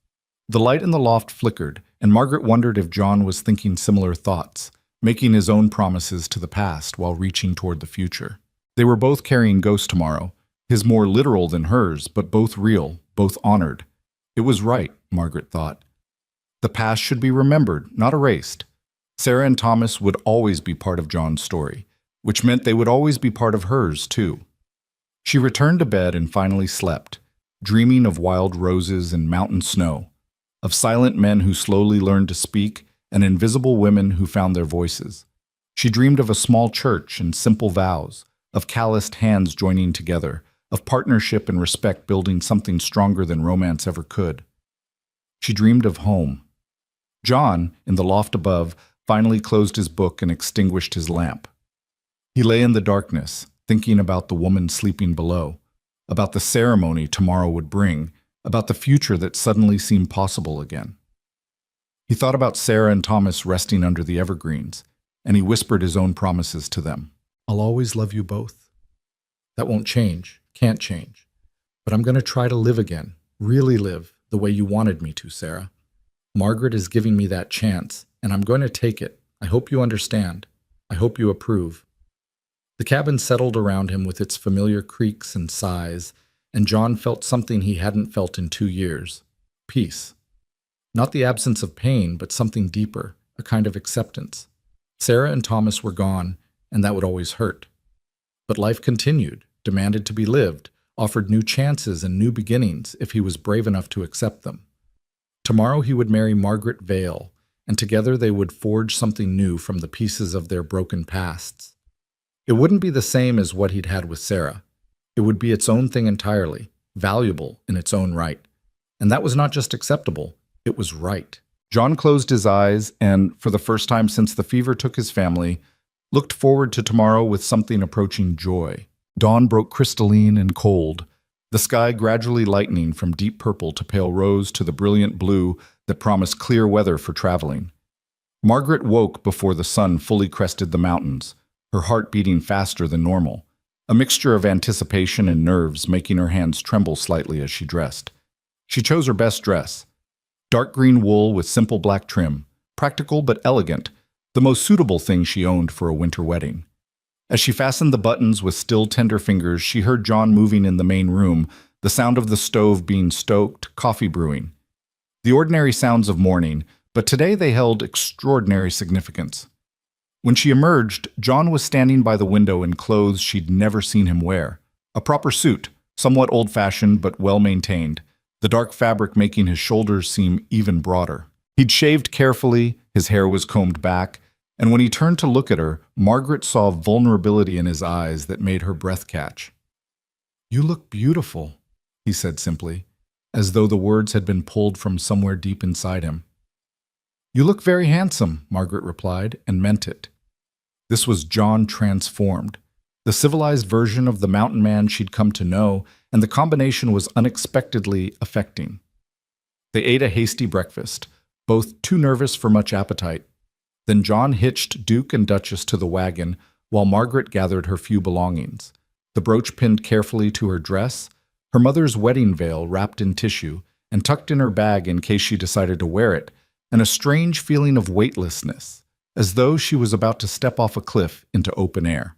The light in the loft flickered, and Margaret wondered if John was thinking similar thoughts, making his own promises to the past while reaching toward the future. They were both carrying ghosts tomorrow, his more literal than hers, but both real, both honored. It was right, Margaret thought. The past should be remembered, not erased. Sarah and Thomas would always be part of John's story, which meant they would always be part of hers, too. She returned to bed and finally slept, dreaming of wild roses and mountain snow, of silent men who slowly learned to speak and invisible women who found their voices. She dreamed of a small church and simple vows, of calloused hands joining together, of partnership and respect building something stronger than romance ever could. She dreamed of home. John, in the loft above, finally closed his book and extinguished his lamp. He lay in the darkness, thinking about the woman sleeping below, about the ceremony tomorrow would bring, about the future that suddenly seemed possible again. He thought about Sarah and Thomas resting under the evergreens, and he whispered his own promises to them. I'll always love you both. That won't change, can't change. But I'm going to try to live again, really live, the way you wanted me to, Sarah. Margaret is giving me that chance, and I'm going to take it. I hope you understand. I hope you approve. The cabin settled around him with its familiar creaks and sighs, and John felt something he hadn't felt in 2 years. Peace. Not the absence of pain, but something deeper, a kind of acceptance. Sarah and Thomas were gone, and that would always hurt. But life continued, demanded to be lived, offered new chances and new beginnings if he was brave enough to accept them. Tomorrow he would marry Margaret Vale, and together they would forge something new from the pieces of their broken pasts. It wouldn't be the same as what he'd had with Sarah. It would be its own thing entirely, valuable in its own right. And that was not just acceptable, it was right. John closed his eyes and, for the first time since the fever took his family, looked forward to tomorrow with something approaching joy. Dawn broke crystalline and cold, the sky gradually lightening from deep purple to pale rose to the brilliant blue that promised clear weather for traveling. Margaret woke before the sun fully crested the mountains, her heart beating faster than normal, a mixture of anticipation and nerves making her hands tremble slightly as she dressed. She chose her best dress, dark green wool with simple black trim, practical but elegant, the most suitable thing she owned for a winter wedding. As she fastened the buttons with still tender fingers, she heard John moving in the main room, the sound of the stove being stoked, coffee brewing. The ordinary sounds of morning, but today they held extraordinary significance. When she emerged, John was standing by the window in clothes she'd never seen him wear. A proper suit, somewhat old-fashioned but well-maintained, the dark fabric making his shoulders seem even broader. He'd shaved carefully, his hair was combed back, and when he turned to look at her, Margaret saw vulnerability in his eyes that made her breath catch. "You look beautiful," he said simply, as though the words had been pulled from somewhere deep inside him. "You look very handsome," Margaret replied, and meant it. This was John transformed, the civilized version of the mountain man she'd come to know, and the combination was unexpectedly affecting. They ate a hasty breakfast, both too nervous for much appetite. Then John hitched Duke and Duchess to the wagon, while Margaret gathered her few belongings, the brooch pinned carefully to her dress, her mother's wedding veil wrapped in tissue and tucked in her bag in case she decided to wear it, and a strange feeling of weightlessness, as though she was about to step off a cliff into open air.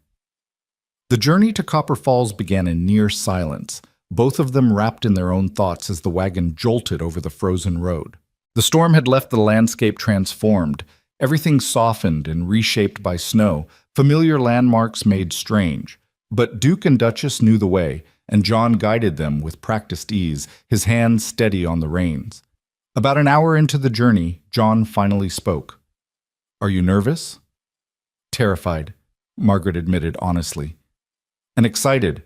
The journey to Copper Falls began in near silence, both of them wrapped in their own thoughts as the wagon jolted over the frozen road. The storm had left the landscape transformed, everything softened and reshaped by snow, familiar landmarks made strange. But Duke and Duchess knew the way, and John guided them with practiced ease, his hands steady on the reins. About an hour into the journey, John finally spoke. "Are you nervous?" "Terrified," Margaret admitted honestly. "And excited,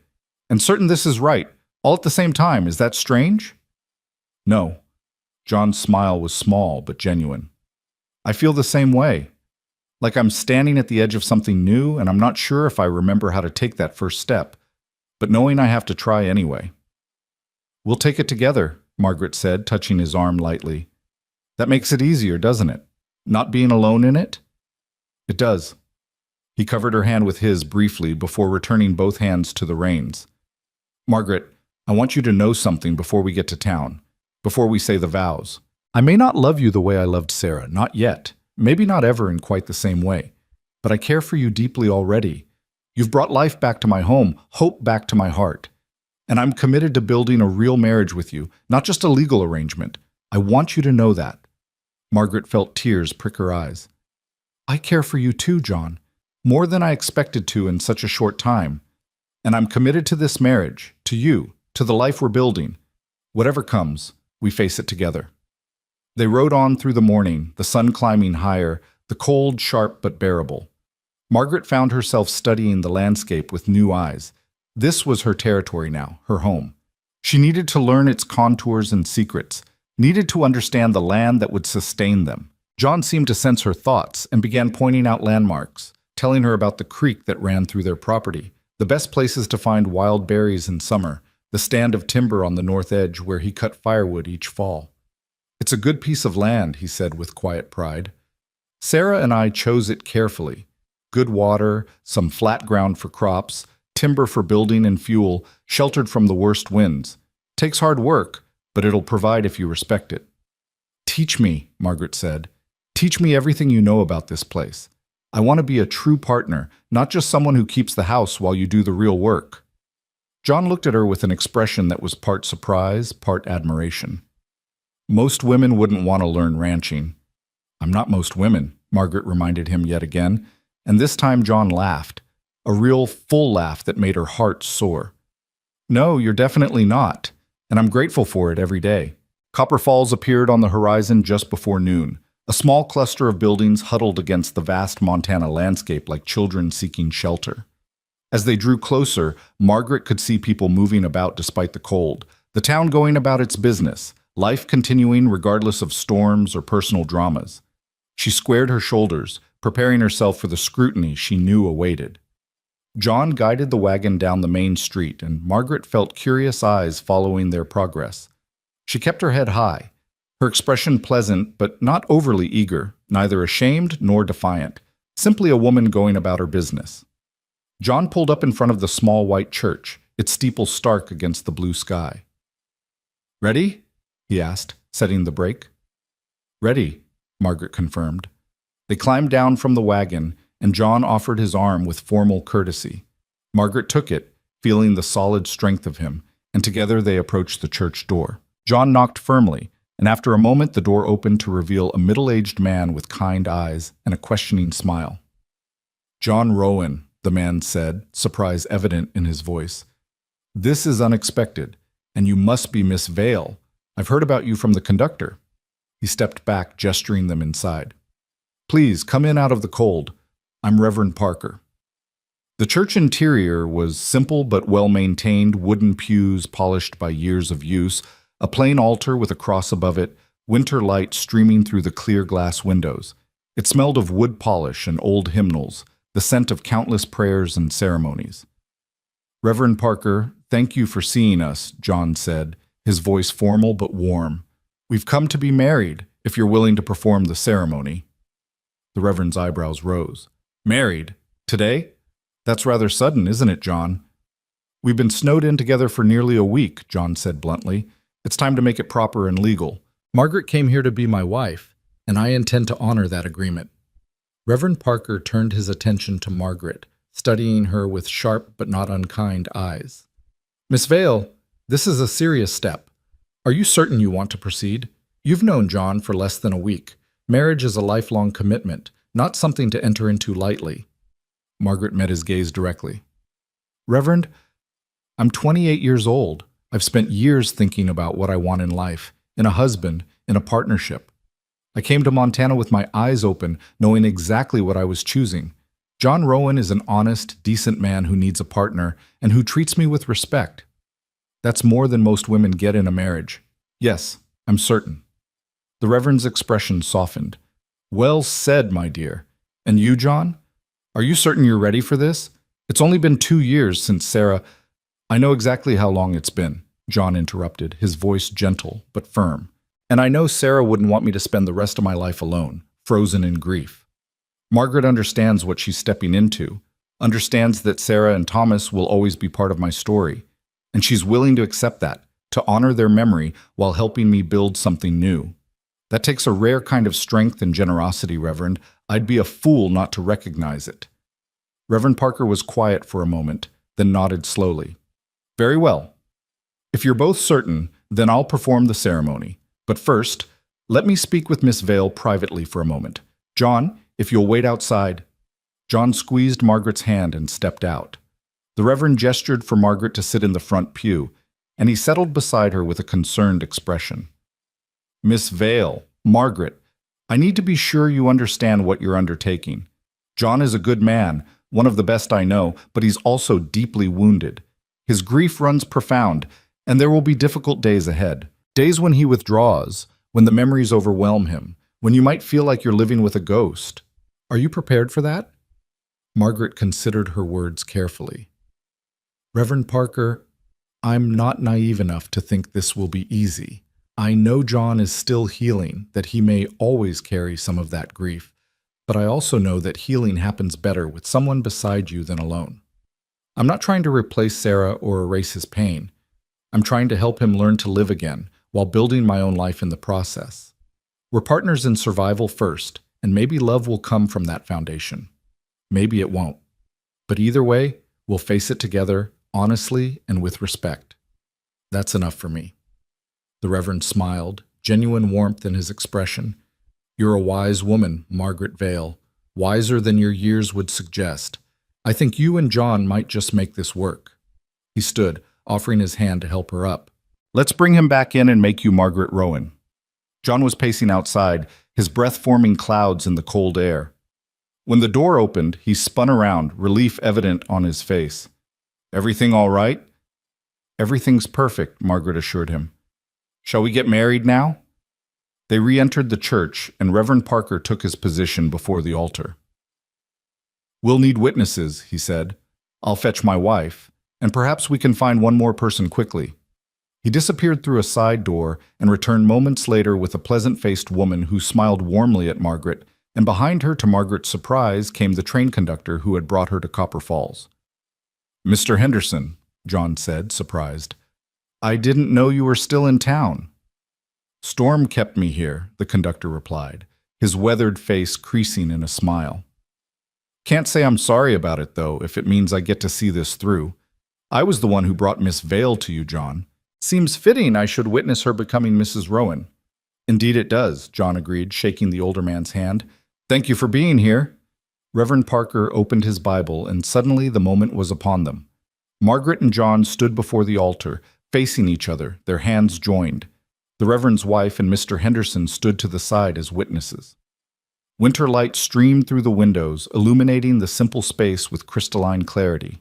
and certain this is right, all at the same time. Is that strange?" "No." John's smile was small but genuine. "I feel the same way. Like I'm standing at the edge of something new, and I'm not sure if I remember how to take that first step, but knowing I have to try anyway." "We'll take it together," Margaret said, touching his arm lightly. "That makes it easier, doesn't it? Not being alone in it?" "It does." He covered her hand with his briefly before returning both hands to the reins. "Margaret, I want you to know something before we get to town, before we say the vows. I may not love you the way I loved Sarah, not yet, maybe not ever in quite the same way, but I care for you deeply already. You've brought life back to my home, hope back to my heart. And I'm committed to building a real marriage with you, not just a legal arrangement. I want you to know that." Margaret felt tears prick her eyes. "I care for you too, John, more than I expected to in such a short time. And I'm committed to this marriage, to you, to the life we're building. Whatever comes, we face it together." They rode on through the morning, the sun climbing higher, the cold sharp but bearable. Margaret found herself studying the landscape with new eyes. This was her territory now, her home. She needed to learn its contours and secrets, needed to understand the land that would sustain them. John seemed to sense her thoughts and began pointing out landmarks, telling her about the creek that ran through their property, the best places to find wild berries in summer, the stand of timber on the north edge where he cut firewood each fall. "It's a good piece of land," he said with quiet pride. "Sarah and I chose it carefully. Good water, some flat ground for crops, timber for building and fuel, sheltered from the worst winds. Takes hard work, but it'll provide if you respect it." "Teach me," Margaret said. "Teach me everything you know about this place. I want to be a true partner, not just someone who keeps the house while you do the real work." John looked at her with an expression that was part surprise, part admiration. Most women wouldn't want to learn ranching. I'm not most women, Margaret reminded him yet again, and this time John laughed, a real full laugh that made her heart soar. No, you're definitely not, and I'm grateful for it every day. Copper Falls appeared on the horizon just before noon, a small cluster of buildings huddled against the vast Montana landscape like children seeking shelter. As they drew closer, Margaret could see people moving about despite the cold, the town going about its business, life continuing regardless of storms or personal dramas. She squared her shoulders, preparing herself for the scrutiny she knew awaited. John guided the wagon down the main street, and Margaret felt curious eyes following their progress. She kept her head high, her expression pleasant but not overly eager, neither ashamed nor defiant, simply a woman going about her business. John pulled up in front of the small white church, its steeple stark against the blue sky. "Ready?" he asked, setting the brake. "Ready," Margaret confirmed. They climbed down from the wagon, and John offered his arm with formal courtesy. Margaret took it, feeling the solid strength of him, and together they approached the church door. John knocked firmly, and after a moment the door opened to reveal a middle-aged man with kind eyes and a questioning smile. "John Rowan," the man said, surprise evident in his voice. "This is unexpected, and you must be Miss Vale. I've heard about you from the conductor." He stepped back, gesturing them inside. "Please, come in out of the cold. I'm Reverend Parker." The church interior was simple but well-maintained, wooden pews polished by years of use, a plain altar with a cross above it, winter light streaming through the clear glass windows. It smelled of wood polish and old hymnals, the scent of countless prayers and ceremonies. "Reverend Parker, thank you for seeing us," John said, his voice formal but warm. "We've come to be married, if you're willing to perform the ceremony." The Reverend's eyebrows rose. "Married? Today? That's rather sudden, isn't it, John?" "We've been snowed in together for nearly a week," John said bluntly. "It's time to make it proper and legal. Margaret came here to be my wife, and I intend to honor that agreement." Reverend Parker turned his attention to Margaret, studying her with sharp but not unkind eyes. "Miss Vale, this is a serious step. Are you certain you want to proceed? You've known John for less than a week. Marriage is a lifelong commitment, not something to enter into lightly." Margaret met his gaze directly. "Reverend, I'm 28 years old. I've spent years thinking about what I want in life, in a husband, in a partnership. I came to Montana with my eyes open, knowing exactly what I was choosing. John Rowan is an honest, decent man who needs a partner and who treats me with respect. That's more than most women get in a marriage. Yes, I'm certain." The Reverend's expression softened. "Well said, my dear. And you, John? Are you certain you're ready for this? It's only been 2 years since Sarah—" "I know exactly how long it's been," John interrupted, his voice gentle but firm. "And I know Sarah wouldn't want me to spend the rest of my life alone, frozen in grief. Margaret understands what she's stepping into, understands that Sarah and Thomas will always be part of my story, and she's willing to accept that, to honor their memory while helping me build something new. That takes a rare kind of strength and generosity, Reverend. I'd be a fool not to recognize it." Reverend Parker was quiet for a moment, then nodded slowly. "Very well. If you're both certain, then I'll perform the ceremony. But first, let me speak with Miss Vale privately for a moment. John, if you'll wait outside." John squeezed Margaret's hand and stepped out. The Reverend gestured for Margaret to sit in the front pew, and he settled beside her with a concerned expression. "Miss Vale, Margaret, I need to be sure you understand what you're undertaking. John is a good man, one of the best I know, but he's also deeply wounded. His grief runs profound, and there will be difficult days ahead. Days when he withdraws, when the memories overwhelm him, when you might feel like you're living with a ghost. Are you prepared for that?" Margaret considered her words carefully. "Reverend Parker, I'm not naive enough to think this will be easy. I know John is still healing, that he may always carry some of that grief, but I also know that healing happens better with someone beside you than alone. I'm not trying to replace Sarah or erase his pain. I'm trying to help him learn to live again, while building my own life in the process. We're partners in survival first, and maybe love will come from that foundation. Maybe it won't. But either way, we'll face it together, honestly and with respect. That's enough for me. The Reverend smiled, genuine warmth in his expression. You're a wise woman, Margaret Vale, wiser than your years would suggest. I think you and John might just make this work. He stood, offering his hand to help her up. Let's bring him back in and make you Margaret Rowan. John was pacing outside, his breath forming clouds in the cold air. When the door opened, he spun around, relief evident on his face. Everything all right? Everything's perfect, Margaret assured him. Shall we get married now? They re-entered the church, and Reverend Parker took his position before the altar. We'll need witnesses, he said. I'll fetch my wife, and perhaps we can find one more person quickly. He disappeared through a side door and returned moments later with a pleasant-faced woman who smiled warmly at Margaret, and behind her, to Margaret's surprise, came the train conductor who had brought her to Copper Falls. Mr. Henderson, John said, surprised. I didn't know you were still in town. Storm kept me here, the conductor replied, his weathered face creasing in a smile. Can't say I'm sorry about it, though, if it means I get to see this through. I was the one who brought Miss Vale to you, John. Seems fitting I should witness her becoming Mrs. Rowan. Indeed it does, John agreed, shaking the older man's hand. Thank you for being here. Reverend Parker opened his Bible, and suddenly the moment was upon them. Margaret and John stood before the altar, facing each other, their hands joined. The Reverend's wife and Mr. Henderson stood to the side as witnesses. Winter light streamed through the windows, illuminating the simple space with crystalline clarity.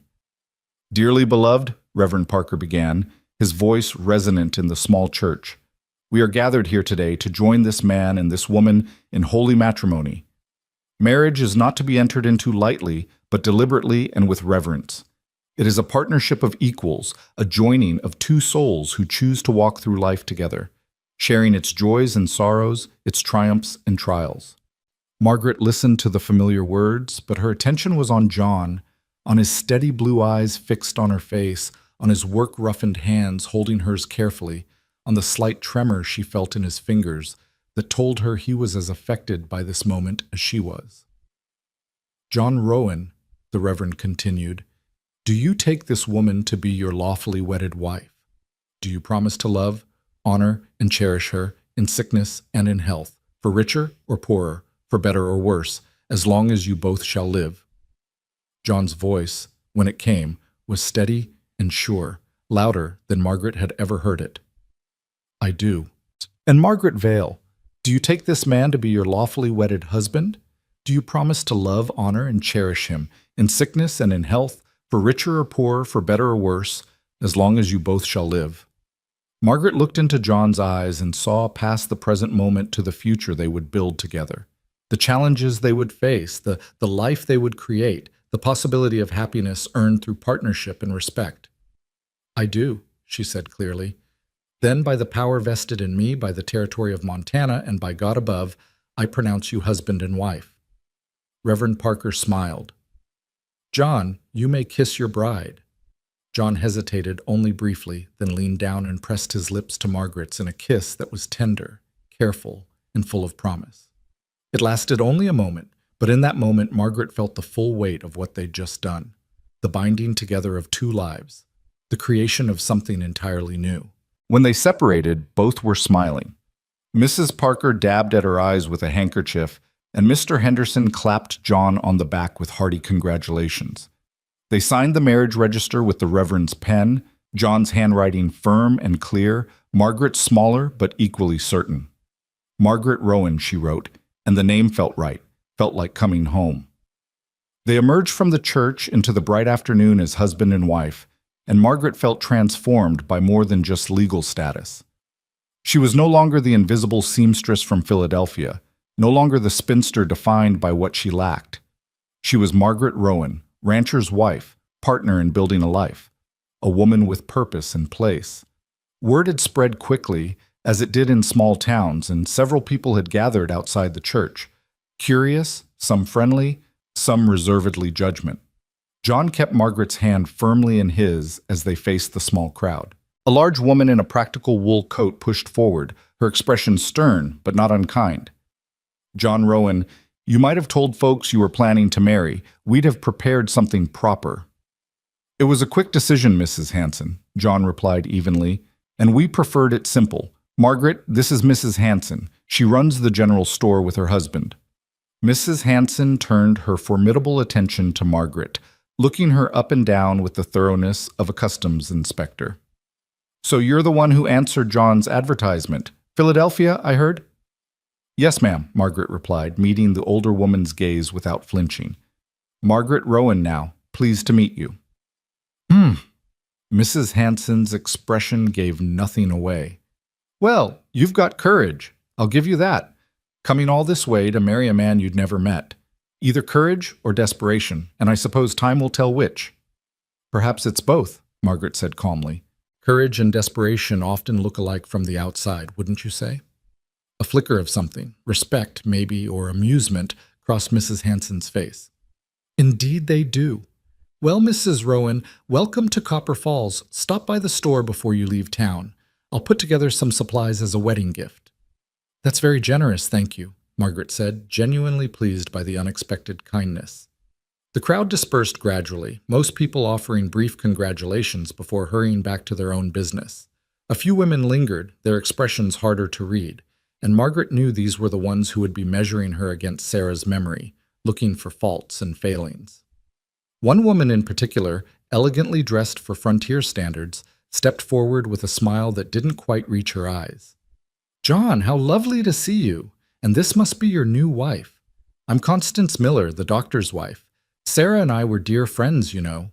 Dearly beloved, Reverend Parker began, his voice resonant in the small church, we are gathered here today to join this man and this woman in holy matrimony. Marriage is not to be entered into lightly, but deliberately and with reverence. It is a partnership of equals, a joining of two souls who choose to walk through life together, sharing its joys and sorrows, its triumphs and trials. Margaret listened to the familiar words, but her attention was on John, on his steady blue eyes fixed on her face, on his work-roughened hands holding hers carefully, on the slight tremor she felt in his fingers that told her he was as affected by this moment as she was. John Rowan, the Reverend continued, do you take this woman to be your lawfully wedded wife? Do you promise to love, honor, and cherish her in sickness and in health, for richer or poorer, for better or worse, as long as you both shall live? John's voice, when it came, was steady and sure, louder than Margaret had ever heard it. I do. And Margaret Vale, do you take this man to be your lawfully wedded husband? Do you promise to love, honor, and cherish him, in sickness and in health, for richer or poorer, for better or worse, as long as you both shall live? Margaret looked into John's eyes and saw past the present moment to the future they would build together, the challenges they would face, the life they would create, the possibility of happiness earned through partnership and respect. I do, she said clearly. Then, by the power vested in me by the territory of Montana and by God above, I pronounce you husband and wife. Reverend Parker smiled. John, you may kiss your bride. John hesitated only briefly, then leaned down and pressed his lips to Margaret's in a kiss that was tender, careful, and full of promise. It lasted only a moment, but in that moment Margaret felt the full weight of what they'd just done, the binding together of two lives, the creation of something entirely new. When they separated, both were smiling. Mrs. Parker dabbed at her eyes with a handkerchief, and Mr. Henderson clapped John on the back with hearty congratulations. They signed the marriage register with the Reverend's pen, John's handwriting firm and clear, Margaret's smaller but equally certain. Margaret Rowan, she wrote, and the name felt right, felt like coming home. They emerged from the church into the bright afternoon as husband and wife, and Margaret felt transformed by more than just legal status. She was no longer the invisible seamstress from Philadelphia, no longer the spinster defined by what she lacked. She was Margaret Rowan, rancher's wife, partner in building a life, a woman with purpose and place. Word had spread quickly, as it did in small towns, and several people had gathered outside the church, curious, some friendly, some reservedly judgment. John kept Margaret's hand firmly in his as they faced the small crowd. A large woman in a practical wool coat pushed forward, her expression stern but not unkind. John Rowan, you might have told folks you were planning to marry. We'd have prepared something proper. It was a quick decision, Mrs. Hanson, John replied evenly, and we preferred it simple. Margaret, this is Mrs. Hanson. She runs the general store with her husband. Mrs. Hanson turned her formidable attention to Margaret, looking her up and down with the thoroughness of a customs inspector. So you're the one who answered John's advertisement. Philadelphia, I heard? Yes, ma'am, Margaret replied, meeting the older woman's gaze without flinching. Margaret Rowan now. Pleased to meet you. Mrs. Hanson's expression gave nothing away. Well, you've got courage. I'll give you that. Coming all this way to marry a man you'd never met. Either courage or desperation, and I suppose time will tell which. Perhaps it's both, Margaret said calmly. Courage and desperation often look alike from the outside, wouldn't you say? A flicker of something, respect maybe, or amusement, crossed Mrs. Hanson's face. Indeed they do. Well, Mrs. Rowan, welcome to Copper Falls. Stop by the store before you leave town. I'll put together some supplies as a wedding gift. That's very generous, thank you, Margaret said, genuinely pleased by the unexpected kindness. The crowd dispersed gradually, most people offering brief congratulations before hurrying back to their own business. A few women lingered, their expressions harder to read, and Margaret knew these were the ones who would be measuring her against Sarah's memory, looking for faults and failings. One woman in particular, elegantly dressed for frontier standards, stepped forward with a smile that didn't quite reach her eyes. John, how lovely to see you, and this must be your new wife. I'm Constance Miller, the doctor's wife. Sarah and I were dear friends, you know.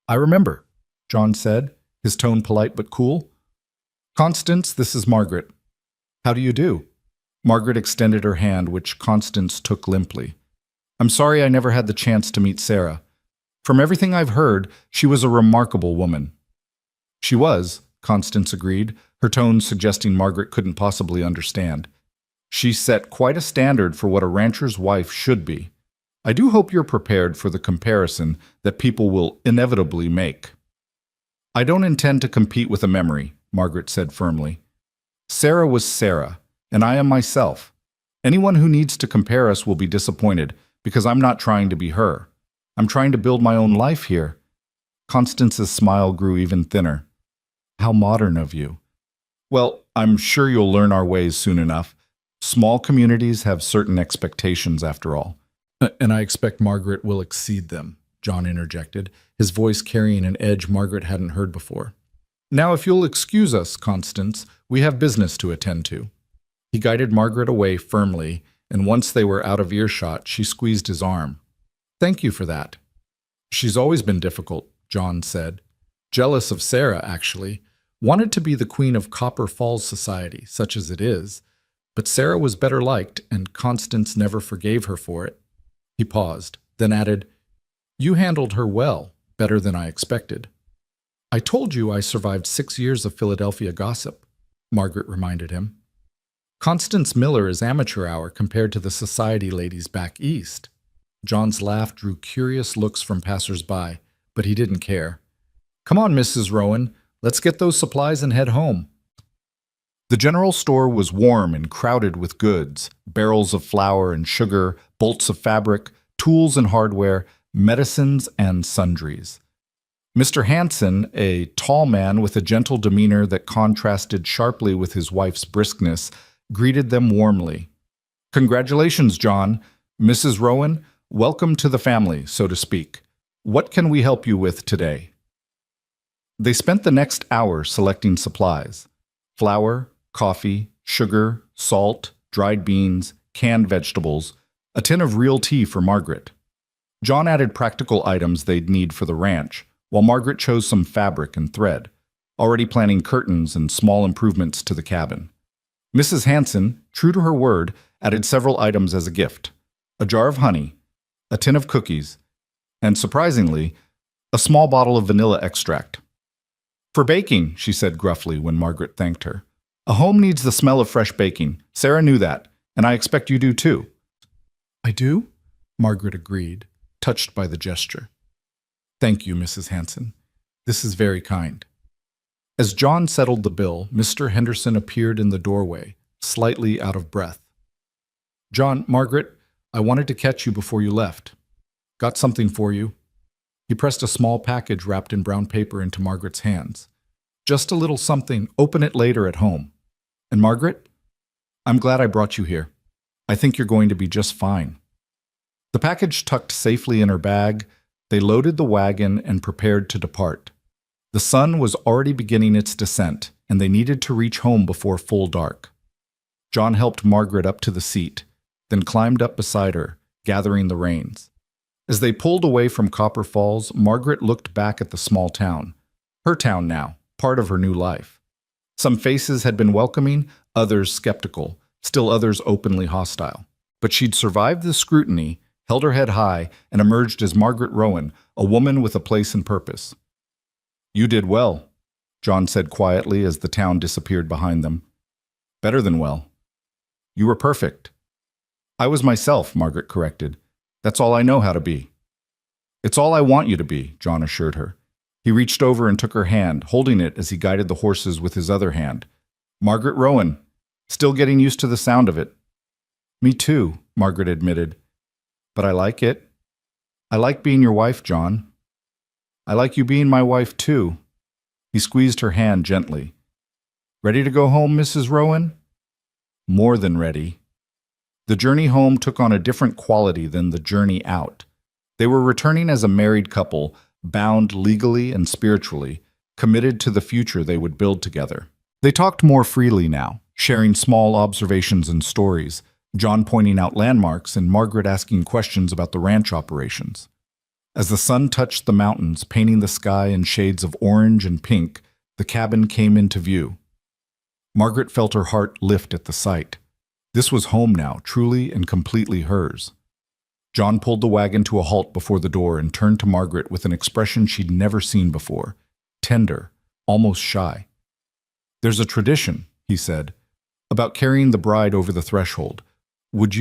I remember, John said, his tone polite but cool. Constance, this is Margaret. How do you do? Margaret extended her hand, which Constance took limply. I'm sorry I never had the chance to meet Sarah. From everything I've heard, she was a remarkable woman. She was, Constance agreed, her tone suggesting Margaret couldn't possibly understand. She set quite a standard for what a rancher's wife should be. I do hope you're prepared for the comparison that people will inevitably make. I don't intend to compete with a memory, Margaret said firmly. Sarah was Sarah, and I am myself. Anyone who needs to compare us will be disappointed, because I'm not trying to be her. I'm trying to build my own life here. Constance's smile grew even thinner. How modern of you. Well, I'm sure you'll learn our ways soon enough. Small communities have certain expectations, after all. And I expect Margaret will exceed them, John interjected, his voice carrying an edge Margaret hadn't heard before. Now, if you'll excuse us, Constance, we have business to attend to. He guided Margaret away firmly, and once they were out of earshot, she squeezed his arm. Thank you for that. She's always been difficult, John said. Jealous of Sarah, actually. Wanted to be the queen of Copper Falls society, such as it is. But Sarah was better liked, and Constance never forgave her for it. He paused, then added, You handled her well, better than I expected. I told you I survived 6 years of Philadelphia gossip, Margaret reminded him. Constance Miller is amateur hour compared to the society ladies back east. John's laugh drew curious looks from passers-by, but he didn't care. Come on, Mrs. Rowan, let's get those supplies and head home. The general store was warm and crowded with goods, barrels of flour and sugar, bolts of fabric, tools and hardware, medicines and sundries. Mr. Hanson, a tall man with a gentle demeanor that contrasted sharply with his wife's briskness, greeted them warmly. Congratulations, John. Mrs. Rowan, welcome to the family, so to speak. What can we help you with today? They spent the next hour selecting supplies. Flour, coffee, sugar, salt, dried beans, canned vegetables, a tin of real tea for Margaret. John added practical items they'd need for the ranch, while Margaret chose some fabric and thread, already planning curtains and small improvements to the cabin. Mrs. Hanson, true to her word, added several items as a gift. A jar of honey, a tin of cookies, and surprisingly, a small bottle of vanilla extract. For baking, she said gruffly when Margaret thanked her. A home needs the smell of fresh baking. Sarah knew that, and I expect you do too. I do? Margaret agreed, touched by the gesture. Thank you, Mrs. Hanson. This is very kind. As John settled the bill, Mr. Henderson appeared in the doorway, slightly out of breath. John, Margaret, I wanted to catch you before you left. Got something for you. He He pressed a small package wrapped in brown paper into Margaret's hands. Just a little something. Open it later at home. And Margaret, I'm glad I brought you here. I think you're going to be just fine. The package tucked safely in her bag, they loaded the wagon and prepared to depart. The sun was already beginning its descent, and they needed to reach home before full dark. John helped Margaret up to the seat, then climbed up beside her, gathering the reins. As they pulled away from Copper Falls, Margaret looked back at the small town. Her town now, part of her new life. Some faces had been welcoming, others skeptical, still others openly hostile. But she'd survived the scrutiny, held her head high, and emerged as Margaret Rowan, a woman with a place and purpose. You did well, John said quietly as the town disappeared behind them. Better than well. You were perfect. I was myself, Margaret corrected. That's all I know how to be. It's all I want you to be, John assured her. He reached over and took her hand, holding it as he guided the horses with his other hand. Margaret Rowan, still getting used to the sound of it. Me too, Margaret admitted. But I like it. I like being your wife, John. I like you being my wife too. He squeezed her hand gently. Ready to go home, Mrs. Rowan? More than ready. The journey home took on a different quality than the journey out. They were returning as a married couple, bound legally and spiritually, committed to the future they would build together. They talked more freely now, sharing small observations and stories, John pointing out landmarks and Margaret asking questions about the ranch operations. As the sun touched the mountains, painting the sky in shades of orange and pink, the cabin came into view. Margaret felt her heart lift at the sight. This was home now, truly and completely hers. John pulled the wagon to a halt before the door and turned to Margaret with an expression she'd never seen before, tender, almost shy. There's a tradition, he said, about carrying the bride over the threshold. Would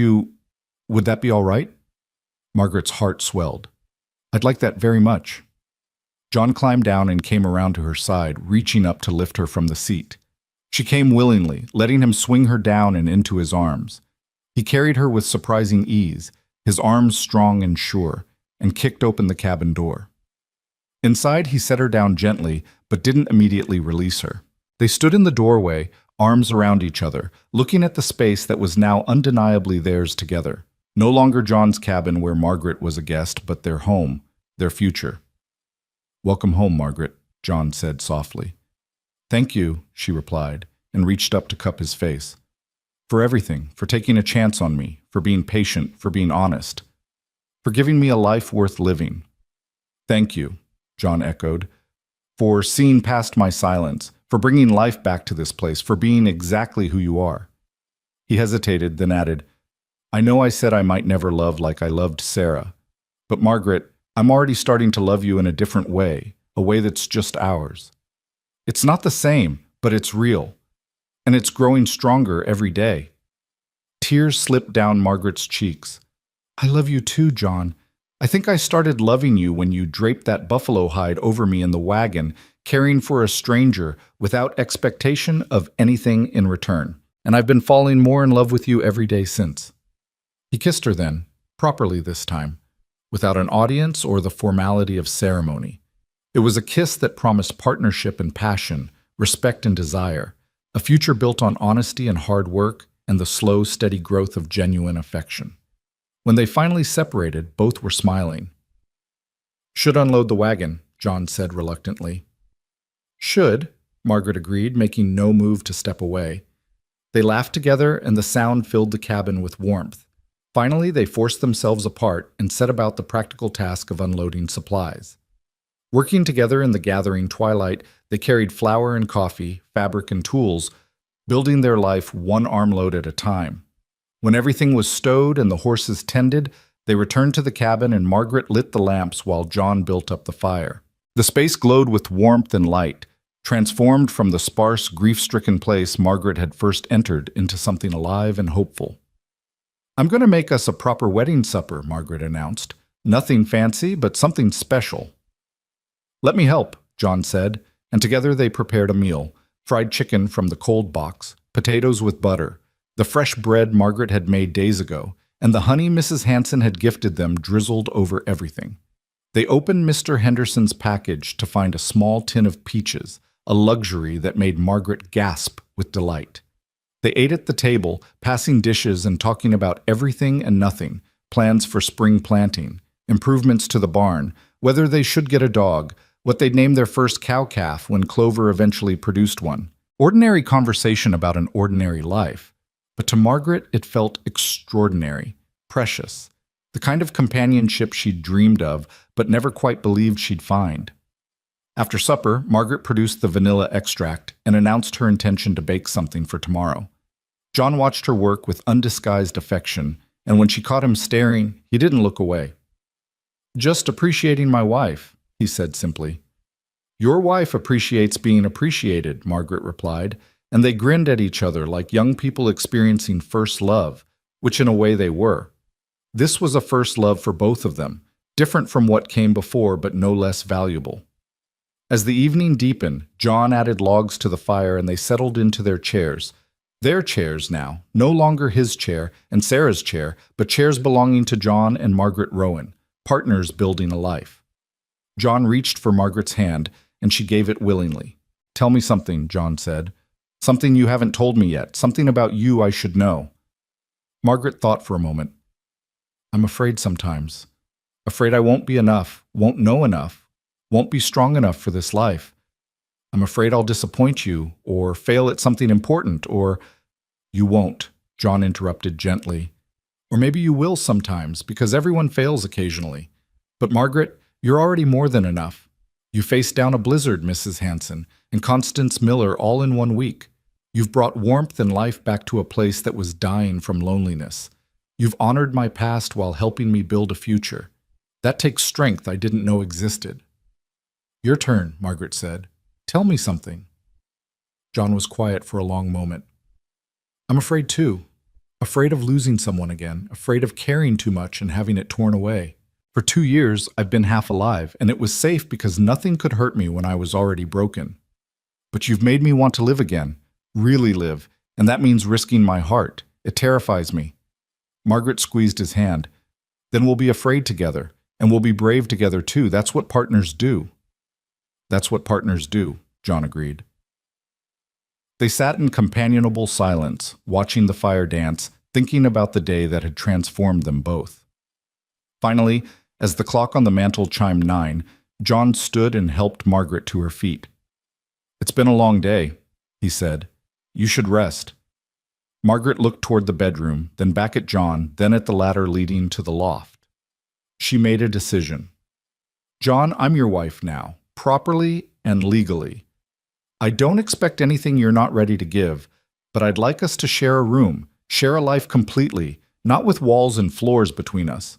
that be all right? Margaret's heart swelled. I'd like that very much. John climbed down and came around to her side, reaching up to lift her from the seat. She came willingly, letting him swing her down and into his arms. He carried her with surprising ease, his arms strong and sure, and kicked open the cabin door. Inside, he set her down gently, but didn't immediately release her. They stood in the doorway, arms around each other, looking at the space that was now undeniably theirs together. No longer John's cabin where Margaret was a guest, but their home, their future. Welcome home, Margaret, John said softly. Thank you, she replied, and reached up to cup his face. For everything, for taking a chance on me, for being patient, for being honest, for giving me a life worth living. Thank you, John echoed, for seeing past my silence, for bringing life back to this place, for being exactly who you are. He hesitated, then added, I know I said I might never love like I loved Sarah, but Margaret, I'm already starting to love you in a different way, a way that's just ours. It's not the same, but it's real, and it's growing stronger every day. Tears slipped down Margaret's cheeks. I love you too, John. I think I started loving you when you draped that buffalo hide over me in the wagon, caring for a stranger without expectation of anything in return. And I've been falling more in love with you every day since. He kissed her then, properly this time, without an audience or the formality of ceremony. It was a kiss that promised partnership and passion, respect and desire, a future built on honesty and hard work and the slow, steady growth of genuine affection. When they finally separated, both were smiling. Should unload the wagon, John said reluctantly. Should, Margaret agreed, making no move to step away. They laughed together and the sound filled the cabin with warmth. Finally, they forced themselves apart and set about the practical task of unloading supplies. Working together in the gathering twilight, they carried flour and coffee, fabric and tools, building their life one armload at a time. When everything was stowed and the horses tended, they returned to the cabin and Margaret lit the lamps while John built up the fire. The space glowed with warmth and light, transformed from the sparse, grief-stricken place Margaret had first entered into something alive and hopeful. I'm going to make us a proper wedding supper, Margaret announced. Nothing fancy, but something special. Let me help, John said, and together they prepared a meal, fried chicken from the cold box, potatoes with butter, the fresh bread Margaret had made days ago, and the honey Mrs. Hanson had gifted them drizzled over everything. They opened Mr. Henderson's package to find a small tin of peaches, a luxury that made Margaret gasp with delight. They ate at the table, passing dishes and talking about everything and nothing, plans for spring planting, improvements to the barn, whether they should get a dog, what they'd name their first cow-calf when Clover eventually produced one. Ordinary conversation about an ordinary life. But to Margaret, it felt extraordinary, precious, the kind of companionship she'd dreamed of but never quite believed she'd find. After supper, Margaret produced the vanilla extract and announced her intention to bake something for tomorrow. John watched her work with undisguised affection, and when she caught him staring, he didn't look away. "Just appreciating my wife," he said simply. "Your wife appreciates being appreciated," Margaret replied, and they grinned at each other like young people experiencing first love, which in a way they were. This was a first love for both of them, different from what came before but no less valuable. As the evening deepened, John added logs to the fire and they settled into their chairs. Their chairs now, no longer his chair and Sarah's chair, but chairs belonging to John and Margaret Rowan, partners building a life. John reached for Margaret's hand, and she gave it willingly. "Tell me something," John said. "Something you haven't told me yet, something about you I should know." Margaret thought for a moment. "I'm afraid sometimes. Afraid I won't be enough, won't know enough, won't be strong enough for this life. I'm afraid I'll disappoint you, or fail at something important, or—" "You won't," John interrupted gently. "Or maybe you will sometimes, because everyone fails occasionally. But Margaret, you're already more than enough. You faced down a blizzard, Mrs. Hanson, and Constance Miller all in 1 week. You've brought warmth and life back to a place that was dying from loneliness. You've honored my past while helping me build a future. That takes strength I didn't know existed." "Your turn," Margaret said. "Tell me something." John was quiet for a long moment. "I'm afraid too. Afraid of losing someone again, afraid of caring too much and having it torn away. For 2 years, I've been half alive, and it was safe because nothing could hurt me when I was already broken. But you've made me want to live again, really live, and that means risking my heart. It terrifies me." Margaret squeezed his hand. "Then we'll be afraid together, and we'll be brave together too. That's what partners do." "That's what partners do," John agreed. They sat in companionable silence, watching the fire dance, thinking about the day that had transformed them both. Finally, as the clock on the mantel chimed 9, John stood and helped Margaret to her feet. "It's been a long day," he said. "You should rest." Margaret looked toward the bedroom, then back at John, then at the ladder leading to the loft. She made a decision. "John, I'm your wife now, properly and legally. I don't expect anything you're not ready to give, but I'd like us to share a room, share a life completely, not with walls and floors between us."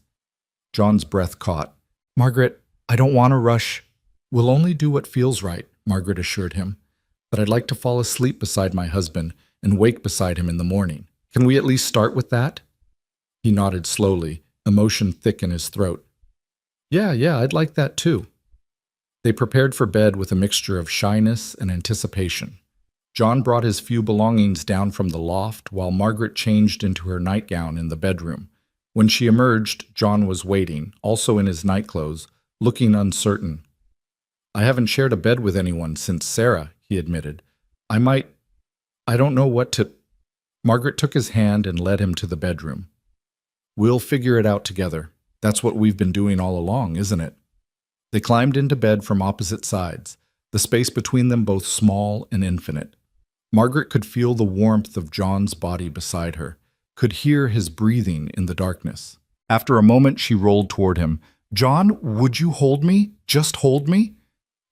John's breath caught. "Margaret, I don't want to rush. We'll only do what feels right," Margaret assured him. "But I'd like to fall asleep beside my husband and wake beside him in the morning. Can we at least start with that?" He nodded slowly, emotion thick in his throat. Yeah, I'd like that too." They prepared for bed with a mixture of shyness and anticipation. John brought his few belongings down from the loft while Margaret changed into her nightgown in the bedroom. When she emerged, John was waiting, also in his nightclothes, looking uncertain. "I haven't shared a bed with anyone since Sarah," he admitted. I don't know what to—" Margaret took his hand and led him to the bedroom. "We'll figure it out together. That's what we've been doing all along, isn't it?" They climbed into bed from opposite sides, the space between them both small and infinite. Margaret could feel the warmth of John's body beside her, could hear his breathing in the darkness. After a moment, she rolled toward him. "John, would you hold me? Just hold me?"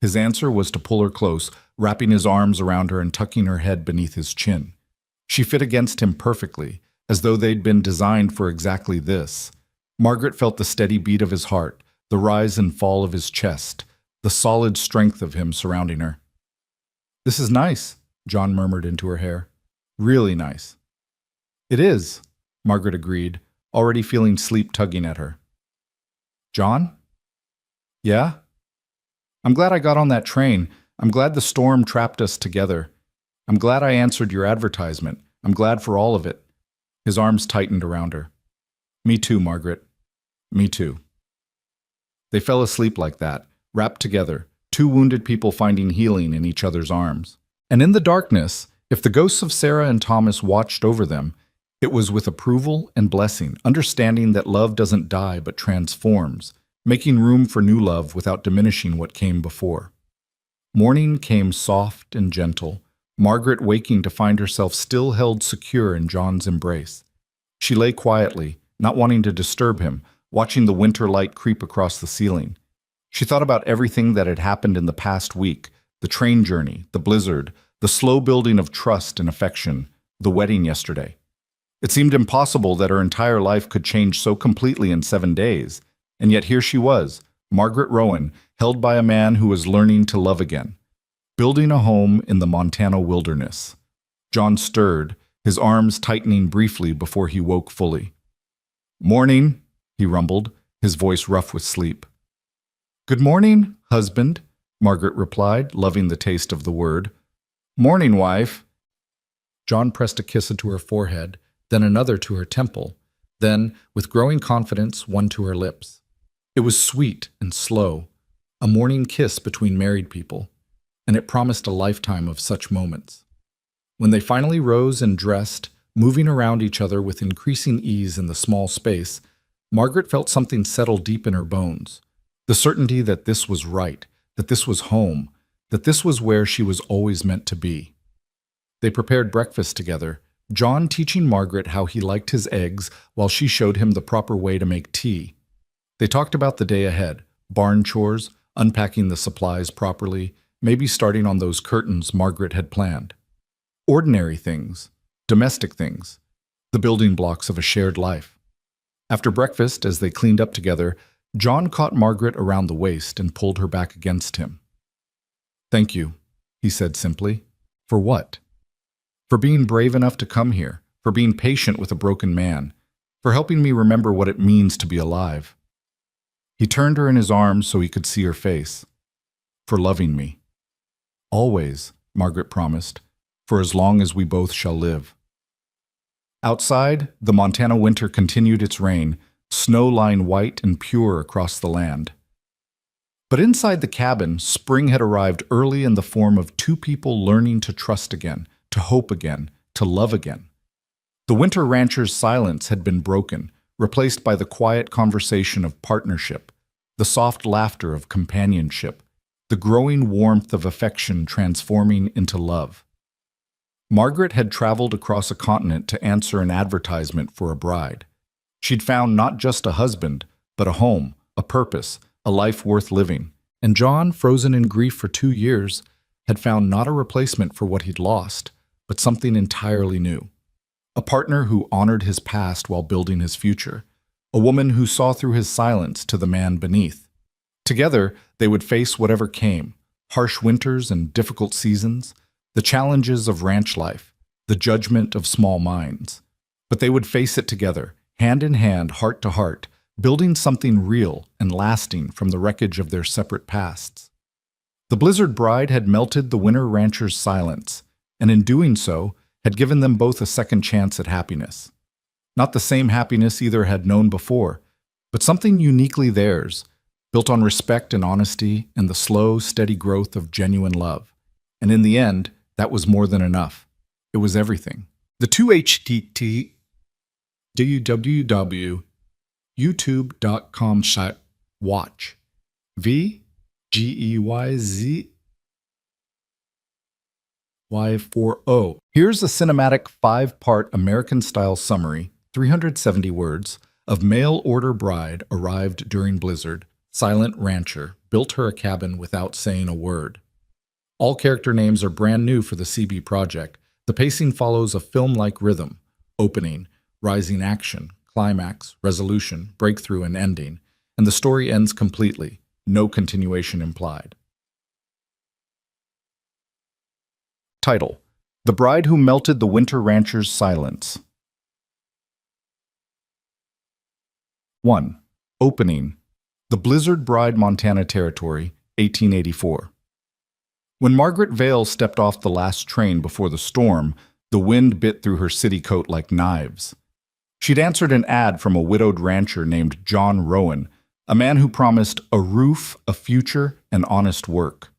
His answer was to pull her close, wrapping his arms around her and tucking her head beneath his chin. She fit against him perfectly, as though they'd been designed for exactly this. Margaret felt the steady beat of his heart, the rise and fall of his chest, the solid strength of him surrounding her. "This is nice," John murmured into her hair. "Really nice." "It is," Margaret agreed, already feeling sleep tugging at her. "John?" "Yeah?" "I'm glad I got on that train. I'm glad the storm trapped us together. I'm glad I answered your advertisement. I'm glad for all of it." His arms tightened around her. "Me too, Margaret. Me too." They fell asleep like that, wrapped together, two wounded people finding healing in each other's arms. And in the darkness, if the ghosts of Sarah and Thomas watched over them, it was with approval and blessing, understanding that love doesn't die but transforms, making room for new love without diminishing what came before. Morning came soft and gentle, Margaret waking to find herself still held secure in John's embrace. She lay quietly, not wanting to disturb him, watching the winter light creep across the ceiling. She thought about everything that had happened in the past week, the train journey, the blizzard, the slow building of trust and affection, the wedding yesterday. It seemed impossible that her entire life could change so completely in 7 days, and yet here she was, Margaret Rowan, held by a man who was learning to love again, building a home in the Montana wilderness. John stirred, his arms tightening briefly before he woke fully. "Morning," he rumbled, his voice rough with sleep. "Good morning, husband," Margaret replied, loving the taste of the word. "Morning, wife." John pressed a kiss into her forehead, then another to her temple, then, with growing confidence, one to her lips. It was sweet and slow, a morning kiss between married people, and it promised a lifetime of such moments. When they finally rose and dressed, moving around each other with increasing ease in the small space, Margaret felt something settle deep in her bones, the certainty that this was right, that this was home, that this was where she was always meant to be. They prepared breakfast together, John teaching Margaret how he liked his eggs while she showed him the proper way to make tea. They talked about the day ahead, barn chores, unpacking the supplies properly, maybe starting on those curtains Margaret had planned. Ordinary things, domestic things, the building blocks of a shared life. After breakfast, as they cleaned up together, John caught Margaret around the waist and pulled her back against him. "Thank you," he said simply. "For what?" "For being brave enough to come here, for being patient with a broken man, for helping me remember what it means to be alive." He turned her in his arms so he could see her face. "For loving me." "Always," Margaret promised, "for as long as we both shall live." Outside, the Montana winter continued its reign, snow lying white and pure across the land. But inside the cabin, spring had arrived early in the form of two people learning to trust again, to hope again, to love again. The winter rancher's silence had been broken, replaced by the quiet conversation of partnership, the soft laughter of companionship, the growing warmth of affection transforming into love. Margaret had traveled across a continent to answer an advertisement for a bride. She'd found not just a husband, but a home, a purpose, a life worth living. And John, frozen in grief for 2 years, had found not a replacement for what he'd lost, but something entirely new. A partner who honored his past while building his future. A woman who saw through his silence to the man beneath. Together, they would face whatever came, harsh winters and difficult seasons, the challenges of ranch life, the judgment of small minds. But they would face it together, hand in hand, heart to heart, building something real and lasting from the wreckage of their separate pasts. The blizzard bride had melted the winter rancher's silence, and in doing so, had given them both a second chance at happiness. Not the same happiness either had known before, but something uniquely theirs, built on respect and honesty and the slow, steady growth of genuine love. And in the end, that was more than enough. It was everything. The two HTT www.youtube.com/watch VGEYZY40. Here's a cinematic 5-part American-style summary, 370 words, of mail-order bride arrived during blizzard, silent rancher, built her a cabin without saying a word. All character names are brand new for the CB project. The pacing follows a film-like rhythm: opening, rising action, climax, resolution, breakthrough, and ending, and the story ends completely, no continuation implied. Title: The Bride Who Melted the Winter Rancher's Silence. 1. Opening: The Blizzard Bride, Montana Territory, 1884. When Margaret Vale stepped off the last train before the storm, the wind bit through her city coat like knives. She'd answered an ad from a widowed rancher named John Rowan, A man who promised a roof, a future, and honest work.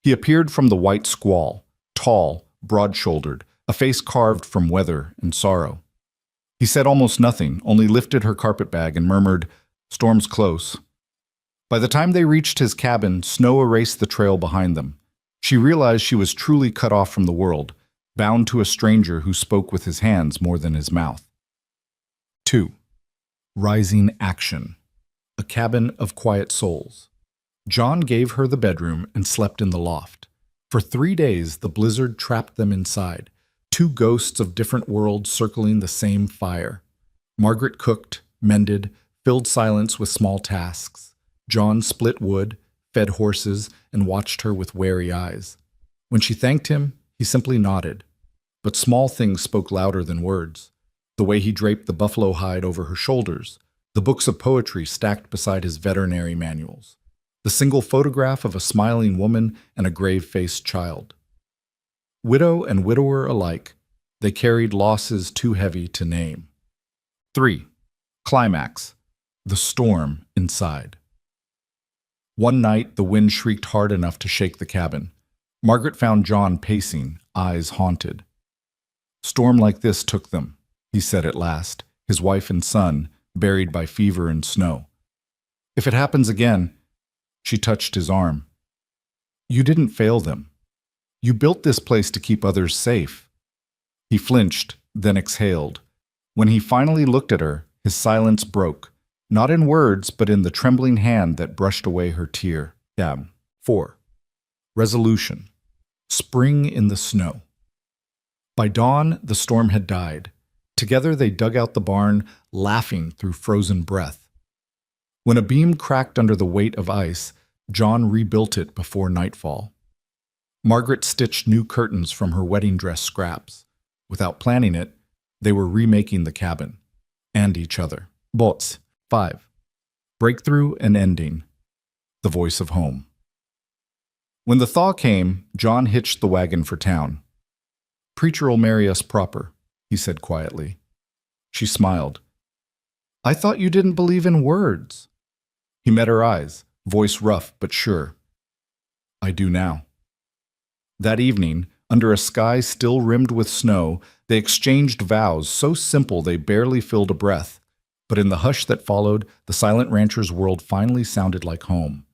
He appeared from the white squall, tall, broad-shouldered, a face carved from weather and sorrow. He said almost nothing, only lifted her carpetbag and murmured, "Storm's close." By the time they reached his cabin, snow erased the trail behind them. She realized she was truly cut off from the world, bound to a stranger who spoke with his hands more than his mouth. 2. Rising action. A cabin of quiet souls. John gave her the bedroom and slept in the loft. For 3 days, the blizzard trapped them inside, two ghosts of different worlds circling the same fire. Margaret cooked, mended, filled silence with small tasks. John split wood, fed horses, and watched her with wary eyes. When she thanked him, he simply nodded. But small things spoke louder than words. The way he draped the buffalo hide over her shoulders, the books of poetry stacked beside his veterinary manuals, the single photograph of a smiling woman and a grave-faced child. Widow and widower alike, they carried losses too heavy to name. 3. Climax. The storm inside. One night, the wind shrieked hard enough to shake the cabin. Margaret found John pacing, eyes haunted. "Storm like this took them," he said at last, his wife and son buried by fever and snow. "If it happens again," she touched his arm. "You didn't fail them. You built this place to keep others safe." He flinched, then exhaled. When he finally looked at her, his silence broke, not in words, but in the trembling hand that brushed away her tear. 4. Resolution. Spring in the snow. By dawn, the storm had died. Together they dug out the barn, laughing through frozen breath. When a beam cracked under the weight of ice, John rebuilt it before nightfall. Margaret stitched new curtains from her wedding dress scraps. Without planning it, they were remaking the cabin and each other. Bots. 5. Breakthrough and ending. The voice of home. When the thaw came, John hitched the wagon for town. "Preacher'll marry us proper," he said quietly. She smiled. "I thought you didn't believe in words." He met her eyes, voice rough but sure. "I do now." That evening, under a sky still rimmed with snow, they exchanged vows so simple they barely filled a breath. But in the hush that followed, the silent rancher's world finally sounded like home.